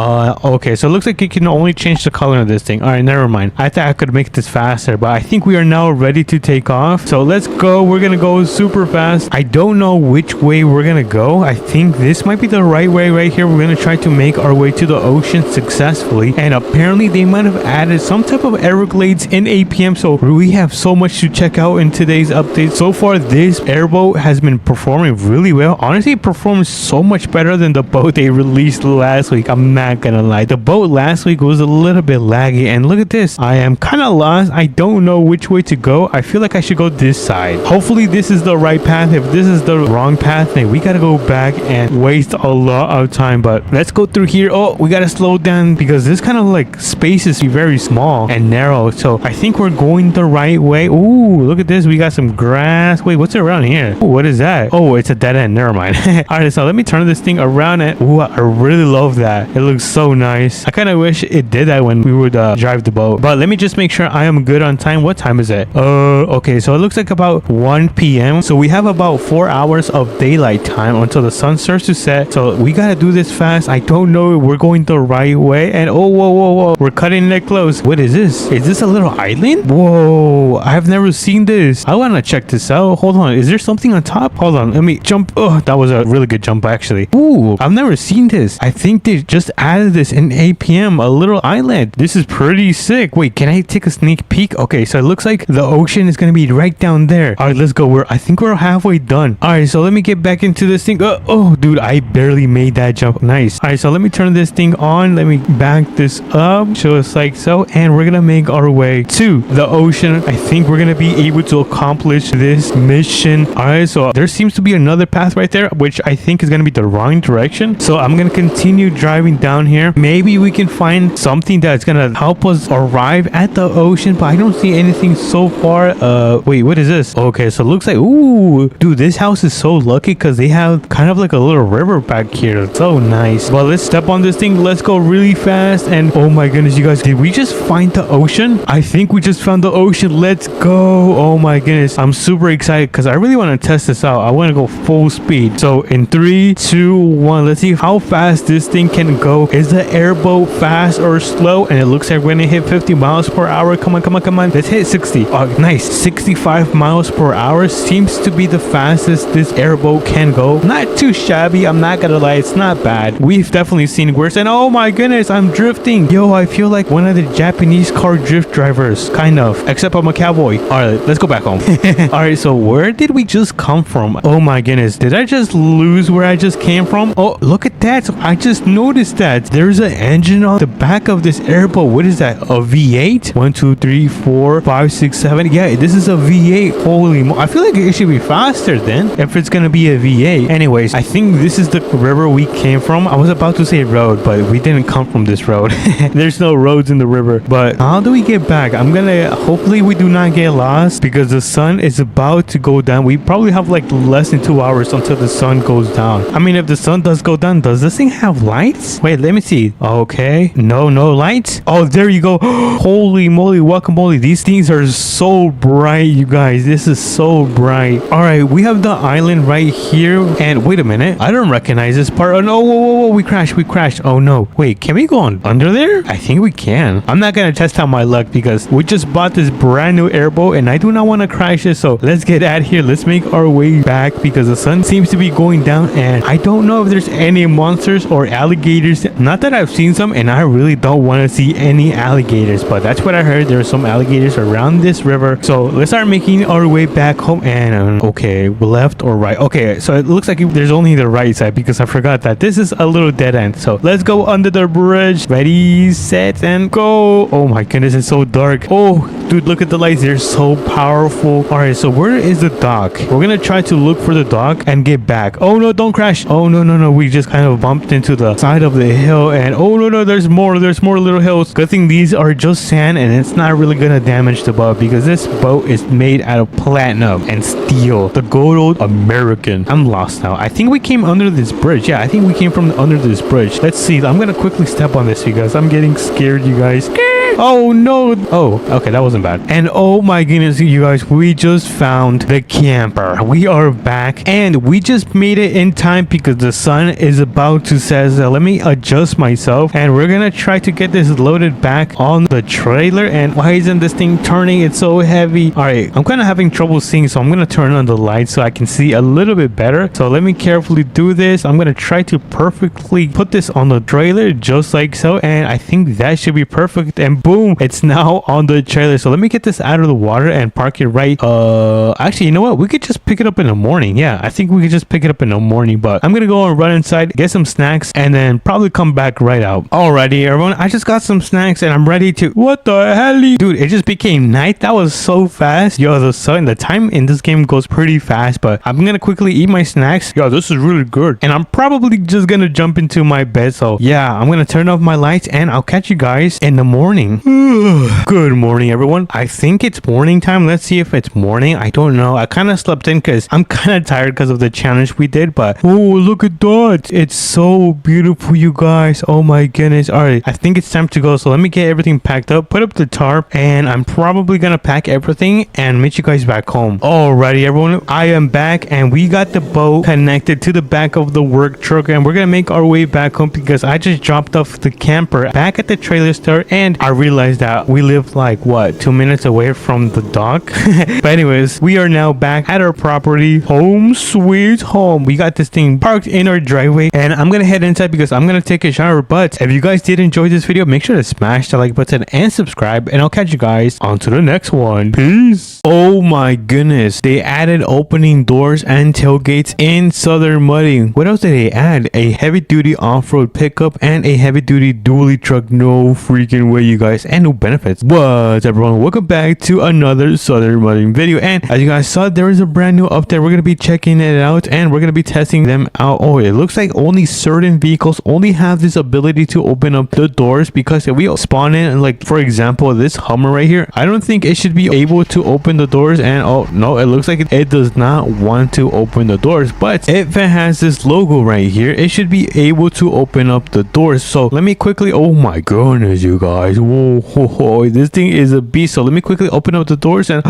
Okay, so it looks like you can only change the color of this thing. All right, never mind. I thought I could make this faster, but I think we are now ready to take off. So let's go. We're gonna go super fast. I don't know which way we're gonna go. I think this might be the right way right here. We're gonna try to make our way to the ocean successfully, and apparently they might have added some type of Everglades in APM, so we have so much to check out in today's update. So far, this airboat has been performing really well. Honestly, it performs so much better than the boat they released last week. I'm not gonna lie, the boat last week was a little bit laggy, and look at this. I am kind of lost. I don't know which way to go. I feel like I should go this side. Hopefully this is the right path. If this is the wrong path, then we gotta go back and waste a lot of time. But let's go through here. Oh, we gotta slow down because this kind of like space is very small and narrow, so I think we're going the right way. Ooh, look at this. We got some grass. Wait, what's around here? Ooh, what is that? Oh, it's a dead end. Never mind. All right, so let me turn this thing around. And ooh, I really love that. It looks so nice. I kind of wish it did that when we would drive the boat. But let me just make sure I am good on time. What time is it? Okay, so it looks like about 1 p.m. So we have about 4 hours of daylight time until the sun starts to set. So we gotta do this fast. I don't know if we're going the right way. And oh, whoa, we're cutting it close. What is this? Is this a little island? Whoa, I've never seen this. I want to check this out. Hold on, is there something on top? Hold on, let me jump. Oh, that was a really good jump actually. Ooh, I've never seen this. I think they just added this in APM, a little island. This is pretty sick. Wait, can I take a sneak peek? Okay, so it looks like the ocean is gonna be right down there. All right, let's go. I think we're halfway done. All right, so let me get back into this thing. Oh, dude, I barely made that jump. Nice. All right, so let me turn this thing on. Let me back this up just like so, and we're gonna make our way to the ocean. I think we're gonna be able to accomplish this mission. All right, so there seems to be another path right there, which I think is gonna be the wrong direction. So I'm gonna continue driving down here. Maybe we can find something that's gonna help us arrive at the ocean, but I don't see anything so far. Wait, what is this? Okay, so it looks like, ooh, dude, this house is so lucky because they have kind of like a little river back here. It's so nice. Well, let's step on this thing. Let's go really fast. And oh my goodness, you guys, did we just find the ocean? I think we just found the ocean. Let's go. Oh my goodness, I'm super excited because I really want to test this out. I want to go full speed. So in 3, 2, 1, let's see how fast this thing can go. Is the airboat fast or slow? And it looks like we're gonna hit 50 miles per hour. Come on, let's hit 60. Oh, nice. 65 miles per hour seems to be the fastest this airboat can go. Not too shabby, I'm not gonna lie, it's not bad. We've definitely seen worse. And oh my goodness, I'm drifting. Yo, I feel like one of the Japanese car drift drivers, kind of. except I'm a cowboy. All right, let's go back home. All right, so where did we just come from? Oh my goodness, did I just lose where I just came from? Oh, look at that. So I just noticed that there's an engine on the back of this airboat. What is that? A V8? 1, 2, 3, 4, 5, 6, 7. Yeah, this is a V8. Holy I feel like it should be faster then if it's gonna be a V8. Anyways, I think this is the river we came from. I was about to say road, but we didn't come from this road. There's no roads in the river. But how do we get back? I'm gonna hopefully we do not get lost because the sun is about to go down. We probably have like less than 2 hours until the sun goes down. I mean, if the sun does go down, does this thing have lights? Wait, let me see. Okay, no lights. Oh, there you go. Holy moly, guacamole. These things are so bright, you guys. This is so bright. All right, we have the island right here. And wait a minute, I don't recognize this part. Oh no, whoa, we crashed. Oh no, wait, can we go on under there? I think we can. I'm not gonna test out my luck because we just bought this brand new airboat and I do not want to crash it. So let's get out of here. Let's make our way back because the sun seems to be going down and I don't know if there's any monsters or alligators. Not that I've seen some, and I really don't want to see any alligators, but that's what I heard. There are some alligators around this river. So let's start making our way back home. And okay, left or right? Okay, so it looks like there's only the right side because I forgot that this is a little dead end. So let's go under the bridge. Ready, set, and go. Oh my goodness, it's so dark. Oh dude, look at the lights. They're so powerful. All right, so where is the dock? We're gonna try to look for the dock and get back. Oh no, don't crash. Oh no, we just kind of bumped into the side of the hill. And oh no, there's more little hills. Good thing these are just sand and it's not really gonna damage the boat because this boat is made out of platinum and steel, the good old American. I'm lost now. I think we came under this bridge. Yeah, I think we came from under this bridge. Let's see. I'm gonna quickly step on this because I'm getting scared, you guys. Oh no. Oh, okay, that wasn't bad. And oh my goodness, you guys, we just found the camper. We are back and we just made it in time because the sun is about to set. So let me adjust myself and we're gonna try to get this loaded back on the trailer. And why isn't this thing turning? It's so heavy. All right, I'm kind of having trouble seeing, so I'm gonna turn on the lights so I can see a little bit better. So let me carefully do this. I'm gonna try to perfectly put this on the trailer just like so, and I think that should be perfect. And boom, it's now on the trailer. So let me get this out of the water and park it right. Actually, you know what, we could just pick it up in the morning. Yeah, I think we could just pick it up in the morning, but I'm gonna go and run inside, get some snacks, and then probably come back right out. Alrighty everyone, I just got some snacks and I'm ready to... What the hell? Dude, it just became night. That was so fast. Yo, the time in this game goes pretty fast, but I'm gonna quickly eat my snacks. Yo, this is really good. And I'm probably just gonna jump into my bed. So yeah, I'm gonna turn off my lights and I'll catch you guys in the morning. Good morning everyone. I think it's morning time. Let's see if it's morning. I don't know. I kind of slept in because I'm kind of tired because of the challenge we did, but oh, look at that. It's so beautiful, you guys. Oh my goodness. All right, I think it's time to go. So let me get everything packed up, put up the tarp, and I'm probably gonna pack everything and meet you guys back home. Alrighty everyone, I am back and we got the boat connected to the back of the work truck and we're gonna make our way back home because I just dropped off the camper back at the trailer store and I realized that we live like what, 2 minutes away from the dock. But anyways, we are now back at our property. Home sweet home. We got this thing parked in our driveway and I'm gonna head inside because I'm gonna take a shower. But if you guys did enjoy this video, make sure to smash the like button and subscribe, and I'll catch you guys on to the next one. Peace. Oh my goodness, they added opening doors and tailgates in Southern Mudding. What else did they add? A heavy duty off-road pickup and a heavy duty dually truck. No freaking way, you guys. And no benefits. What's up everyone, welcome back to another Southern Mudding video. And as you guys saw, there is a brand new update. We're gonna be checking it out and we're gonna be testing them out. Oh, it looks like only certain vehicles only have this ability to open up the doors, because if we spawn in, like for example this Hummer right here, I don't think it should be able to open the doors. And oh no, it looks like it does not want to open the doors. But if it has this logo right here, it should be able to open up the doors. So let me quickly, oh my goodness, you guys, whoa, this thing is a beast. So let me quickly open up the doors and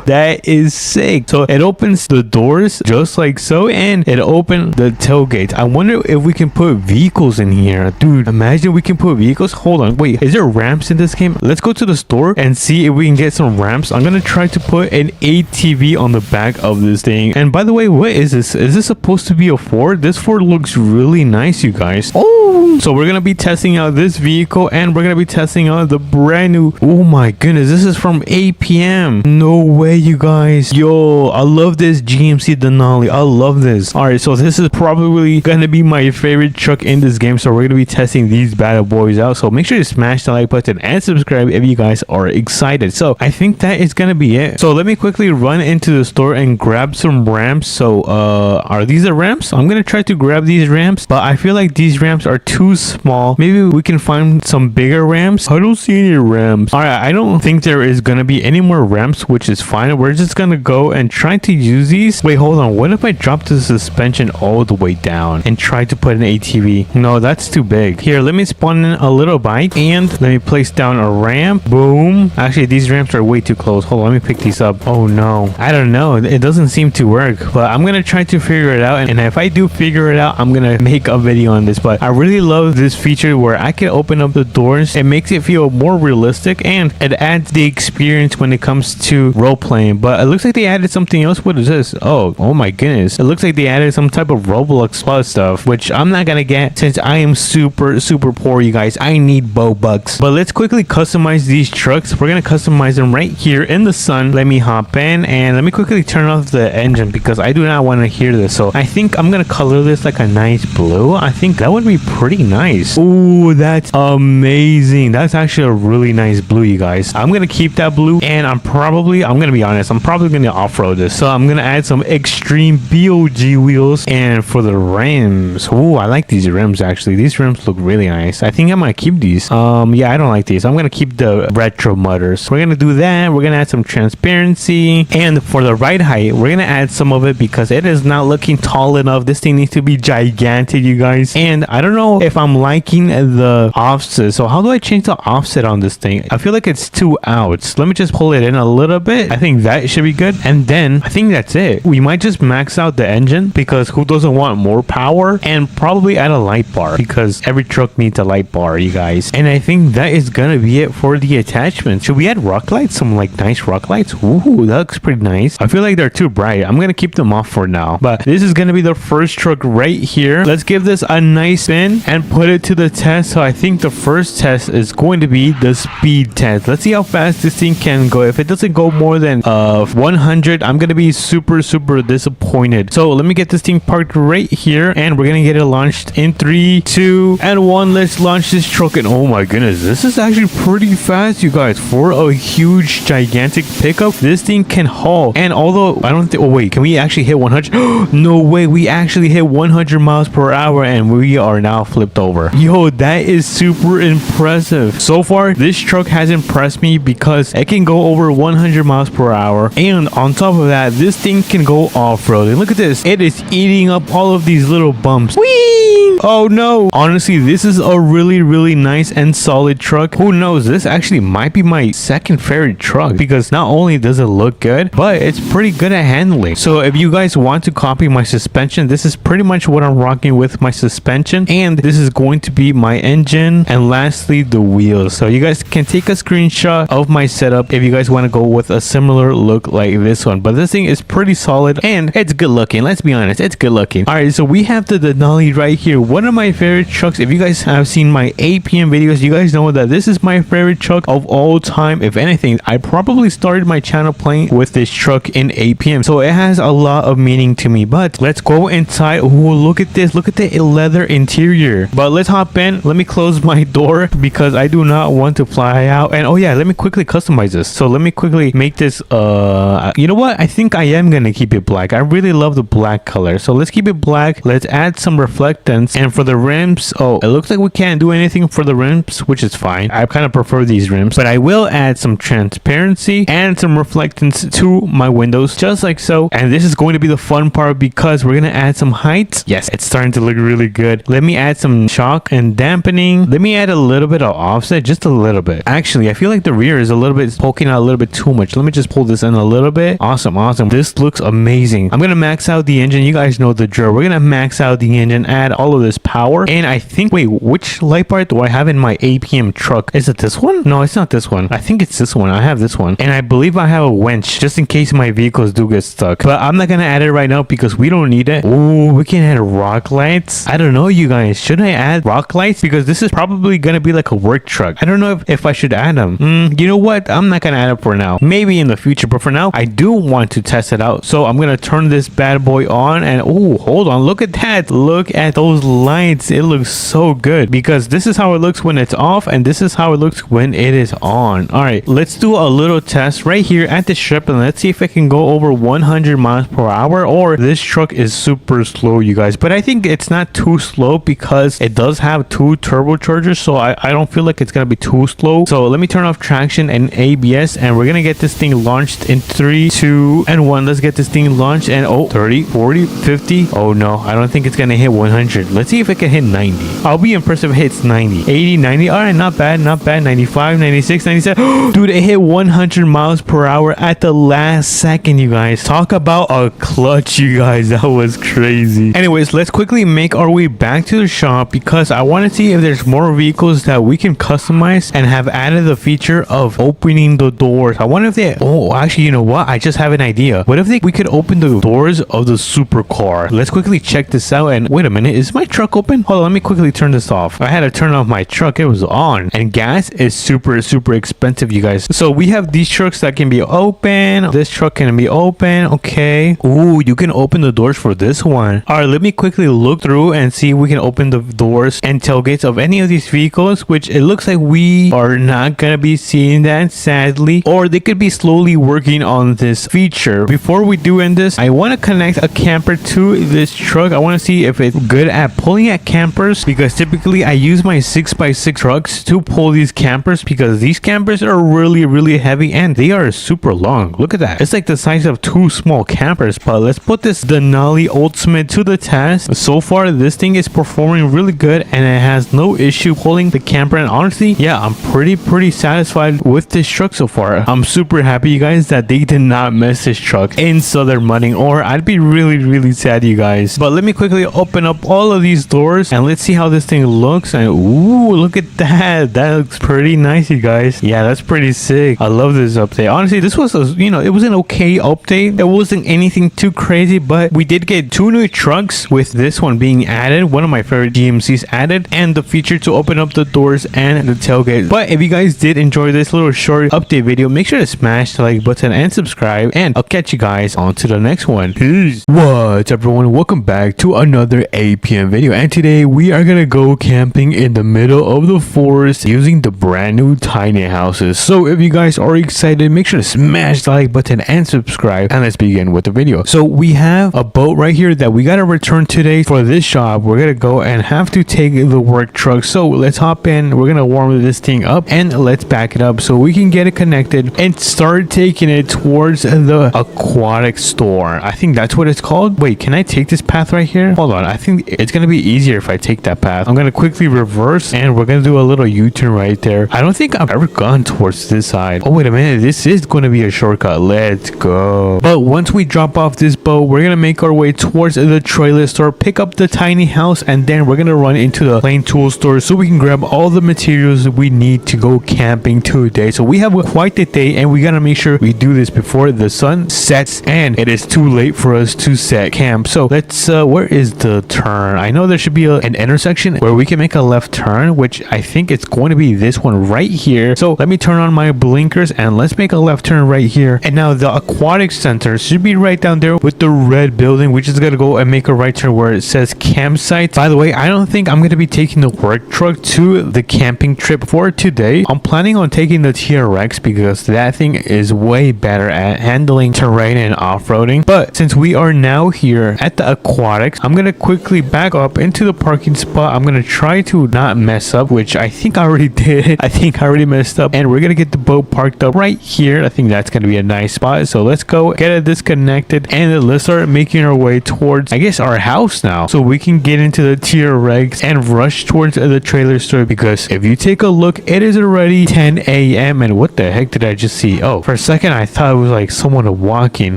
that is sick. So it opens the doors just like so, and it opened the tailgate. I wonder if we can put vehicles in here. Dude, imagine we can put vehicles. Hold on, wait, is there ramps in this game? Let's go to the store and see if we can get some ramps. I'm gonna try to put an ATV on the back of this thing. And by the way, what is this? Is this supposed to be a Ford? This Ford looks really nice, you guys. Oh, so we're gonna be testing out this vehicle and we're gonna be testing out the brand new. Oh my goodness, this is from APM. No way, you guys. Yo, I love this GMC Denali. I love this. All right, so this is probably gonna be my favorite truck in this game. So we're gonna be testing these bad boys out. So make sure to smash the like button and subscribe if you guys are excited. So I think that is gonna be it. So let me quickly run into the store and grab some ramps. So are these the ramps? I'm gonna try to grab these ramps, but I feel like these ramps are too small. Maybe we can find some bigger ramps. I don't see any ramps. All right, I don't think there is gonna be any more ramps, which is fine. We're just gonna go and try to use these. Wait, hold on. What if I drop the suspension all the way down and try to put an ATV? No, that's too big. Here, let me spawn in a little bike and let me place down a ramp. Boom. Actually, these ramps are way too close. Hold on, let me pick these up. Oh no, I don't know. It doesn't seem to work, but I'm gonna try to figure it out. And if I do figure it out, I'm gonna make a video on this. But I really love this feature where I can open up the doors. It makes it feel more realistic and it adds the experience when it comes to role playing. But it looks like they added something else. What is this? Oh my goodness, it looks like they added some type of Roblox plus stuff, which I'm not gonna get since I am super poor, you guys. I need Bobucks. But let's quickly customize these trucks. We're gonna customize them right here in the sun. Let me hop in and let me quickly turn off the engine because I do not want to hear this. So I think I'm gonna color this like a nice blue. I think that would be pretty nice. Oh, that's amazing. That's actually a really nice blue, you guys. I'm gonna keep that blue, and I'm gonna be honest, I'm probably gonna off-road this. So I'm gonna add some extreme BOG wheels. And for the rims, oh, I like these rims. Actually, these rims look really nice. I think I might keep these. Yeah, I don't like these. I'm gonna keep the retro mutters. We're gonna do that. We're gonna add some transparency, and for the ride height, we're gonna add some of it because it is not looking tall enough. This thing needs to be gigantic, you guys. And I don't know if I'm liking the offset. So how do I change the offset on this thing? I feel like it's too out. Let me just pull it in a little bit. I think that should be good. And then I think that's it. We might just max out the engine because who doesn't want more power? And probably add a light bar because every truck needs a light bar, you guys. And I think that is gonna be it for the attachment. Should we add rock lights? Some like nice rock lights? Ooh, that looks pretty nice. I feel like they're too bright. I'm gonna keep them off for now. But this is gonna be the first truck right here. Let's give this a nice spin and put it to the test. So I think the first test is going to be the speed test. Let's see how fast this thing can go. If it doesn't go more than 100, I'm gonna be super disappointed. So let me get this thing parked right here and we're gonna get it launched in 3, 2, and 1. Let's launch this truck. And oh my goodness, this is actually pretty fast, you guys. For a huge gigantic pickup, this thing can haul. And although I don't think, oh wait, can we actually hit 100? No way, we actually hit 100 miles per hour and we are now flipped over. Yo, that is super impressive. So far this truck has impressed me because it can go over 100 miles per hour, and on top of that, this thing can go off-road. And look at this, it is eating up all of these little bumps. Whee! Oh no, honestly, this is a really nice and solid truck. Who knows, this actually might be my second favorite truck because not only does it look good, but it's pretty good at handling. So if you guys want to copy my suspension, this is pretty much what I'm rocking with my suspension, and this is going to be my engine, and lastly the wheels. So you guys can take a screenshot of my setup if you guys want to go with a similar look like this one. But this thing is pretty solid and it's good looking. Let's be honest, it's good looking. All right, so we have the Denali right here, one of my favorite trucks. If you guys have seen my APM videos, you guys know that this is my favorite truck of all time. If anything, I probably started my channel playing with this truck in APM, so it has a lot of meaning to me. But let's go inside. Oh, look at this, look at the leather interior. But let's hop in. Let me close my door because I do not want to fly out. And oh yeah, let me quickly customize this. So let me quickly make this you know what, I think I am gonna keep it black. I really love the black color, so let's keep it black. Let's add some reflectance. And for the rims, oh, it looks like we can't do anything for the rims, which is fine. I kind of prefer these rims, but I will add some transparency and some reflectance to my windows, just like so. And this is going to be the fun part because we're gonna add some height. Yes, it's starting to look really good. Let me add some shock and dampening. Let me add a little bit of offset, just a little bit. Actually, I feel like the rear is a little bit poking out a little bit too much. Let me just pull this in a little bit. Awesome. This looks amazing. I'm gonna max out the engine. You guys know the drill. We're gonna max out the engine, add all of this power. And I think, wait, which light bar do I have in my APM truck? Is it this one? No, it's not this one. I think it's this one. I have this one. And I believe I have a winch just in case my vehicles do get stuck. But I'm not gonna add it right now because we don't need it. Oh, we can add rock lights. I don't know, you guys. Should I add rock lights? Because this is probably gonna be like a work truck. I don't know if I should add them. You know what? I'm not gonna add them for now. Maybe in the future, but for now, I do want to test it out. So I'm gonna turn this bad boy on, and oh, hold on, look at that. Look at those lights. It looks so good because this is how it looks when it's off, and this is how it looks when it is on. All right, let's do a little test right here at the strip, and let's see if it can go over 100 miles per hour, or this truck is super slow, you guys. But I think it's not too slow because it does have 2 turbochargers, so I don't feel like it's gonna be too slow. So let me turn off traction and ABS, and we're gonna get this thing launched in 3, 2, and 1. Let's get this thing launched, and oh, 30, 40, 50. Oh no, I don't think it's gonna hit 100. Let's see if it can hit 90. I'll be impressed if it hits 90. 80, 90. All right, not bad, not bad. 95, 96, 97. Dude, it hit 100 miles per hour at the last second, you guys. Talk about a clutch, you guys. That was crazy. Anyways, let's quickly make our way back to the shop because I want to see if there's more vehicles that we can customize and have added the feature of opening the doors. I wonder if they, oh, actually, you know what? I just have an idea. What if we could open the doors of the supercar? Let's quickly check this out. And wait a minute, is my truck open? Hold on, let me quickly turn this off. I had to turn off my truck. It was on, and gas is super expensive, you guys. So we have these trucks that can be open. This truck can be open. Okay. Ooh, you can open the doors for this one. All right, let me quickly look through and see if we can open the doors and tailgates of any of these vehicles, which it looks like we are not gonna be seeing that, sadly, or they could be slowly working on this feature. Before we do end this, I want to connect a camper to this truck. I want to see if it's good at pulling at campers, because typically I use my 6x6 trucks to pull these campers because these campers are really heavy and they are super long. Look at that. It's like the size of 2 small campers. But let's put this Denali Ultimate to the test. So far, this thing is performing really good and it has no issue pulling the camper, and honestly, yeah, I'm pretty satisfied with this truck so far. I'm super happy, you guys, that they did not mess this truck in Southern Mudding, or I'd be really sad, you guys. But let me quickly open up all of these doors and let's see how this thing looks. And ooh, look at that. That looks pretty nice, you guys. Yeah, that's pretty sick. I love this update. Honestly, this was it was an okay update. It wasn't anything too crazy, but we did get 2 new trucks with this one being added. One of my favorite GMCs added, and the feature to open up the doors and the tailgate. But if you guys did enjoy this little short update video, make sure to smash the like button and subscribe, and I'll catch you guys on to the next one. Peace. What's up, everyone? Welcome back to another APM video, and today we are gonna go camping in the middle of the forest using the brand new tiny houses. So if you guys are excited, make sure to smash the like button and subscribe, and let's begin with the video. So we have a boat right here that we gotta return today for this shop. We're gonna go and have to take the work truck. So let's hop in. We're gonna warm this thing up and let's back it up so we can get it connected and start taking it towards the aquatic store. I think that's what it's called. Wait, can I take this path right here? Hold on, I think it's gonna be easier if I take that path. I'm gonna quickly reverse and we're gonna do a little U-turn right there. I don't think I've ever gone towards this side. Oh, wait a minute, this is gonna be a shortcut. Let's go. But once we drop off this boat, we're gonna make our way towards the trailer store, pick up the tiny house, and then we're gonna run into the plain tool store so we can grab all the materials we need to go camping today. So we have quite the day, and we gotta make sure we do this before the sun sets and it is too late for us to set camp. So let's where is the turn? I know there should be an intersection where we can make a left turn, which I think it's going to be this one right here. So let me turn on my blinkers and let's make a left turn right here. And now the aquatic center should be right down there with the red building. We just gotta go and make a right turn where it says campsite. By the way, I don't think I'm gonna be taking the work truck to the camping trip for today. I'm planning on taking the TRX because that thing is way better at handling terrain and off-roading. But since we are now here at the aquatics, I'm gonna quickly back up into the parking spot. I'm gonna try to not mess up, which I think I already did. I think I already messed up, and we're gonna get the boat parked up right here. I think that's gonna be a nice spot. So let's go get it disconnected and let's start making our way towards, I guess, our house now, so we can get into the TRX and rush towards the trailer store. Because if you take a look, it is already 10 a.m. and what the heck did I just see? Oh, for a second I thought it was like someone walking,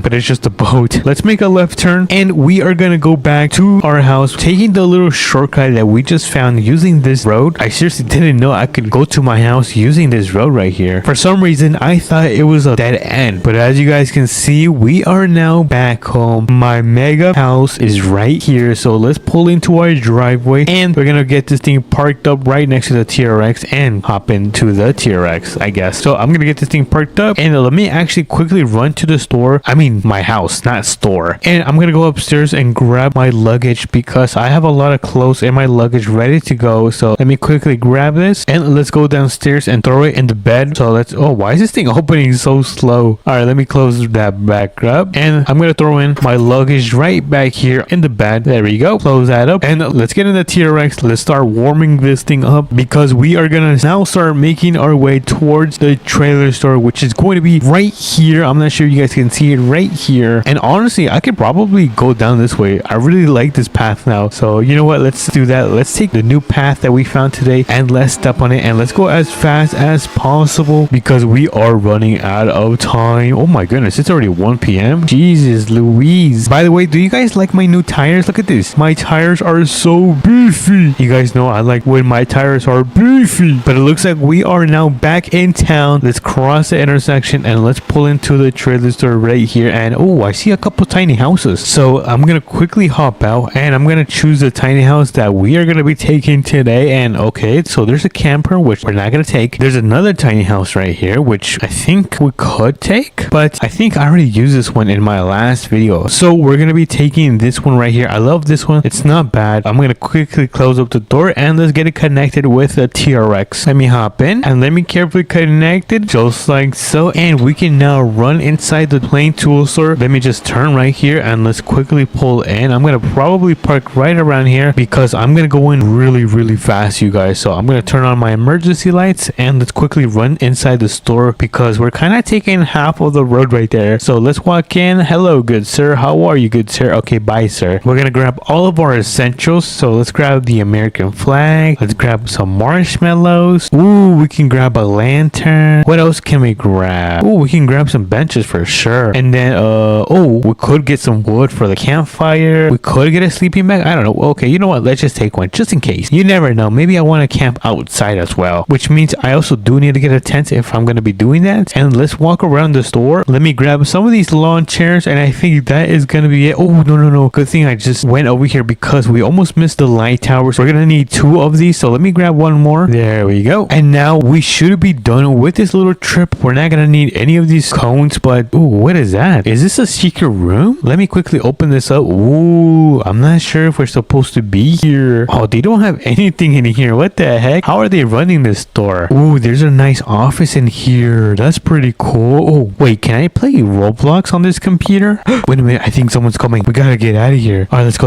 but it's just a boat. Let's make a left turn and we are gonna go back to our house, taking the little shortcut that we just found using this road. I seriously didn't know I could go to my house using this road right here. For some reason I thought it was a dead end, but as you guys can see, we are now back home. My mega house is right here, so let's pull into our driveway and we're gonna get this thing parked up right next to the TRX and hop into the TRX, I guess. So I'm gonna get this thing parked up, and let me actually quickly run to the store. I mean, my house, not store. And I'm gonna go upstairs and grab my luggage because I have a lot of clothes in my luggage ready to go. So let me quickly grab this and let's go downstairs and throw it in the bed. So let's, oh, why is this thing opening so slow? All right, let me close that back up, and I'm gonna throw in my luggage right back here in the bed. There we go. Close that up, and let's get in the TRX. Let's start warming this thing up because we are gonna now start making our way towards the trailer store, which is going to be right here. I'm not sure you guys can see it right here. And honestly, I could probably go down this way. I really like this path now. So you know what? Let's do that. Let's take the new path that we found today and let's step on it, and let's go as fast as possible because we are running out of time. Oh my goodness, it's already 1 p.m. Jesus Louise. By the way, do you guys like my new tires? Look at this. My tires are so beefy. You guys know I like when my tires are beefy. But it looks like we are now back in town. Let's cross the intersection and let's pull into the trailer store right here. And oh, I see a couple tiny houses. So I'm gonna quickly hop out and I'm gonna choose the tiny house that we are gonna be taking today. And okay, so there's a camper, which we're not gonna take. There's another tiny house right here, which I think we could take, but I think I already used this one in my last video. So we're gonna be taking this one right here. I love this one. It's not bad. I'm gonna quickly close up the door and let's get it connected with the TRX. Let me hop in and let me carefully connect it just like so, and we can now run inside the plain tool store. Let me just turn right here and let's quickly pull in. I'm gonna probably park right around here because I'm gonna go in really fast, you guys. So I'm gonna turn on my emergency lights and let's quickly run inside the store because we're kind of taking half of the road right there. So let's walk in. Hello, good sir. How are you, good sir? Okay, bye, sir. We're gonna grab all of our essentials. So let's grab the American flag. Let's grab some marshmallows. Ooh, we can grab a lantern. What else can we grab? Ooh, we can grab some benches for sure. And then oh, we could get some wood for the campfire. We could get a sleeping bag. I don't know. Okay, you know what? Let's just take one just in case. You never know. Maybe I want to camp outside as well, which means I also do need to get a tent if I'm going to be doing that. And let's walk around the store. Let me grab some of these lawn chairs, and I think that is going to be it. Oh, no. Good thing I just went over here because we almost missed the light towers. We're going to need 2 of these, so let me grab one more. There we go. And now we should be done with this little trip. We're not going to need any of these cones, but ooh, what is that? Is this a secret room? Let me quickly open this up. Ooh, I'm not sure if we're supposed to be here. Oh, they don't have anything in here. What the heck? How are they running this store? Ooh, there's a nice office in here. That's pretty cool. Oh, wait, can I play Roblox on this computer? Wait a minute, I think someone's coming. We gotta get out of here. All right, let's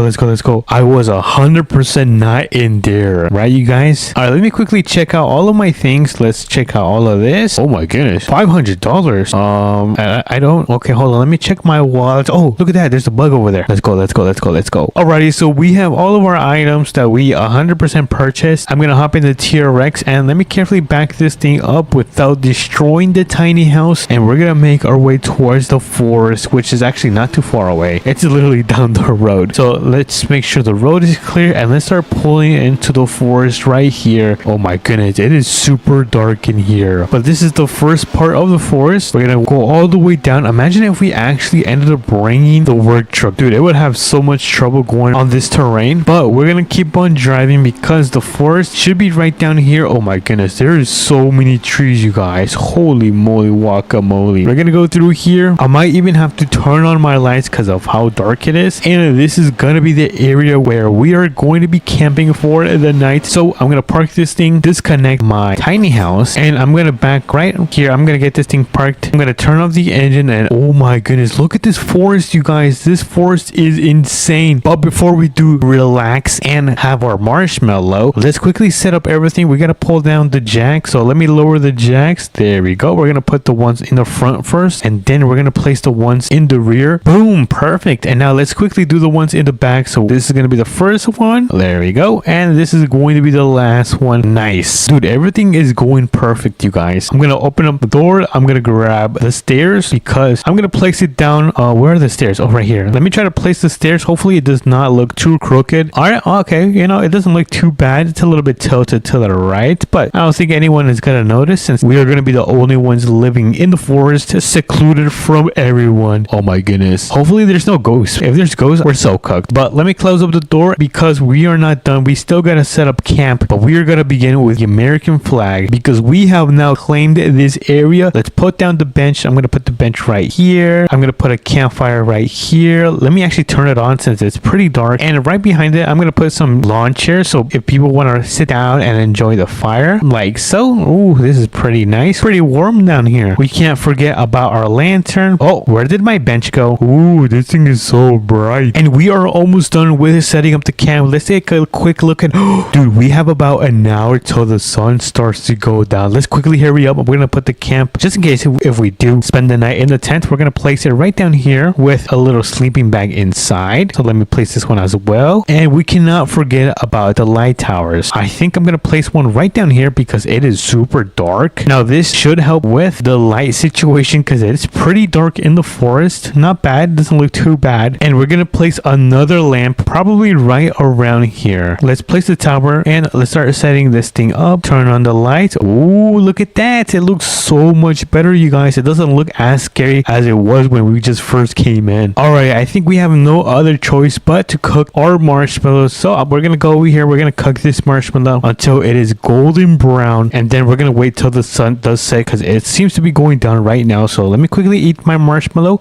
go. I was 100% not in there. Right, you guys? All right, let me quickly check out all of my things. Let's check out all of this. Oh my goodness, $500. I don't. Okay, hold on. Let me check my wallet. Oh, look at that. There's a bug over there. Let's go. Alrighty, so we have all of our items that we 100% purchased. I'm gonna hop in the TRX and let me carefully back this thing up without destroying the tiny house, and we're gonna make our way towards the forest, which is actually not too far away. It's literally down the road. So let's make sure the road is clear and let's start pulling into the forest right here. Oh my goodness, it is super dark in here, but this is the first part of the forest. We're gonna go all the way down. Imagine if we actually ended up bringing the work truck. Dude, it would have so much trouble going on this terrain, but we're gonna keep on driving because the forest should be right down here. Oh my goodness, there is so many trees, you guys. Holy moly guacamole. We're gonna go through here. I might even have to turn on my lights because of how dark it is, and this is gonna be the area where we are going to be camping for the night. So I'm gonna park this thing, disconnect my tiny house, and I'm gonna back right here. I'm gonna get this thing parked. I'm gonna turn off the engine, and oh my goodness, look at this forest, you guys. This forest is insane. But before we do relax and have our marshmallow, let's quickly set up everything. We gotta pull down the jack, so let me lower the jacks. There we go. We're gonna put the ones in the front first, and then we're gonna place the ones in the rear. Boom, perfect. And now let's quickly do the ones in the back. So this is gonna be the first one. There we go. And this is going to be the last one. Nice, dude. Everything is going perfect, you guys. I'm gonna open up the door. I'm gonna grab the stairs because I'm gonna place it down. Where are the stairs? Oh, right here. Let me try to place the stairs. Hopefully it does not look too crooked. All right, okay, you know, it doesn't look too bad. It's a little bit tilted to the right, but I don't think anyone is gonna notice since we are gonna be the only ones living in the forest, secluded from everyone. Oh my goodness. Hopefully there's no ghosts. If there's ghosts, we're so cooked. But let me close up the door because we are not done. We still gotta set up camp, but we are gonna begin with the American flag because we have now claimed this area. Let's put down the bench. I'm gonna put the bench right here. I'm gonna put a campfire right here. Let me actually turn it on since it's pretty dark. And right behind it, I'm gonna put some lawn chairs so if people want to sit down and enjoy the fire, like so. Ooh, this is pretty nice. Pretty warm down here. We can't forget about our lantern. Oh, where did my bench go? Ooh, this thing is so bright. And we are almost done with setting up the camp. Let's take a quick look at dude, we have about an hour till the sun starts to go down. Let's quickly hurry up. We're gonna put the camp just in case if we do spend the night in the tent. We're gonna place it right down here with a little sleeping bag inside. So let me place this one as well. And we cannot forget about the light towers. I think I'm gonna place one right down here because it is super dark. Now this should help with the light situation because it's pretty dark in the forest. Not bad, doesn't look too bad. And we're gonna place another lamp probably right around here. Let's place the tower and let's start setting this thing up. Turn on the lights. Ooh, look at that. It looks so much better, you guys. It doesn't look as scary as it was when we just first came in. Alright, I think we have no other choice but to cook our marshmallows. So we're gonna go over here. We're gonna cook this marshmallow until it is golden brown, and then we're gonna wait till the sun does set because it seems to be going down right now. So let me quickly eat my marshmallow.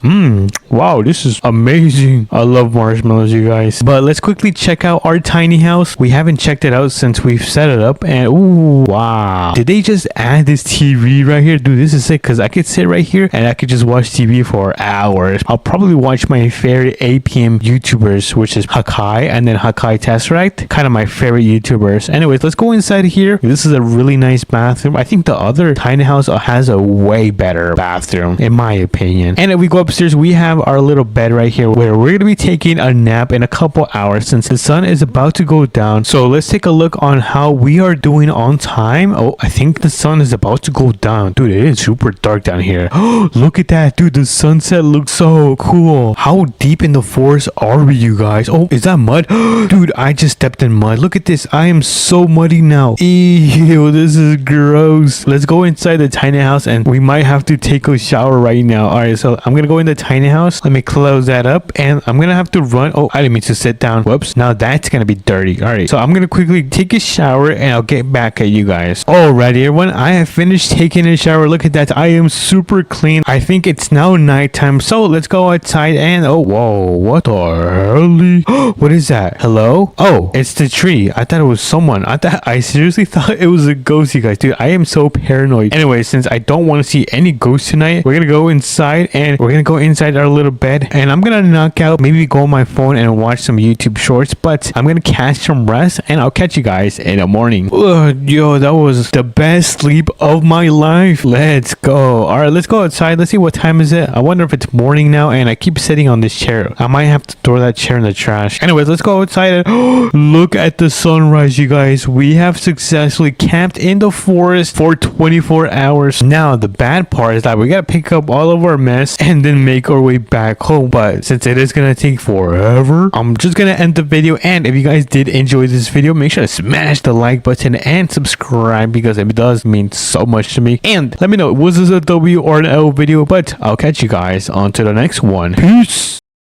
Wow, this is amazing. I love marshmallows, you guys. But let's quickly check out our tiny house. We haven't checked it out since we've set it up, and ooh, wow, did they just add this TV right here? Dude, this is sick because I could sit right here and I could just watch TV for hours. I'll probably watch my favorite APM YouTubers, which is Hakai and then Hakai Tesseract, kind of my favorite YouTubers. Anyways, let's go inside here. This is a really nice bathroom. I think the other tiny house has a way better bathroom in my opinion. And if we go upstairs, we have our little bed right here where we're gonna be taking a nap in a couple hours since the sun is about to go down. So let's take a look on how we are doing on time. Oh, I think the sun is about to go down. Dude, it is super dark down here. Look at that, dude. The sunset looks so cool. How deep in the forest are we, you guys? Oh, is that mud? Dude, I just stepped in mud. Look at this. I am so muddy now. Ew, this is gross. Let's go inside the tiny house and we might have to take a shower right now. All right, so I'm gonna go in the tiny house. Let me close that up and I'm gonna have to run. Oh, I didn't mean to sit down. Whoops. Now that's gonna be dirty. All right, so I'm gonna quickly take a shower and I'll get back at you guys. Alrighty, everyone. I have finished taking a shower. Look at that. I am super clean. I think it's now nighttime. So let's go outside and oh, whoa, what the hell? What is that? Hello? Oh, it's the tree. I thought it was someone. I seriously thought it was a ghost, you guys. Dude, I am so paranoid. Anyway, since I don't want to see any ghosts tonight, we're gonna go inside and we're gonna go inside our little bed and I'm gonna knock out, maybe go on my phone and watch some YouTube shorts, but I'm gonna catch some rest and I'll catch you guys in the morning. Yo, that was the best sleep of my life. Let's go. All right, let's go outside. Let's see what time is it. I wonder if it's morning now and I keep sitting on this chair. I might have to throw that chair in the trash. Anyways, let's go outside and look at the sunrise, you guys. We have successfully camped in the forest for 24 hours. Now, the bad part is that we gotta pick up all of our mess and then make our way back home. But since it is gonna take forever, I'm just gonna end the video. And if you guys did enjoy this video, make sure to smash the like button and subscribe because it does mean so much to me. And let me know, was this a W or an L video? But I'll catch you guys on to the next one. Peace.